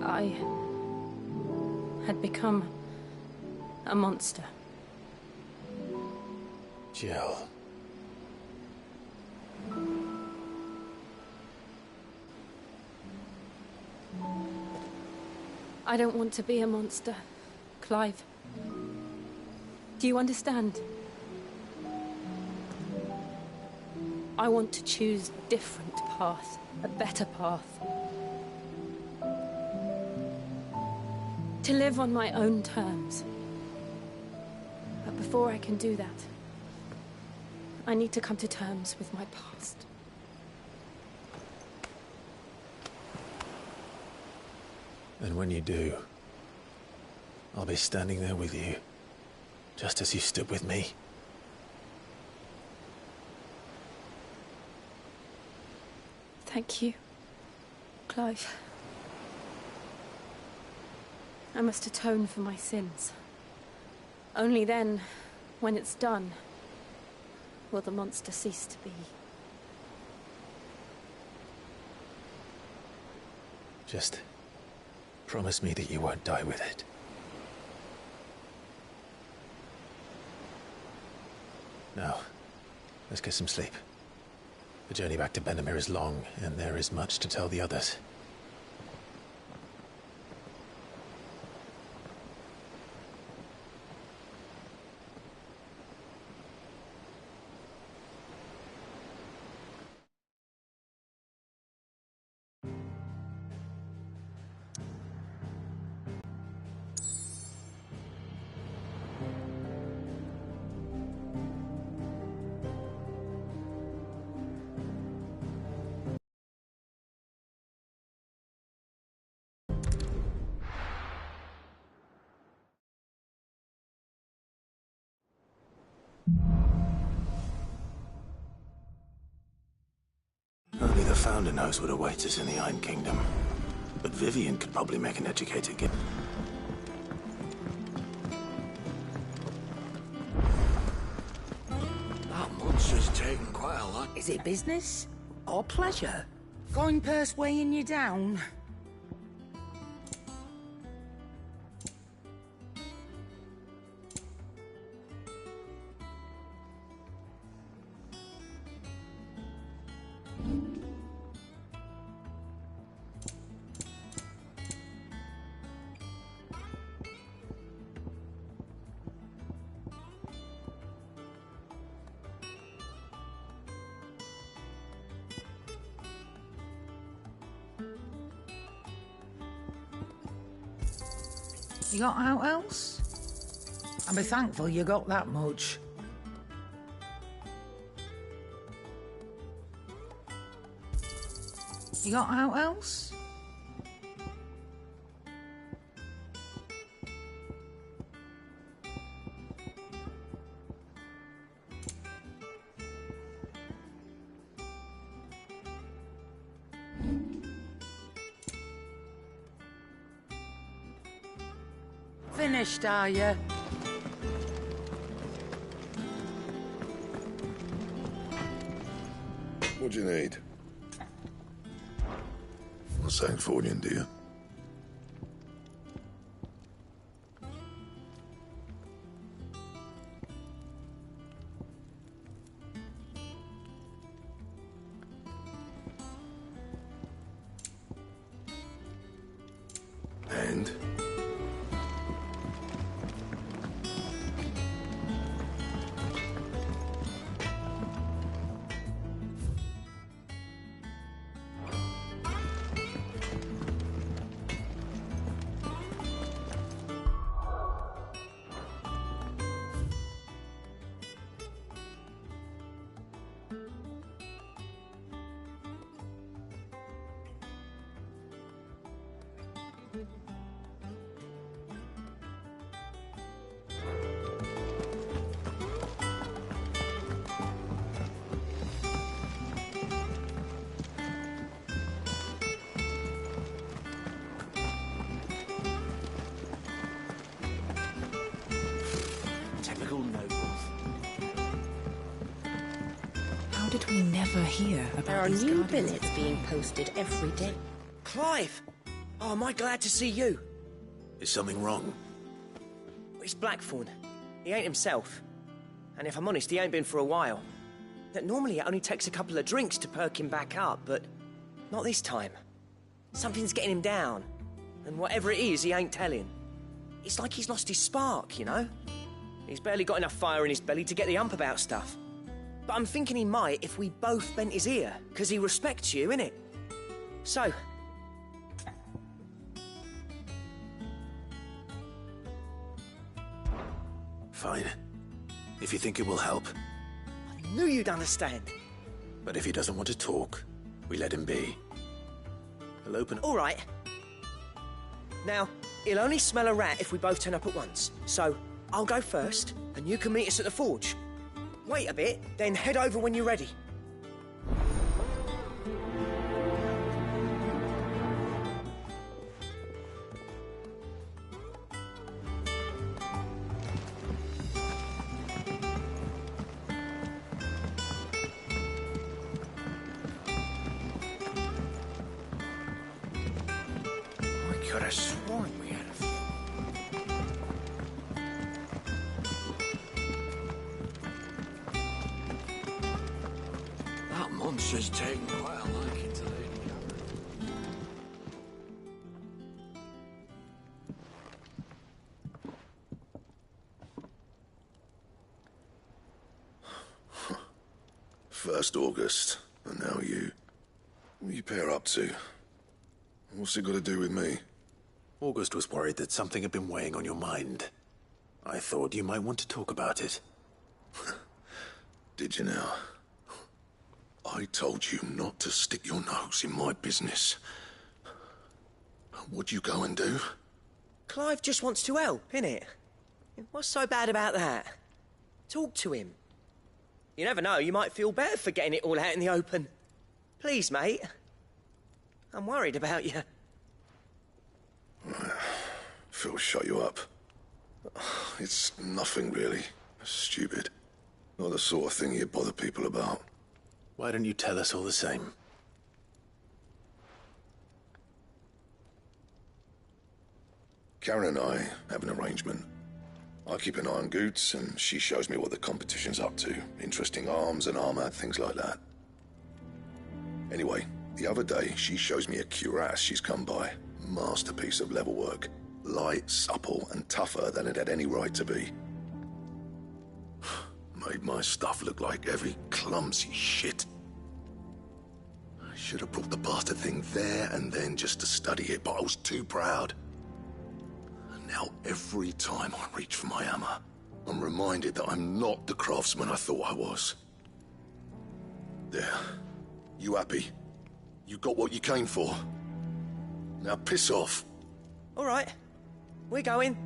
I had become a monster. Jill. I don't want to be a monster, Clive. Do you understand? I want to choose a different path, a better path. To live on my own terms. But before I can do that, I need to come to terms with my past. And when you do, I'll be standing there with you, just as you stood with me. Thank you, Clive. I must atone for my sins. Only then, when it's done, will the monster cease to be. Just promise me that you won't die with it. Now, let's get some sleep. The journey back to Benamir is long, and there is much to tell the others. Only the Founder knows what awaits us in the Iron Kingdom. But Vivian could probably make an educated guess. That monster's taken quite a lot. Is it business or pleasure? Coin purse weighing you down? You got out else? I'll be thankful you got that much. You got out else? Finished, are you? What do you need? A Sancfordian, do you? And? did we never hear about There are these new Guardians billets of being Fire? posted every day. Clive! Oh, am I glad to see you? Is something wrong? It's Blackthorn. He ain't himself. And if I'm honest, he ain't been for a while. That normally it only takes a couple of drinks to perk him back up, but not this time. Something's getting him down. And whatever it is, he ain't telling. It's like he's lost his spark, you know? He's barely got enough fire in his belly to get the ump about stuff. But I'm thinking he might if we both bent his ear, because he respects you, innit? So... Fine. If you think it will help. I knew you'd understand. But if he doesn't want to talk, we let him be. He'll open... All right. Now, he'll only smell a rat if we both turn up at once. So, I'll go first, and you can meet us at the forge. Wait a bit, then head over when you're ready. I could have sworn we had a... That monster's taken quite a liking to Lady Gabbard. First August, and now you. What are you pair up to? What's it got to do with me? August was worried that something had been weighing on your mind. I thought you might want to talk about it. Did you now? I told you not to stick your nose in my business. What'd you go and do? Clive just wants to help, innit? What's so bad about that? Talk to him. You never know, you might feel better for getting it all out in the open. Please, mate. I'm worried about you. Phil shut you up. It's nothing, really. Stupid. Not the sort of thing you bother people about. Why don't you tell us all the same? Karen and I have an arrangement. I keep an eye on Goots, and she shows me what the competition's up to. Interesting arms and armor, things like that. Anyway, the other day, she shows me a cuirass she's come by. Masterpiece of level work. Light, supple, and tougher than it had any right to be. Made my stuff look like heavy, clumsy shit. I should have brought the bastard thing there and then just to study it, but I was too proud. And now every time I reach for my hammer, I'm reminded that I'm not the craftsman I thought I was. There. You happy? You got what you came for. Now piss off. All right. We're going.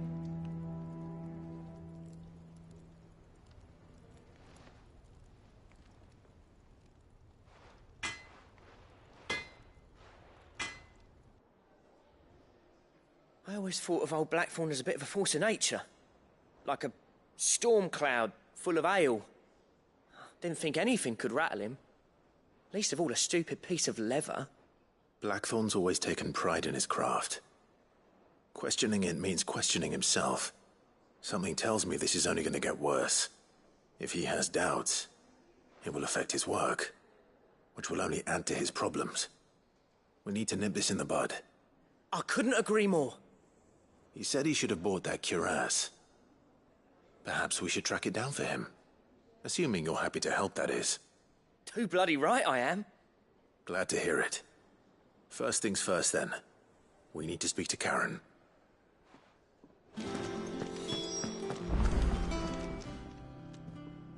I always thought of old Blackthorn as a bit of a force of nature. Like a storm cloud full of ale. Didn't think anything could rattle him. Least of all a stupid piece of leather. Blackthorn's always taken pride in his craft. Questioning it means questioning himself. Something tells me this is only going to get worse. If he has doubts, it will affect his work, which will only add to his problems. We need to nip this in the bud. I couldn't agree more. He said he should have bought that cuirass. Perhaps we should track it down for him. Assuming you're happy to help, that is. Too bloody right I am. Glad to hear it. First things first, then. We need to speak to Karen.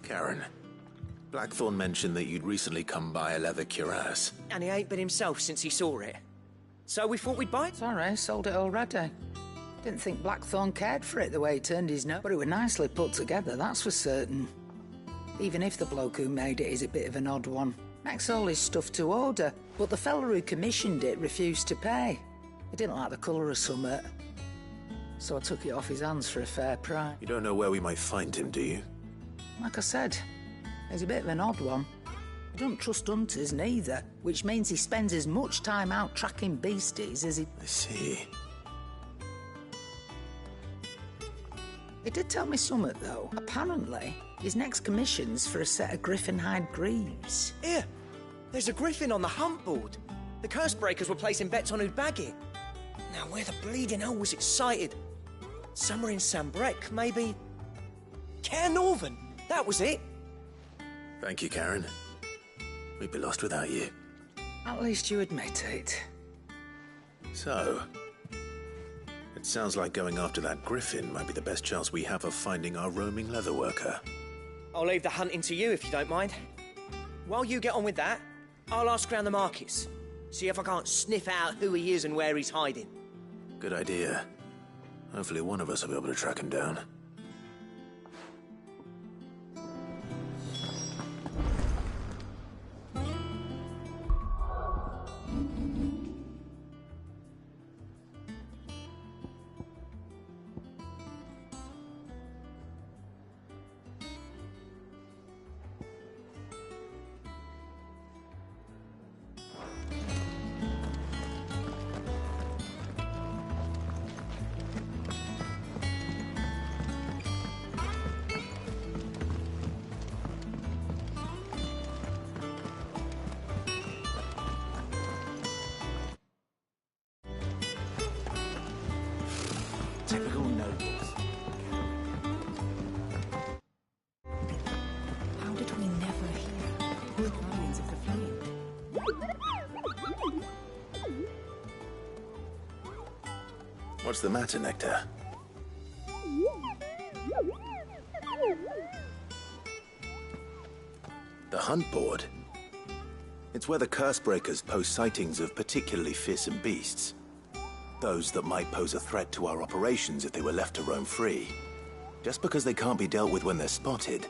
Karen, Blackthorn mentioned that you'd recently come by a leather cuirass. And he ain't been himself since he saw it. So we thought we'd buy it. Sorry, sold it already. Didn't think Blackthorn cared for it the way he turned his nose, but it was nicely put together, that's for certain. Even if the bloke who made it is a bit of an odd one. Makes all his stuff to order, but the fella who commissioned it refused to pay. He didn't like the colour of summit, so I took it off his hands for a fair price. You don't know where we might find him, do you? Like I said, he's a bit of an odd one. He don't trust hunters neither, which means he spends as much time out tracking beasties as he... I see. He did tell me something, though. Apparently, his next commission's for a set of griffin-hide greaves. Here, there's a griffin on the hunt board. The curse breakers were placing bets on who'd bag it. Now, where the bleeding hell was it sighted? Somewhere in Sambrec, maybe... Care Northern, that was it. Thank you, Karen. We'd be lost without you. At least you admit it. So, it sounds like going after that griffin might be the best chance we have of finding our roaming leatherworker. I'll leave the hunting to you if you don't mind. While you get on with that, I'll ask around the markets. See if I can't sniff out who he is and where he's hiding. Good idea. Hopefully one of us will be able to track him down. Typical nobles. How did we never hear the cryings of the flame? What's the matter, Nectar? The hunt board? It's where the curse breakers post sightings of particularly fearsome beasts. Those that might pose a threat to our operations if they were left to roam free. Just because they can't be dealt with when they're spotted,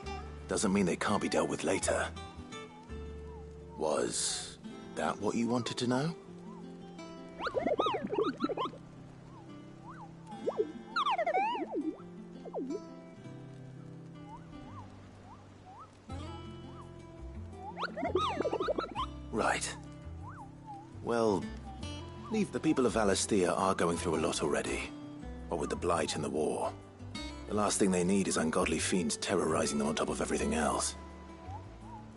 doesn't mean they can't be dealt with later. Was that what you wanted to know? Right. Well, the people of Valisthea are going through a lot already. What with the Blight and the war. The last thing they need is ungodly fiends terrorizing them on top of everything else.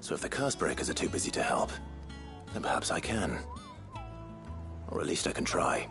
So if the Cursebreakers are too busy to help, then perhaps I can. Or at least I can try.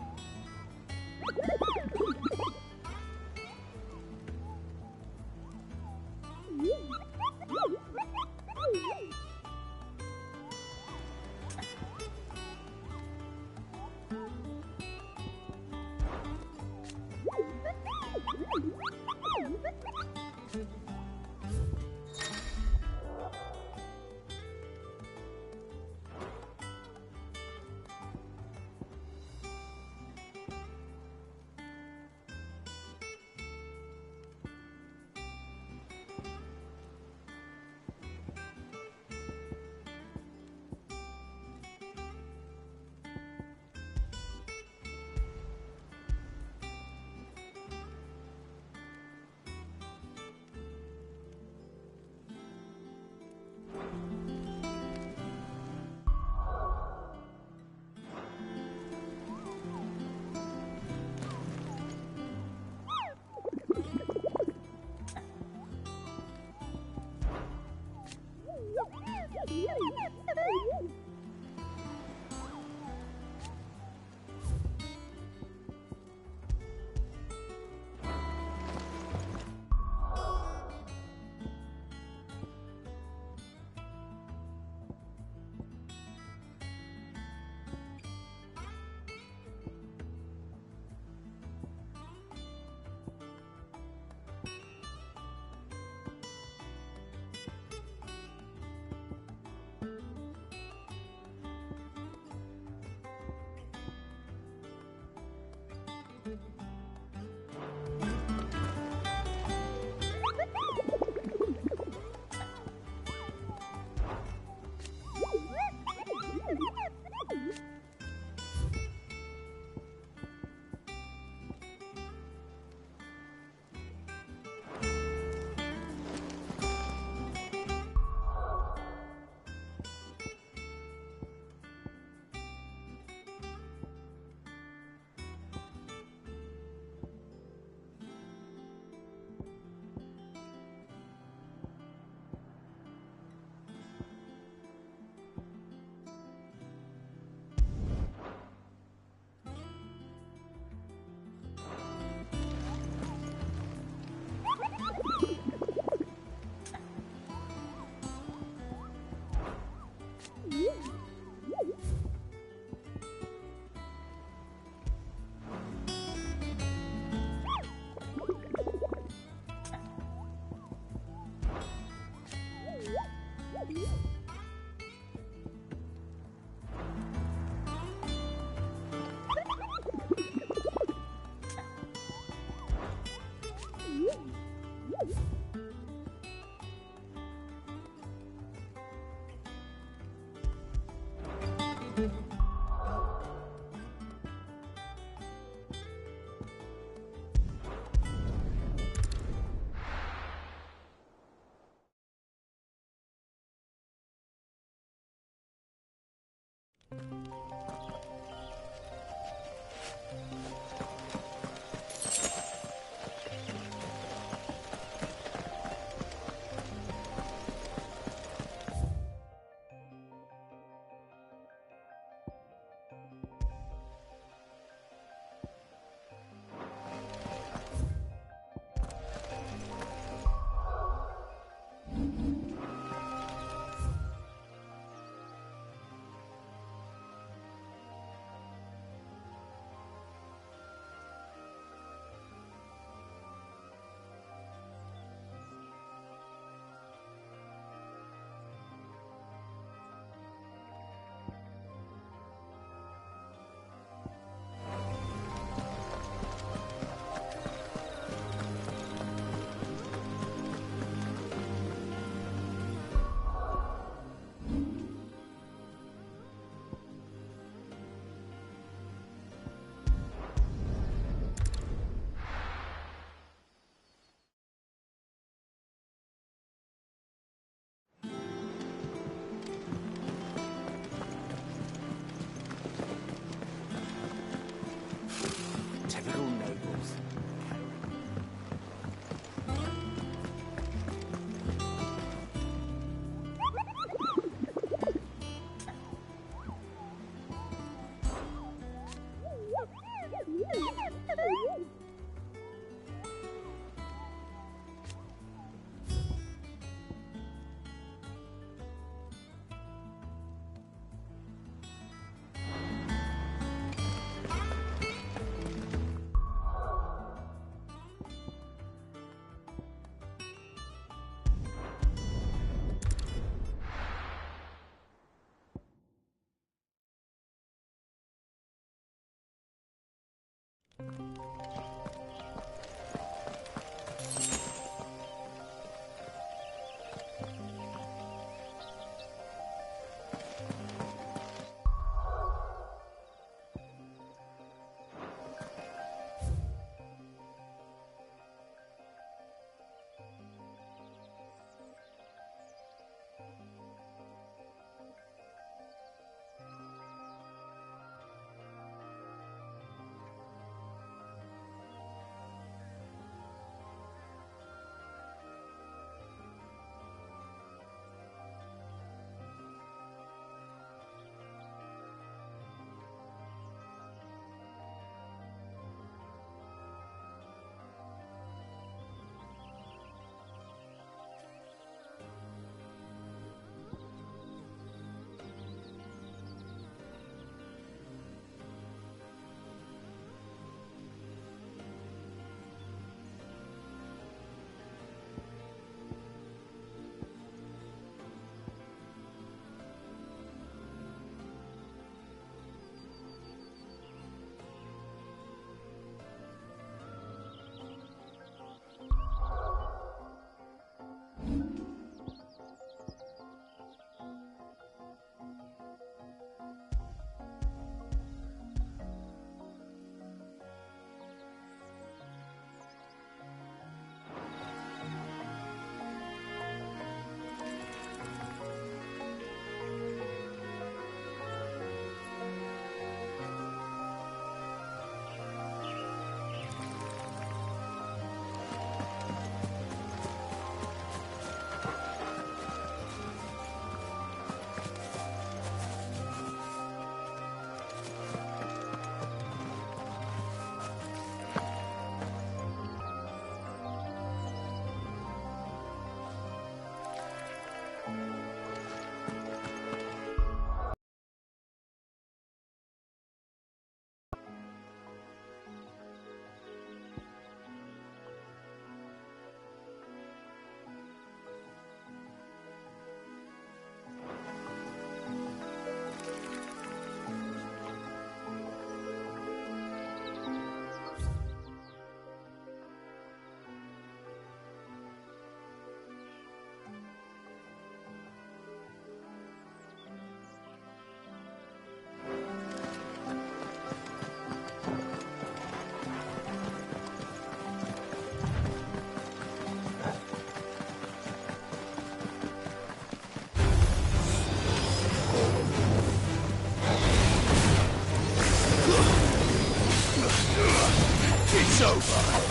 It's over.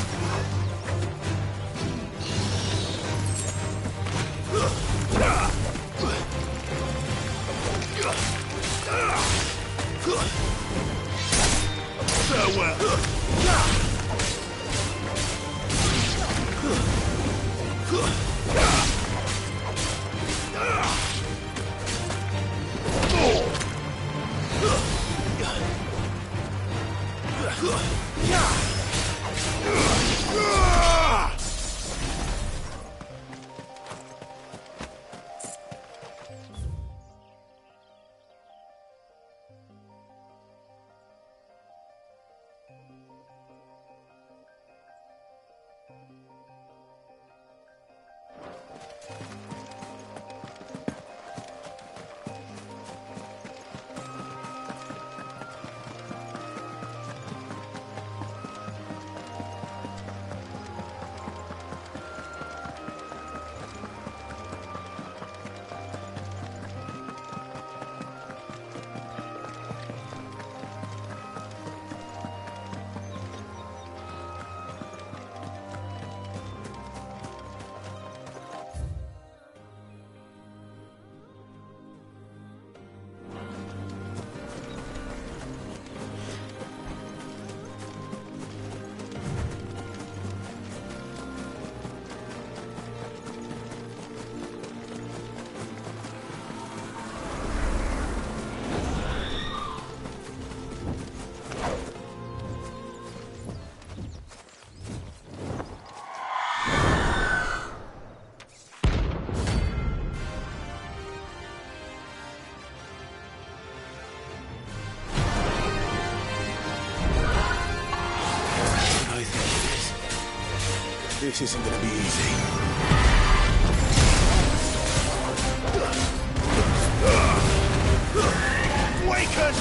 This isn't gonna be easy. Wake us!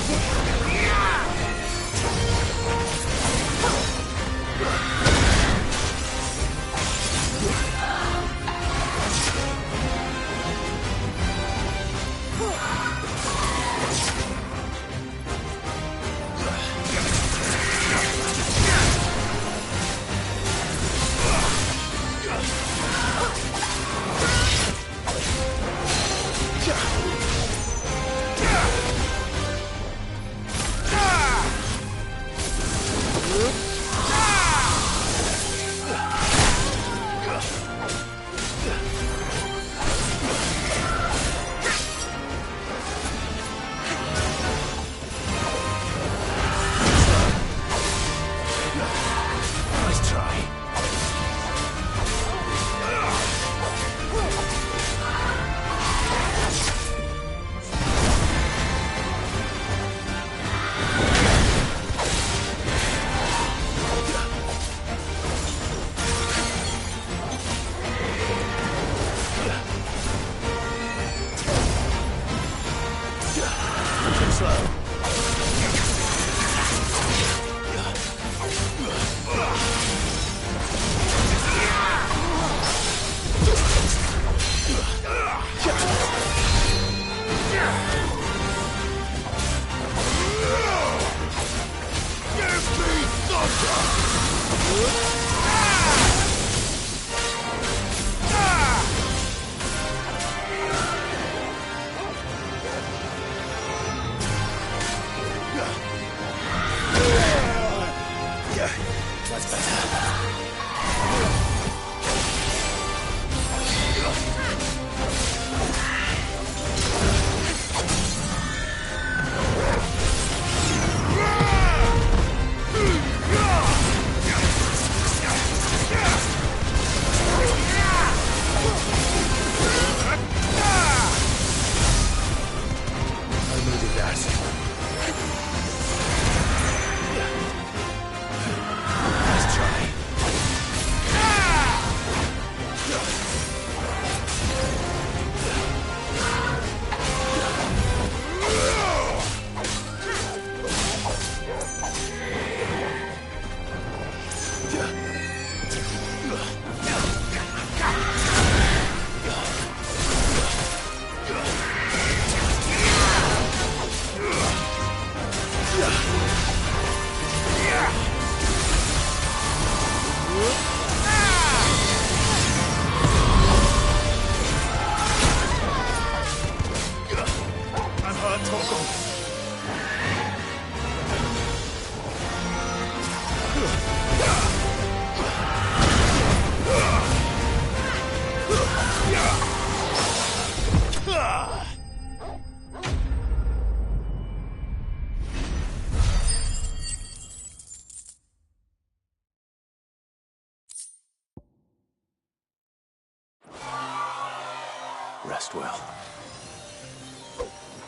Rest well.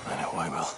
I know I will.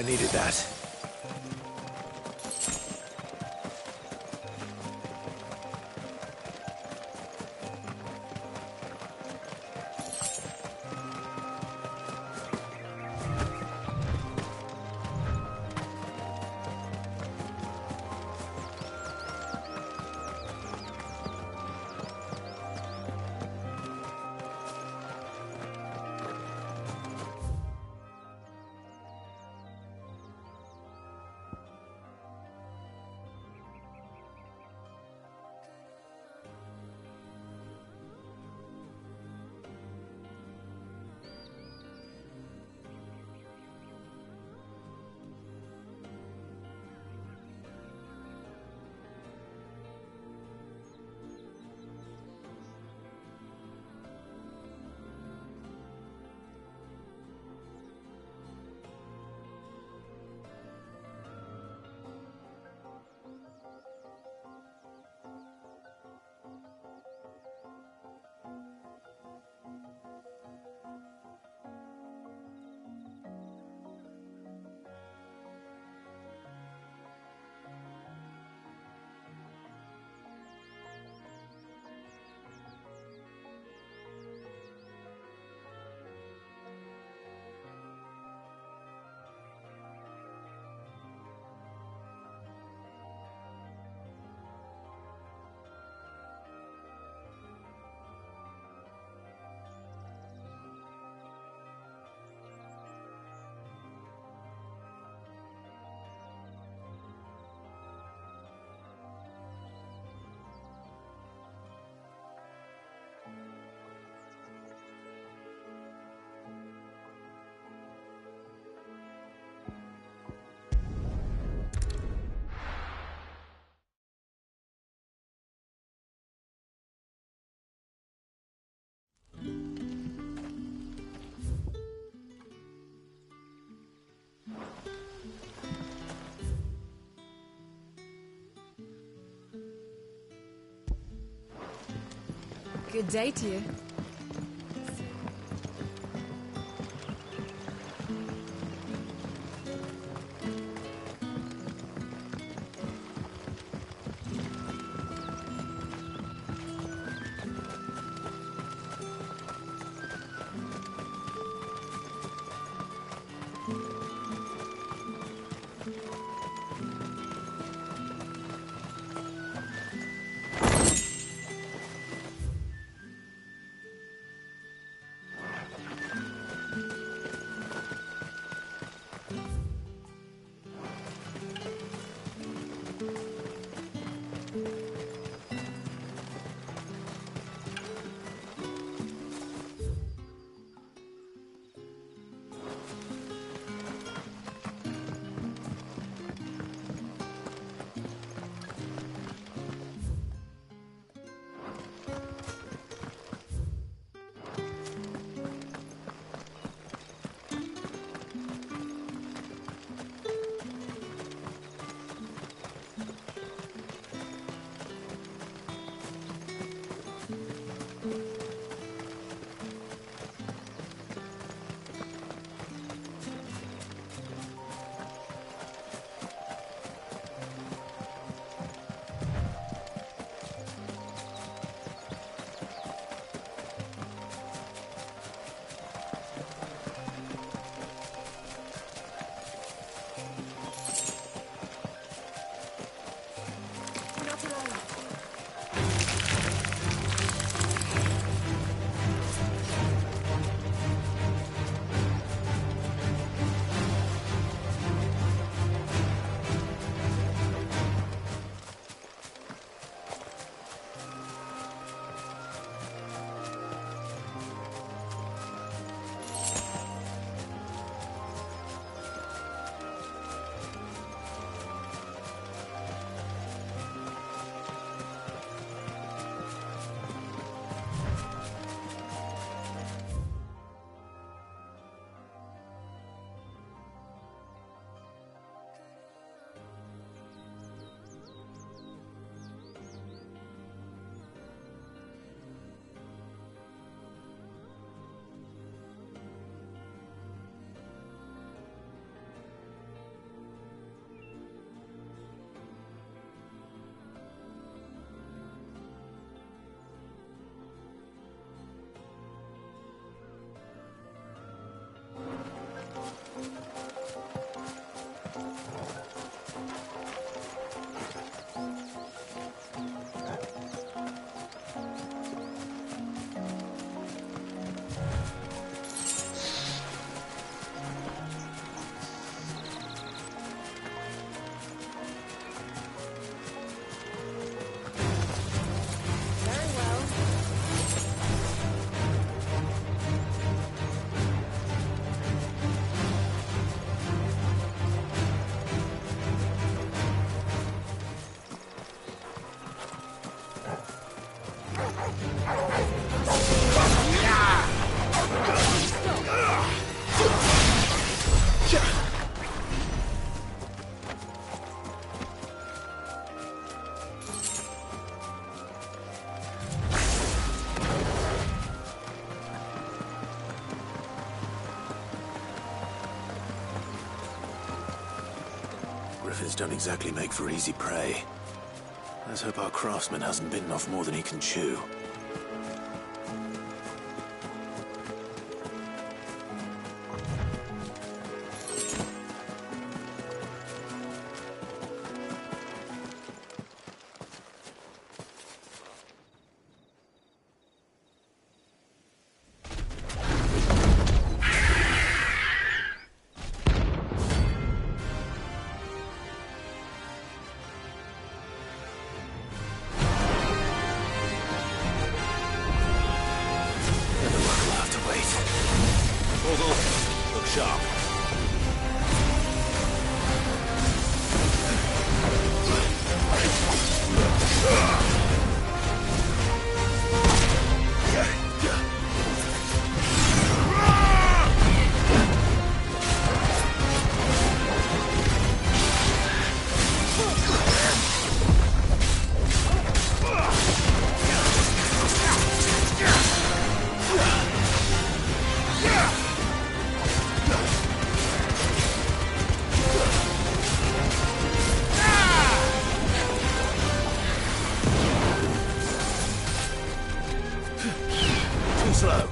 I needed that. Good day to you. Griffins don't exactly make for easy prey. Let's hope our craftsman hasn't bitten off more than he can chew. Look sharp. Slow.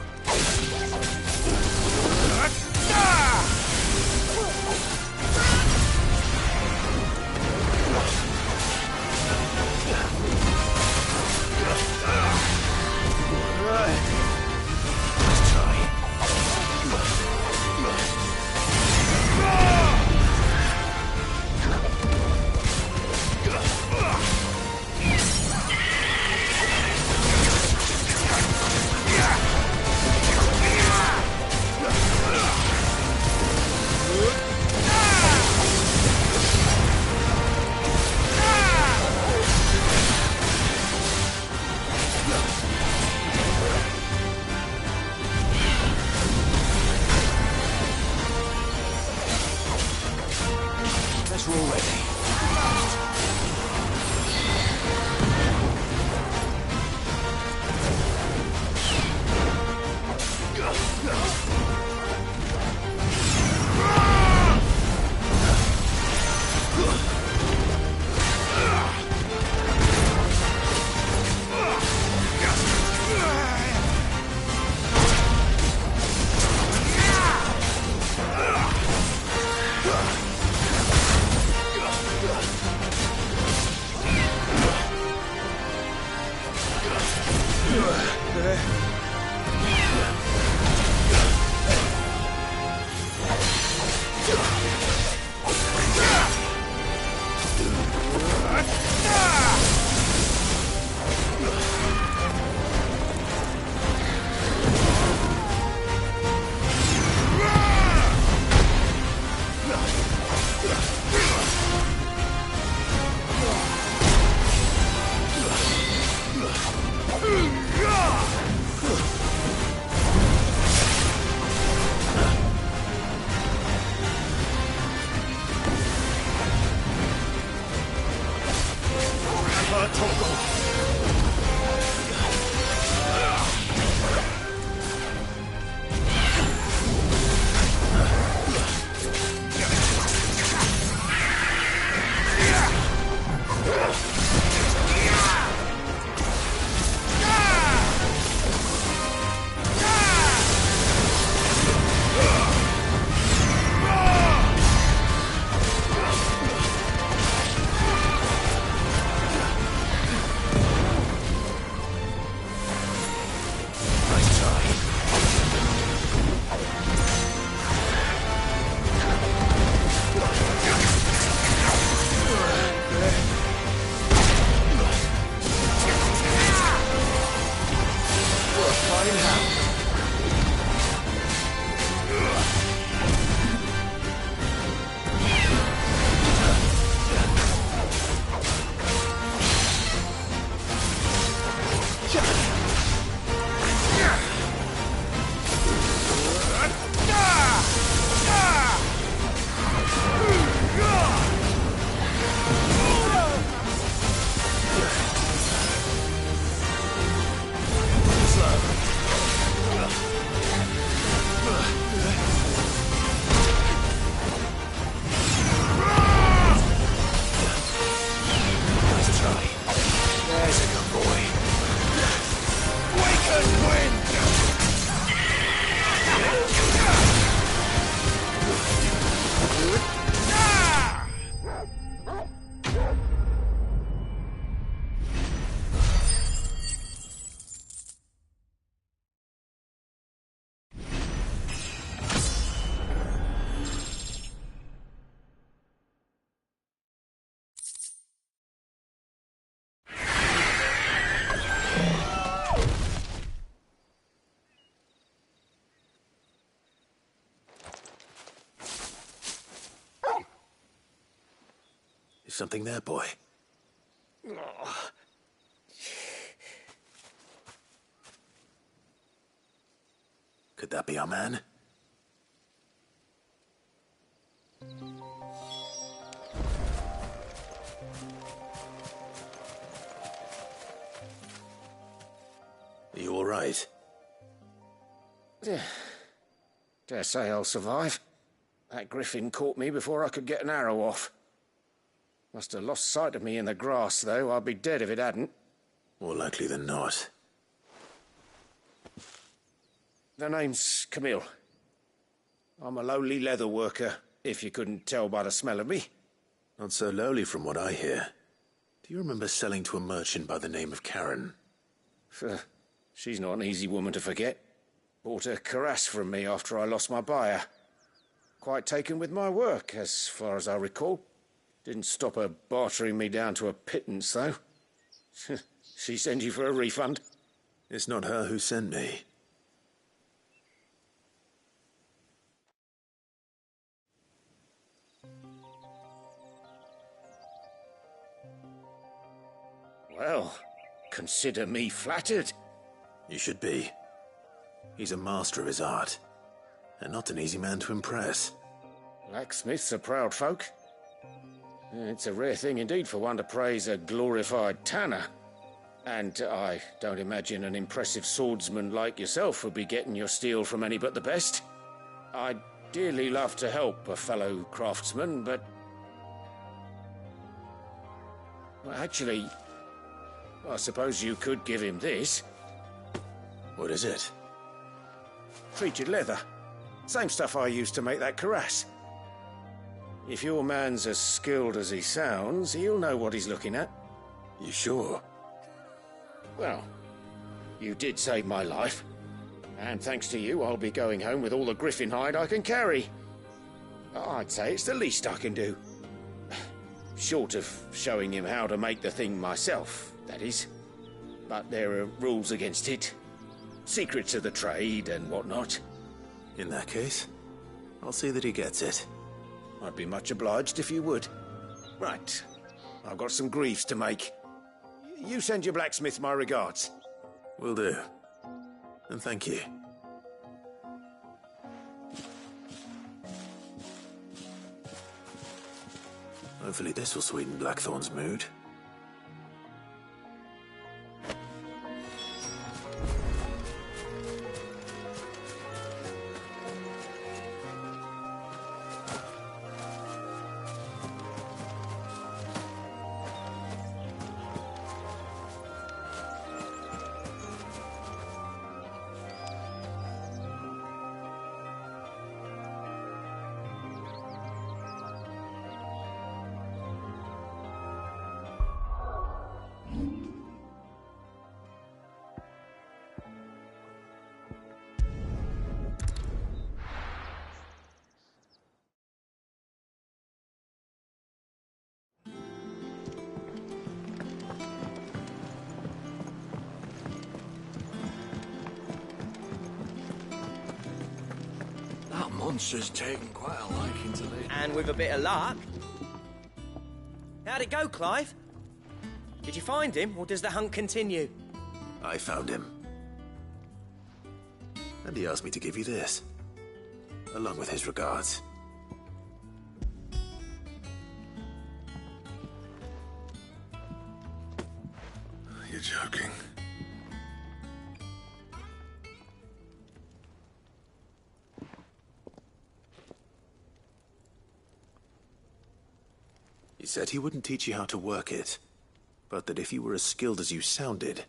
We're all ready. Is something there, boy? Could that be our man? Are you all right? Dare say I'll survive. That griffin caught me before I could get an arrow off. Must have lost sight of me in the grass, though. I'd be dead if it hadn't. More likely than not. The name's Camille. I'm a lowly leather worker, if you couldn't tell by the smell of me. Not so lowly from what I hear. Do you remember selling to a merchant by the name of Karen? She's not an easy woman to forget. Bought a cuirass from me after I lost my buyer. Quite taken with my work, as far as I recall. Didn't stop her bartering me down to a pittance, though. She sent you for a refund? It's not her who sent me. Well, consider me flattered. You should be. He's a master of his art, and not an easy man to impress. Blacksmiths are proud folk. It's a rare thing indeed for one to praise a glorified tanner. And I don't imagine an impressive swordsman like yourself would be getting your steel from any but the best. I'd dearly love to help a fellow craftsman, but... well, actually, I suppose you could give him this. What is it? Treated leather. Same stuff I used to make that cuirass. If your man's as skilled as he sounds, he'll know what he's looking at. You sure? Well, you did save my life. And thanks to you, I'll be going home with all the griffin hide I can carry. I'd say it's the least I can do. Short of showing him how to make the thing myself, that is. But there are rules against it. Secrets of the trade and whatnot. In that case, I'll see that he gets it. I'd be much obliged if you would. Right. I've got some greaves to make. You send your blacksmith my regards. Will do. And thank you. Hopefully this will sweeten Blackthorn's mood. Monster's taken quite a liking to this. And with a bit of luck. How'd it go, Clive? Did you find him, or does the hunt continue? I found him. And he asked me to give you this, along with his regards. You're joking. He said he wouldn't teach you how to work it, but that if you were as skilled as you sounded,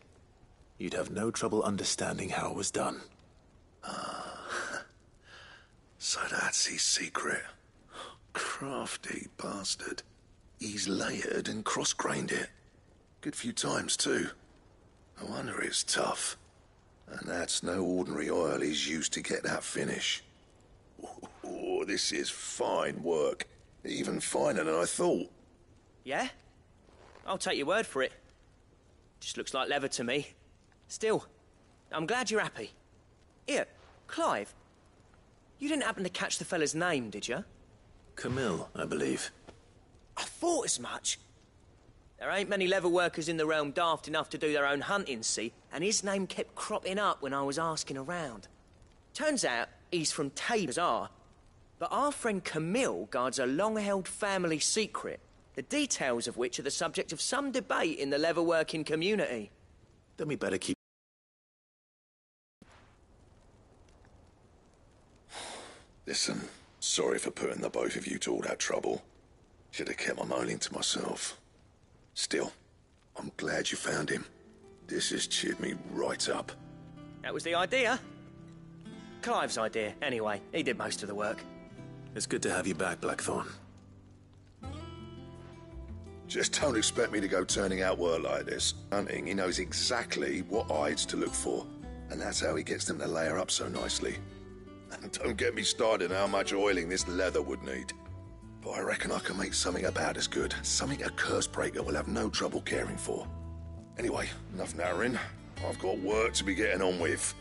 you'd have no trouble understanding how it was done. So that's his secret. Crafty bastard. He's layered and cross-grained it. Good few times, too. No wonder it's tough. And that's no ordinary oil he's used to get that finish. Oh, this is fine work. Even finer than I thought. Yeah? I'll take your word for it. Just looks like leather to me. Still, I'm glad you're happy. Here, Clive. You didn't happen to catch the fella's name, did you? Camille, I believe. I thought as much. There ain't many leather workers in the realm daft enough to do their own hunting, see? And his name kept cropping up when I was asking around. Turns out he's from Tabazar. But our friend Camille guards a long-held family secret, the details of which are the subject of some debate in the leatherworking community. Then we better keep... Listen, sorry for putting the both of you to all that trouble. Should have kept my moaning to myself. Still, I'm glad you found him. This has cheered me right up. That was the idea. Clive's idea, anyway. He did most of the work. It's good to have you back, Blackthorn. Just don't expect me to go turning out work like this. Hunting, he knows exactly what hides to look for. And that's how he gets them to layer up so nicely. And don't get me started on how much oiling this leather would need. But I reckon I can make something about as good. Something a Cursebreaker will have no trouble caring for. Anyway, enough narrowing. I've got work to be getting on with.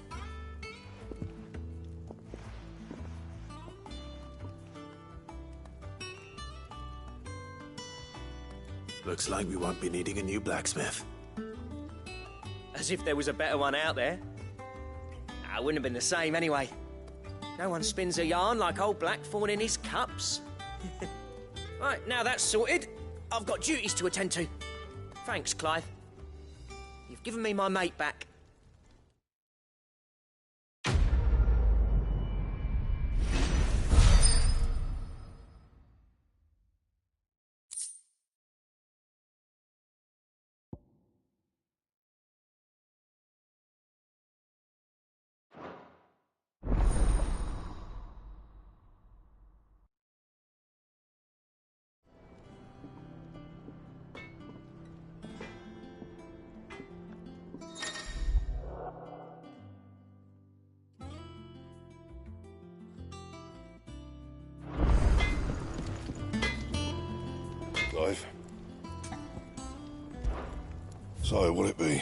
Looks like we won't be needing a new blacksmith. As if there was a better one out there. It wouldn't have been the same anyway. No one spins a yarn like old Blackthorn in his cups. Right, now that's sorted, I've got duties to attend to. Thanks, Clive. You've given me my mate back. Clive. So, what'll it be?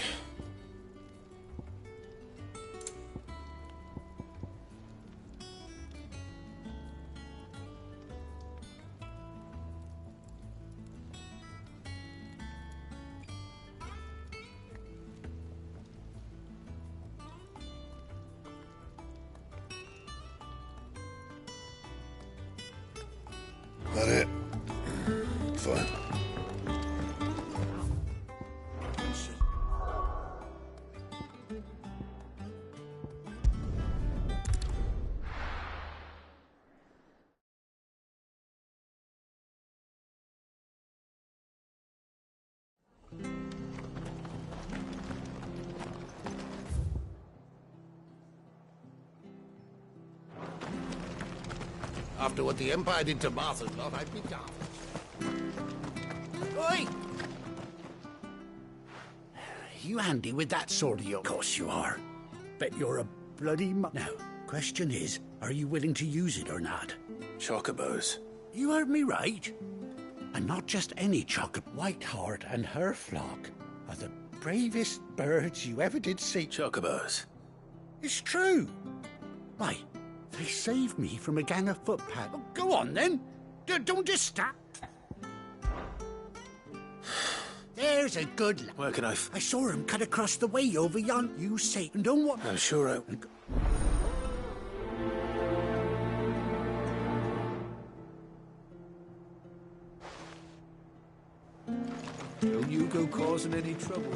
That it? Fine. After what the Empire did to Martha's lot, I'd be daft. Oi! You handy with that sword of yours? Of course you are. Bet you're a bloody Now, question is, are you willing to use it or not? Chocobos. You heard me right. And not just any chocobo. Whiteheart and her flock are the bravest birds you ever did see. Chocobos. It's true. Why, they saved me from a gang of footpads. Oh, go on then. Don't just stop. There's a good lad. Where can I I saw him cut across the way over yon. You say, and don't want... I'm sure I... Don't you go causing any trouble.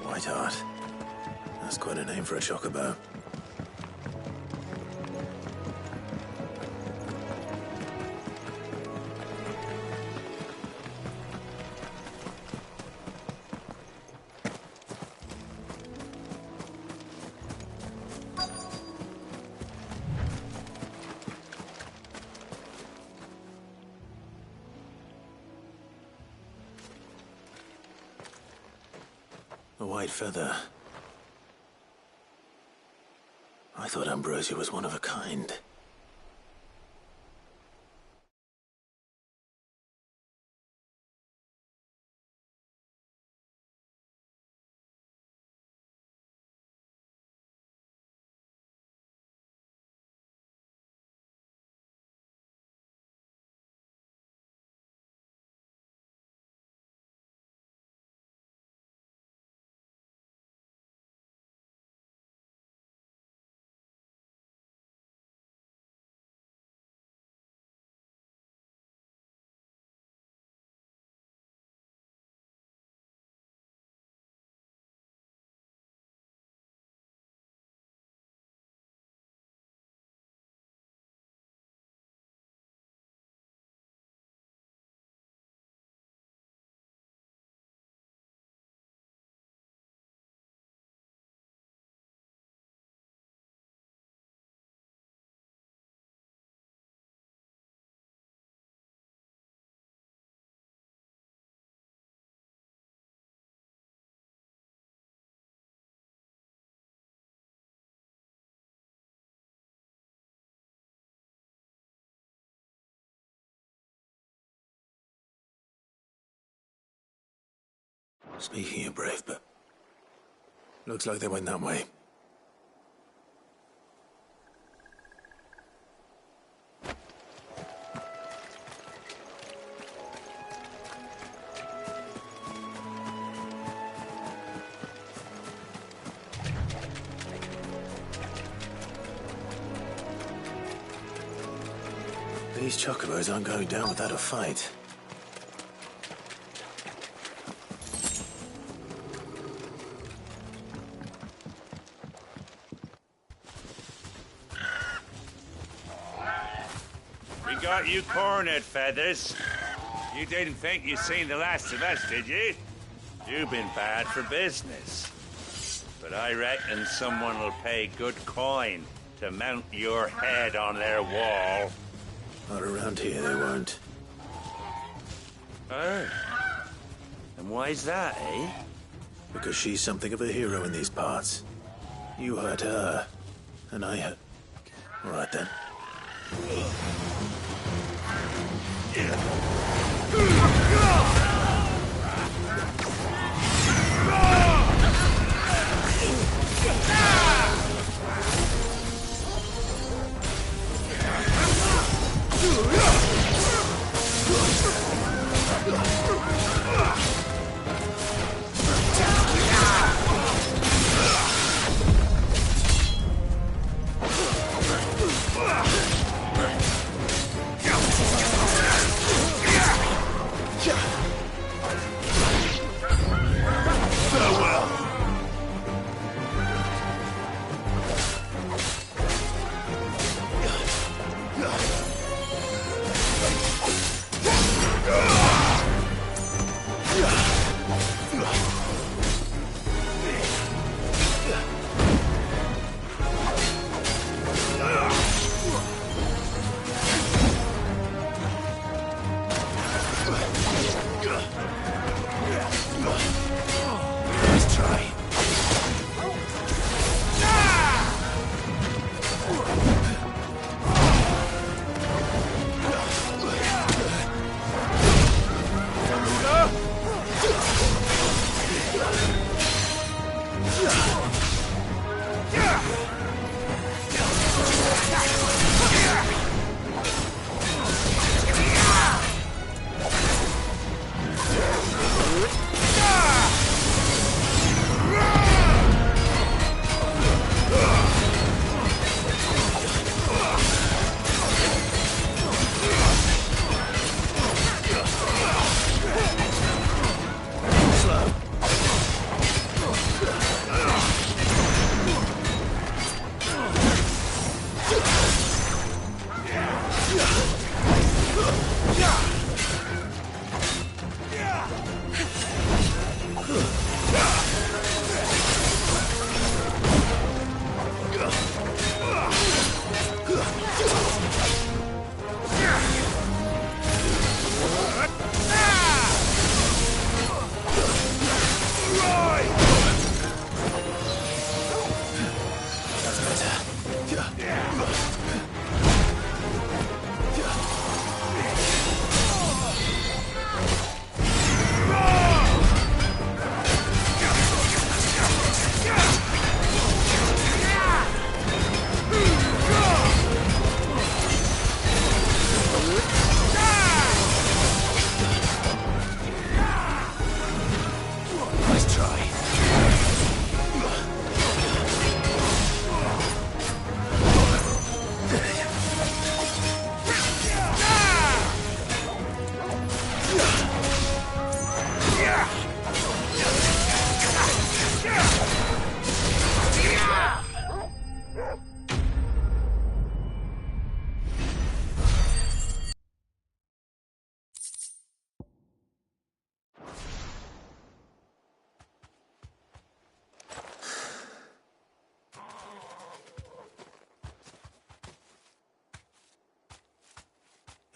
Whiteheart. That's quite a name for a chocobo. A white feather. I thought Ambrosia was one of a kind. Speaking of brave, but looks like they went that way. These chocobos aren't going down without a fight. We got you cornered, Feathers. You didn't think you'd seen the last of us, did you? You've been bad for business. But I reckon someone will pay good coin to mount your head on their wall. Not around here, they won't. Oh. And why's that, eh? Because she's something of a hero in these parts. You hurt her, and I hurt... All right, then.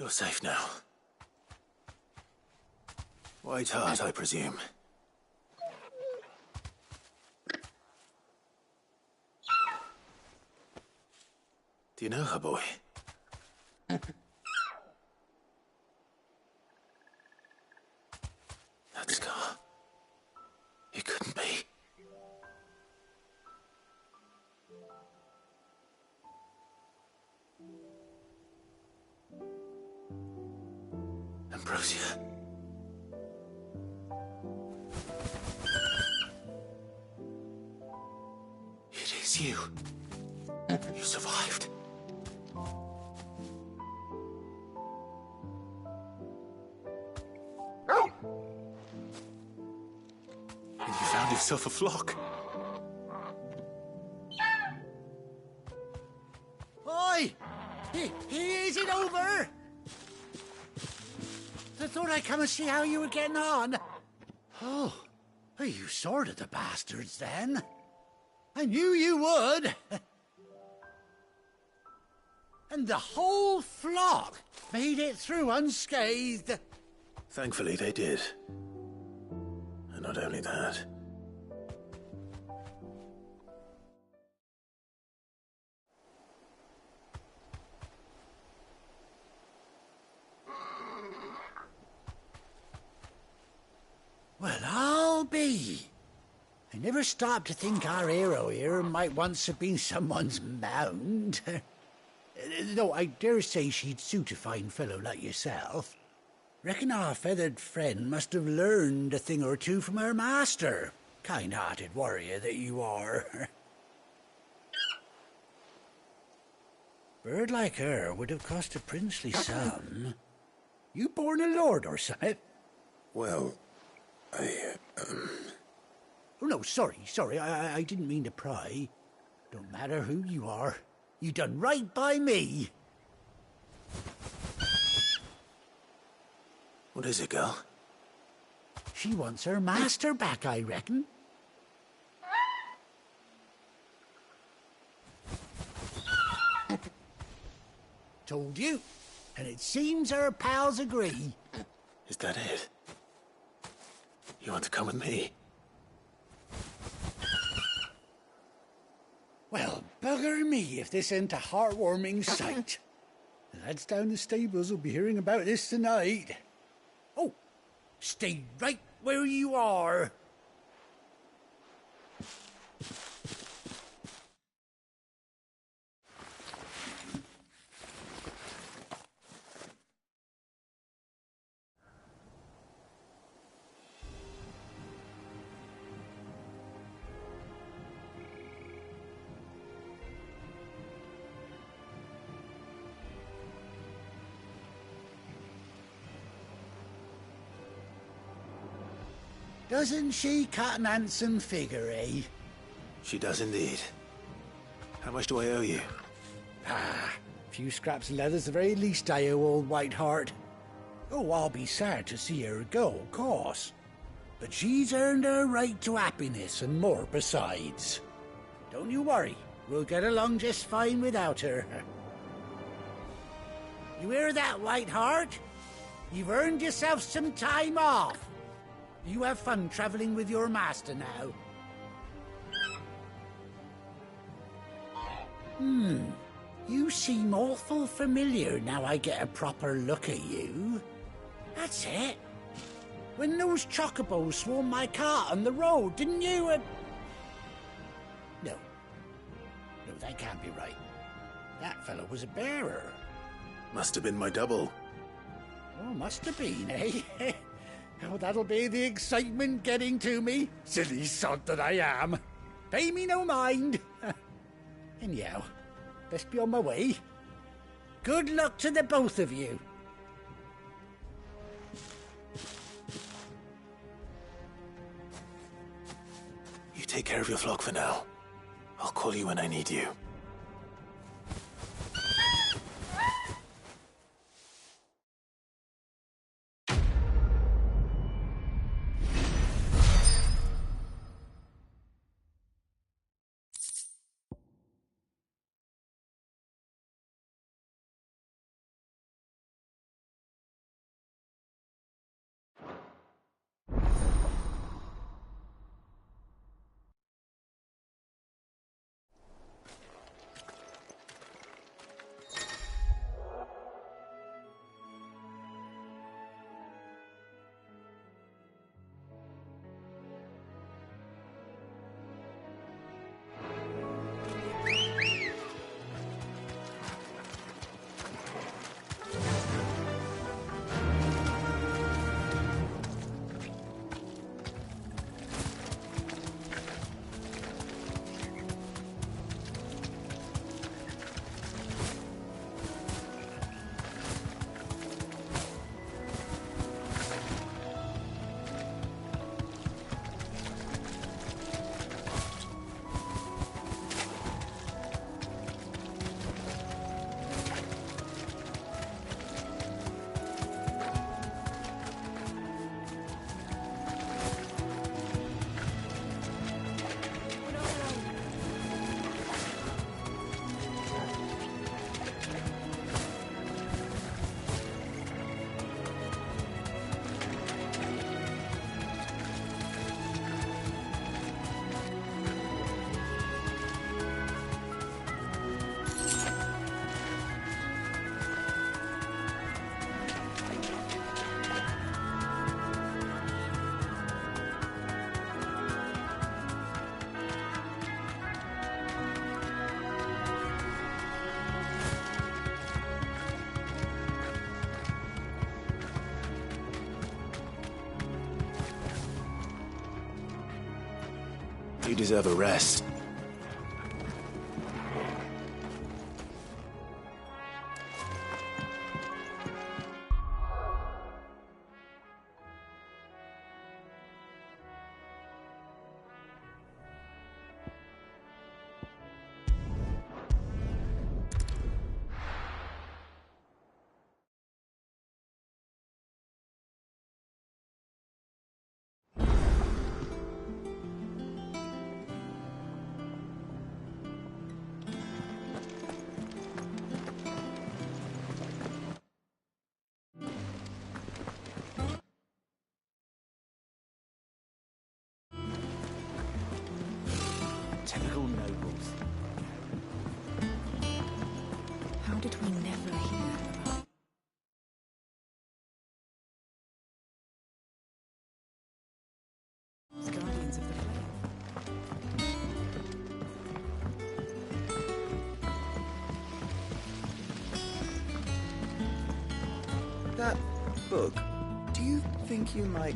You're safe now. White Hart, I presume. Do you know her, boy? That scar. Ambrosia. It is you. You survived. And you found yourself a flock. Oi! Is it over? I thought I'd come and see how you were getting on. Oh, you sorted the bastards then. I knew you would. And the whole flock made it through unscathed. Thankfully, they did. And not only that. Well, I'll be. I never stopped to think our hero here might once have been someone's mount. Though I dare say she'd suit a fine fellow like yourself. Reckon our feathered friend must have learned a thing or two from her master. Kind-hearted warrior that you are. Bird like her would have cost a princely sum. You born a lord or something? Well, Oh, no, sorry. I didn't mean to pry. Don't matter who you are. You done right by me. What is it, girl? She wants her master back, I reckon. Told you. And it seems her pals agree. Is that it? You want to come with me? Well, bugger me if this ain't a heartwarming sight. The lads down the stables will be hearing about this tonight. Oh, stay right where you are. Doesn't she cut an handsome figure, eh? She does indeed. How much do I owe you? Ah, a few scraps of leather's the very least I owe old Whiteheart. Oh, I'll be sad to see her go, of course. But she's earned her right to happiness and more besides. Don't you worry, we'll get along just fine without her. You hear that, Whiteheart? You've earned yourself some time off. You have fun traveling with your master now. You seem awful familiar now I get a proper look at you. That's it. When those chocobos swarmed my cart on the road, didn't you? No, that can't be right. That fellow was a bearer. Must have been my double. Oh, must have been, eh? Oh, that'll be the excitement getting to me. Silly sod that I am. Pay me no mind. Anyhow, best be on my way. Good luck to the both of you. You take care of your flock for now. I'll call you when I need you. You deserve a rest. Typical nobles. How did we never hear about... Guardians of the Flame? That book, do you think you might...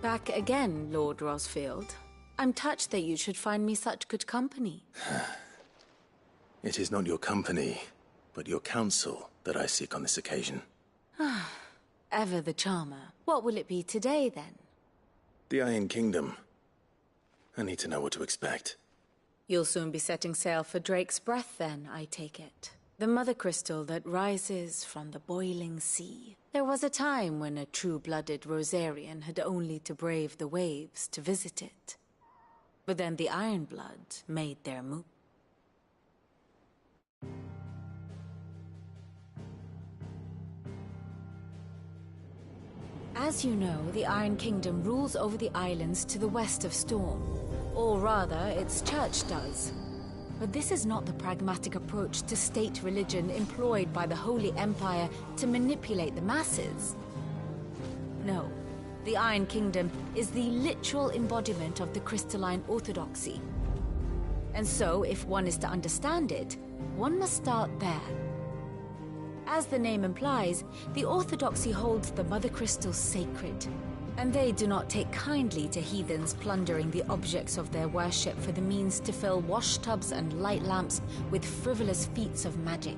Back again, Lord Rosfield. I'm touched that you should find me such good company. It is not your company, but your counsel that I seek on this occasion. Ever the charmer. What will it be today, then? The Iron Kingdom. I need to know what to expect. You'll soon be setting sail for Drake's Breath, then, I take it. The mother crystal that rises from the boiling sea. There was a time when a true-blooded Rosarian had only to brave the waves to visit it. But then the Ironblood made their move. As you know, the Iron Kingdom rules over the islands to the west of Storm. Or rather, its church does. But this is not the pragmatic approach to state religion employed by the Holy Empire to manipulate the masses. No, the Iron Kingdom is the literal embodiment of the crystalline orthodoxy. And so, if one is to understand it, one must start there. As the name implies, the orthodoxy holds the mother crystals sacred. And they do not take kindly to heathens plundering the objects of their worship for the means to fill washtubs and light lamps with frivolous feats of magic.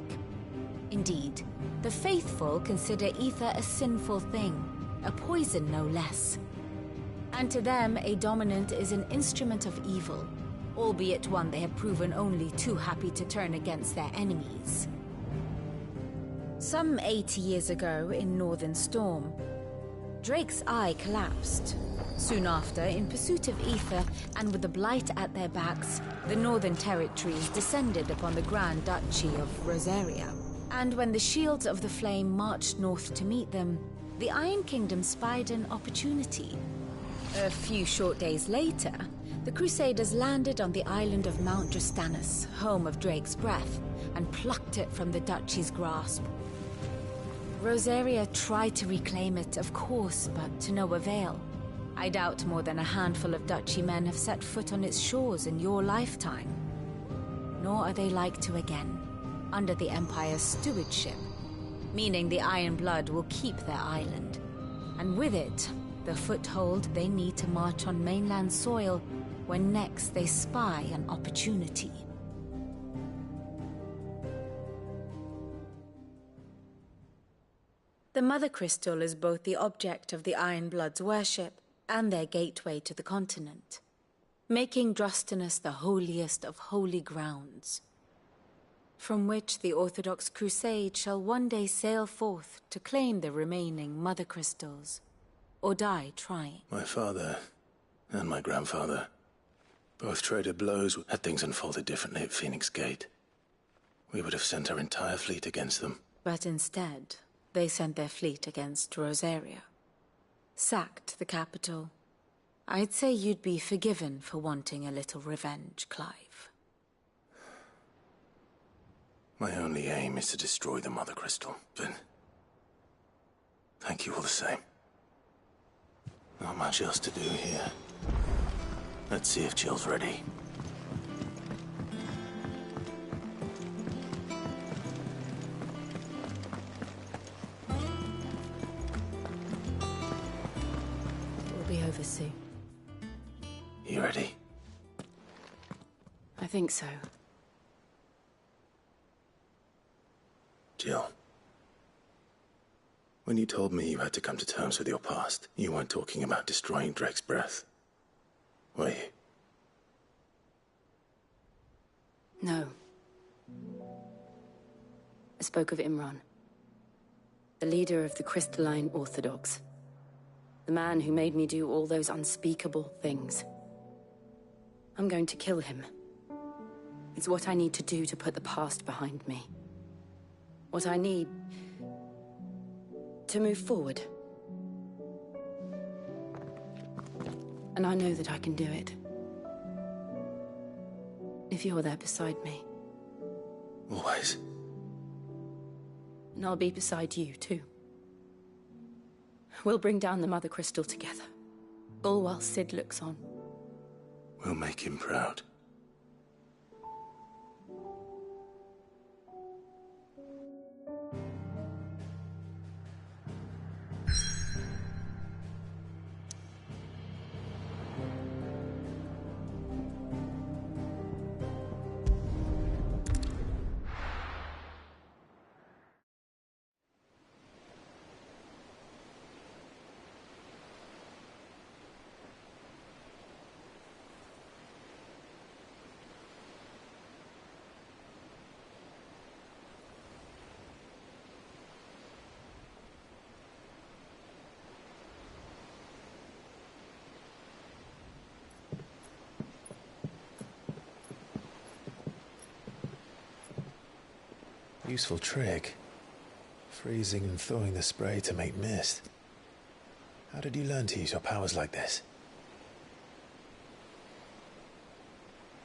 Indeed, the faithful consider ether a sinful thing, a poison no less. And to them, a dominant is an instrument of evil, albeit one they have proven only too happy to turn against their enemies. Some 80 years ago in Northern Storm, Drake's eye collapsed. Soon after, in pursuit of ether and with the blight at their backs, the Northern Territories descended upon the Grand Duchy of Rosaria. And when the Shields of the Flame marched north to meet them, the Iron Kingdom spied an opportunity. A few short days later, the Crusaders landed on the island of Mount Drastanus, home of Drake's Breath, and plucked it from the Duchy's grasp. Rosaria tried to reclaim it, of course, but to no avail. I doubt more than a handful of Duchy men have set foot on its shores in your lifetime. Nor are they like to again, under the Empire's stewardship, meaning the Iron Blood will keep their island, and with it, the foothold they need to march on mainland soil when next they spy an opportunity. The Mother Crystal is both the object of the Iron Blood's worship and their gateway to the continent, making Drastanus the holiest of holy grounds, from which the Orthodox Crusade shall one day sail forth to claim the remaining Mother Crystals, or die trying. My father and my grandfather both traded blows had things unfolded differently at Phoenix Gate. We would have sent our entire fleet against them. But instead, they sent their fleet against Rosaria. Sacked the capital. I'd say you'd be forgiven for wanting a little revenge, Clive. My only aim is to destroy the Mother Crystal, but... thank you all the same. Not much else to do here. Let's see if Jill's ready. We'll be over soon. You ready? I think so. Jill. When you told me you had to come to terms with your past, you weren't talking about destroying Drake's breath, were you? No. I spoke of Imran, the leader of the Crystalline Orthodox. The man who made me do all those unspeakable things. I'm going to kill him. It's what I need to do to put the past behind me. What I need to move forward. And I know that I can do it. If you're there beside me. Always. And I'll be beside you, too. We'll bring down the Mother Crystal together. All while Sid looks on. We'll make him proud. Useful trick. Freezing and thawing the spray to make mist. How did you learn to use your powers like this?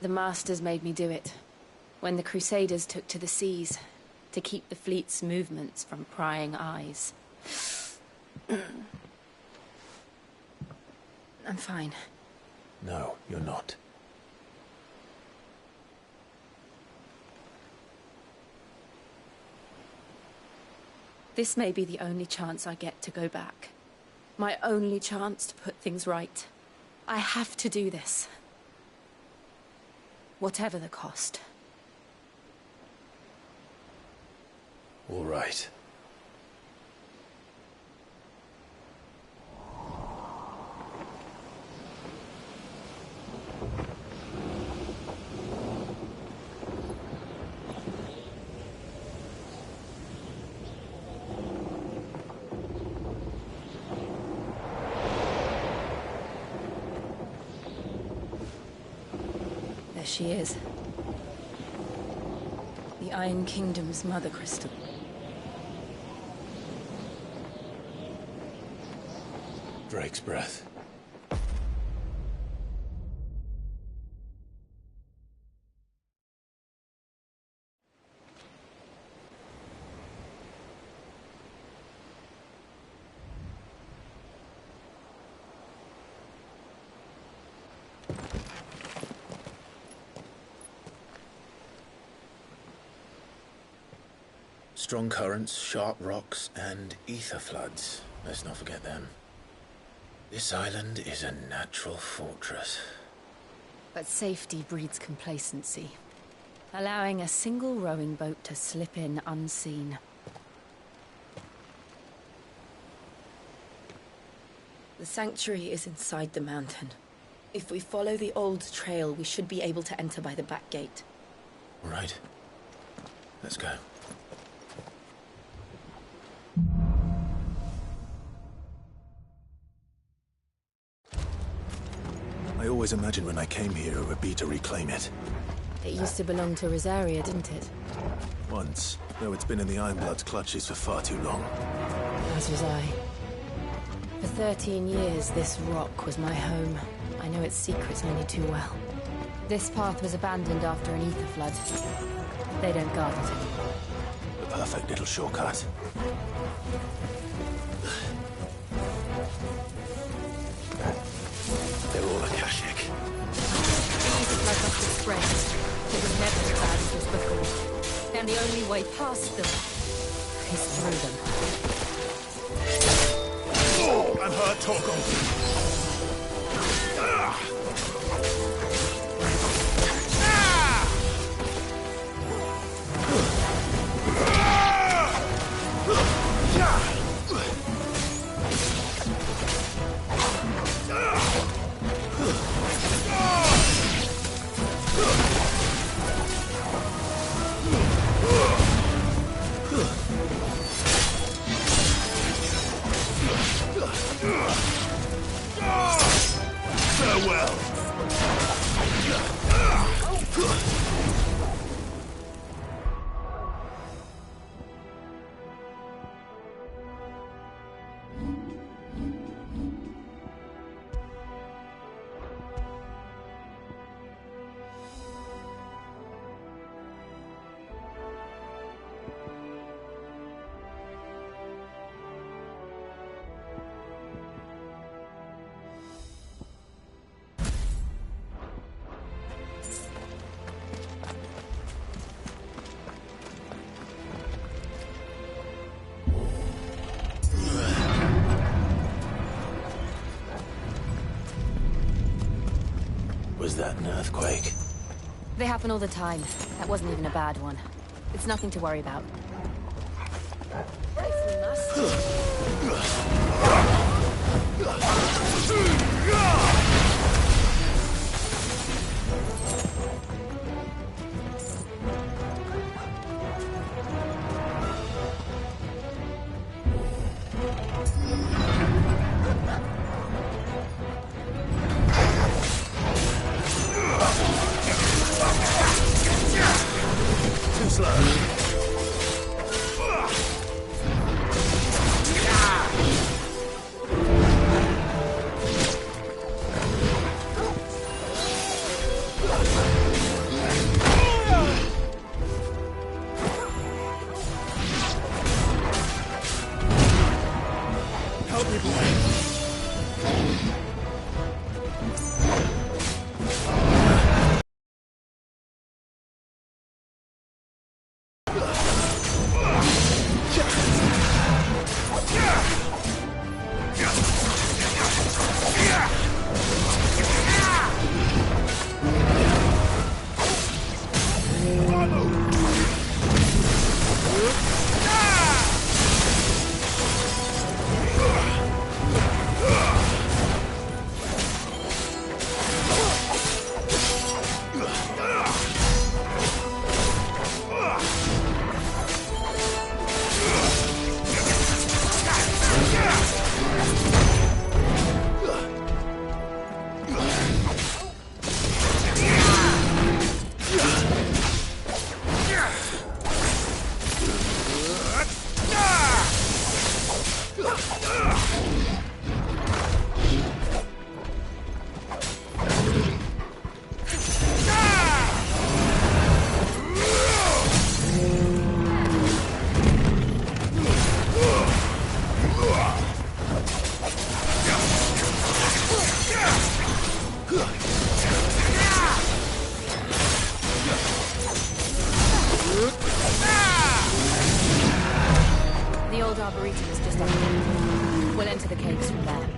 The Masters made me do it. When the Crusaders took to the seas, to keep the fleet's movements from prying eyes. I'm fine. No, you're not. This may be the only chance I get to go back. My only chance to put things right. I have to do this. Whatever the cost. All right. She is. The Iron Kingdom's Mother Crystal. Drake's breath. Strong currents, sharp rocks, and ether floods. Let's not forget them. This island is a natural fortress. But safety breeds complacency. Allowing a single rowing boat to slip in unseen. The sanctuary is inside the mountain. If we follow the old trail, we should be able to enter by the back gate. All right. Let's go. I always imagined when I came here it would be to reclaim it. It used to belong to Rosaria, didn't it? Once, though it's been in the Ironblood's clutches for far too long. As was I. For 13 years, this rock was my home. I know its secrets only too well. This path was abandoned after an ether flood. They don't guard it anymore. perfect little shortcut. They're all Akashic. These are blood must expressed. It was never as bad as was before. And the only way past them is through them. I'm hurt, Torkel. Farewell. Was that an earthquake? They happen all the time. That wasn't even a bad one. It's nothing to worry about. If we must. Too slow. Help me, boy. The old Arboretum is just up here. We'll enter the caves from there.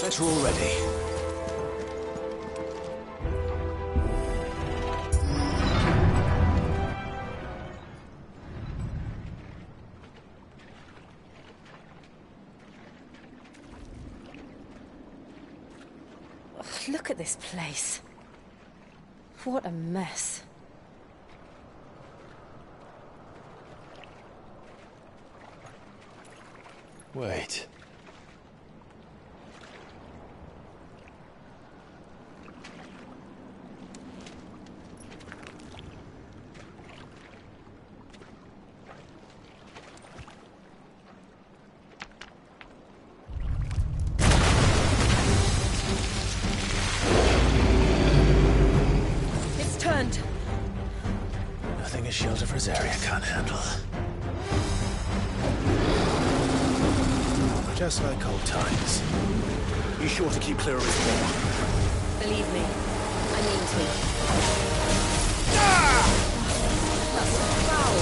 Bet we're all ready. Look at this place. What a mess. Wait. Nothing a shield of Rosaria can't handle. Just like old times. Be sure to keep clear of his wall. Believe me, I mean to. That's foul.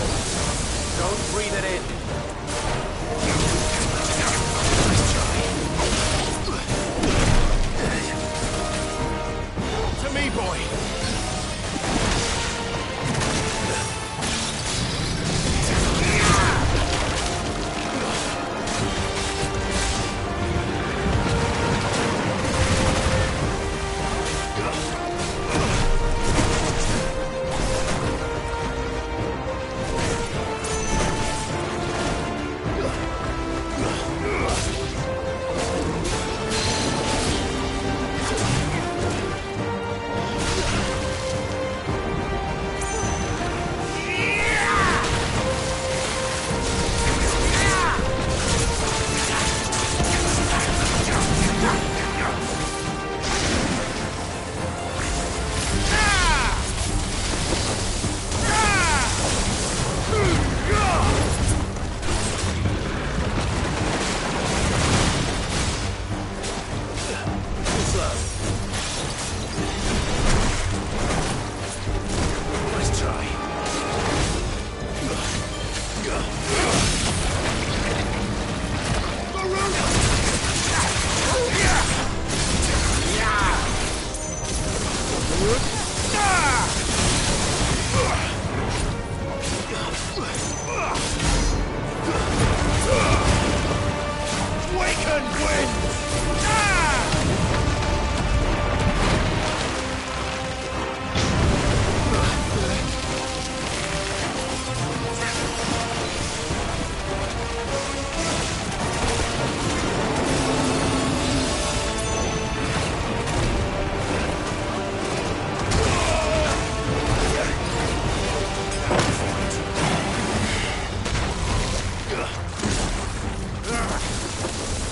Don't breathe it in. To me, boy.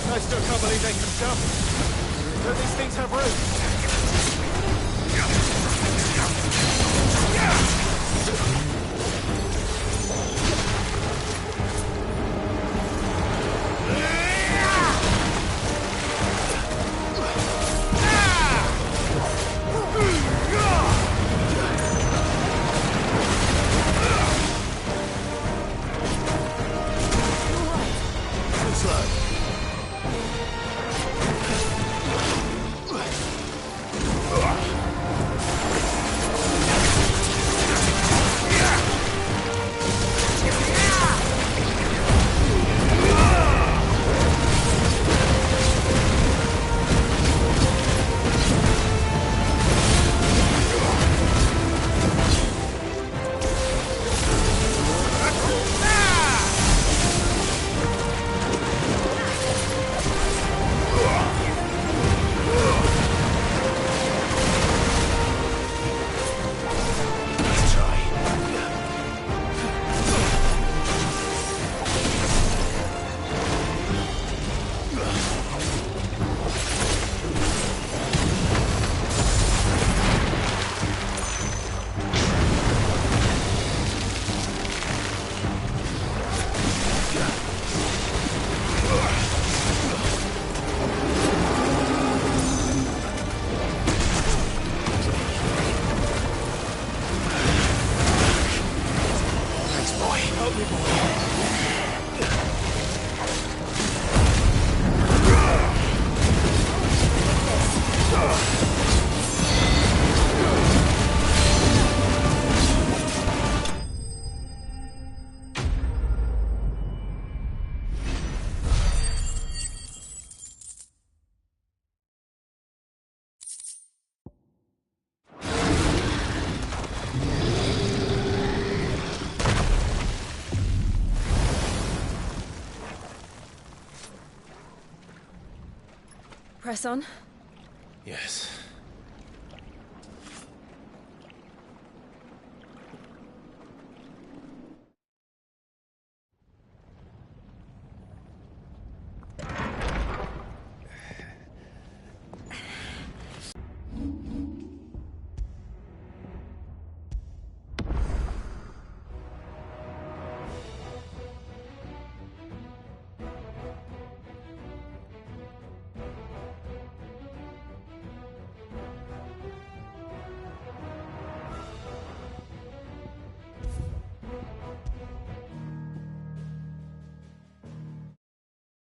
I still can't believe they can jump. Don't these things have roots? Press on. Yes.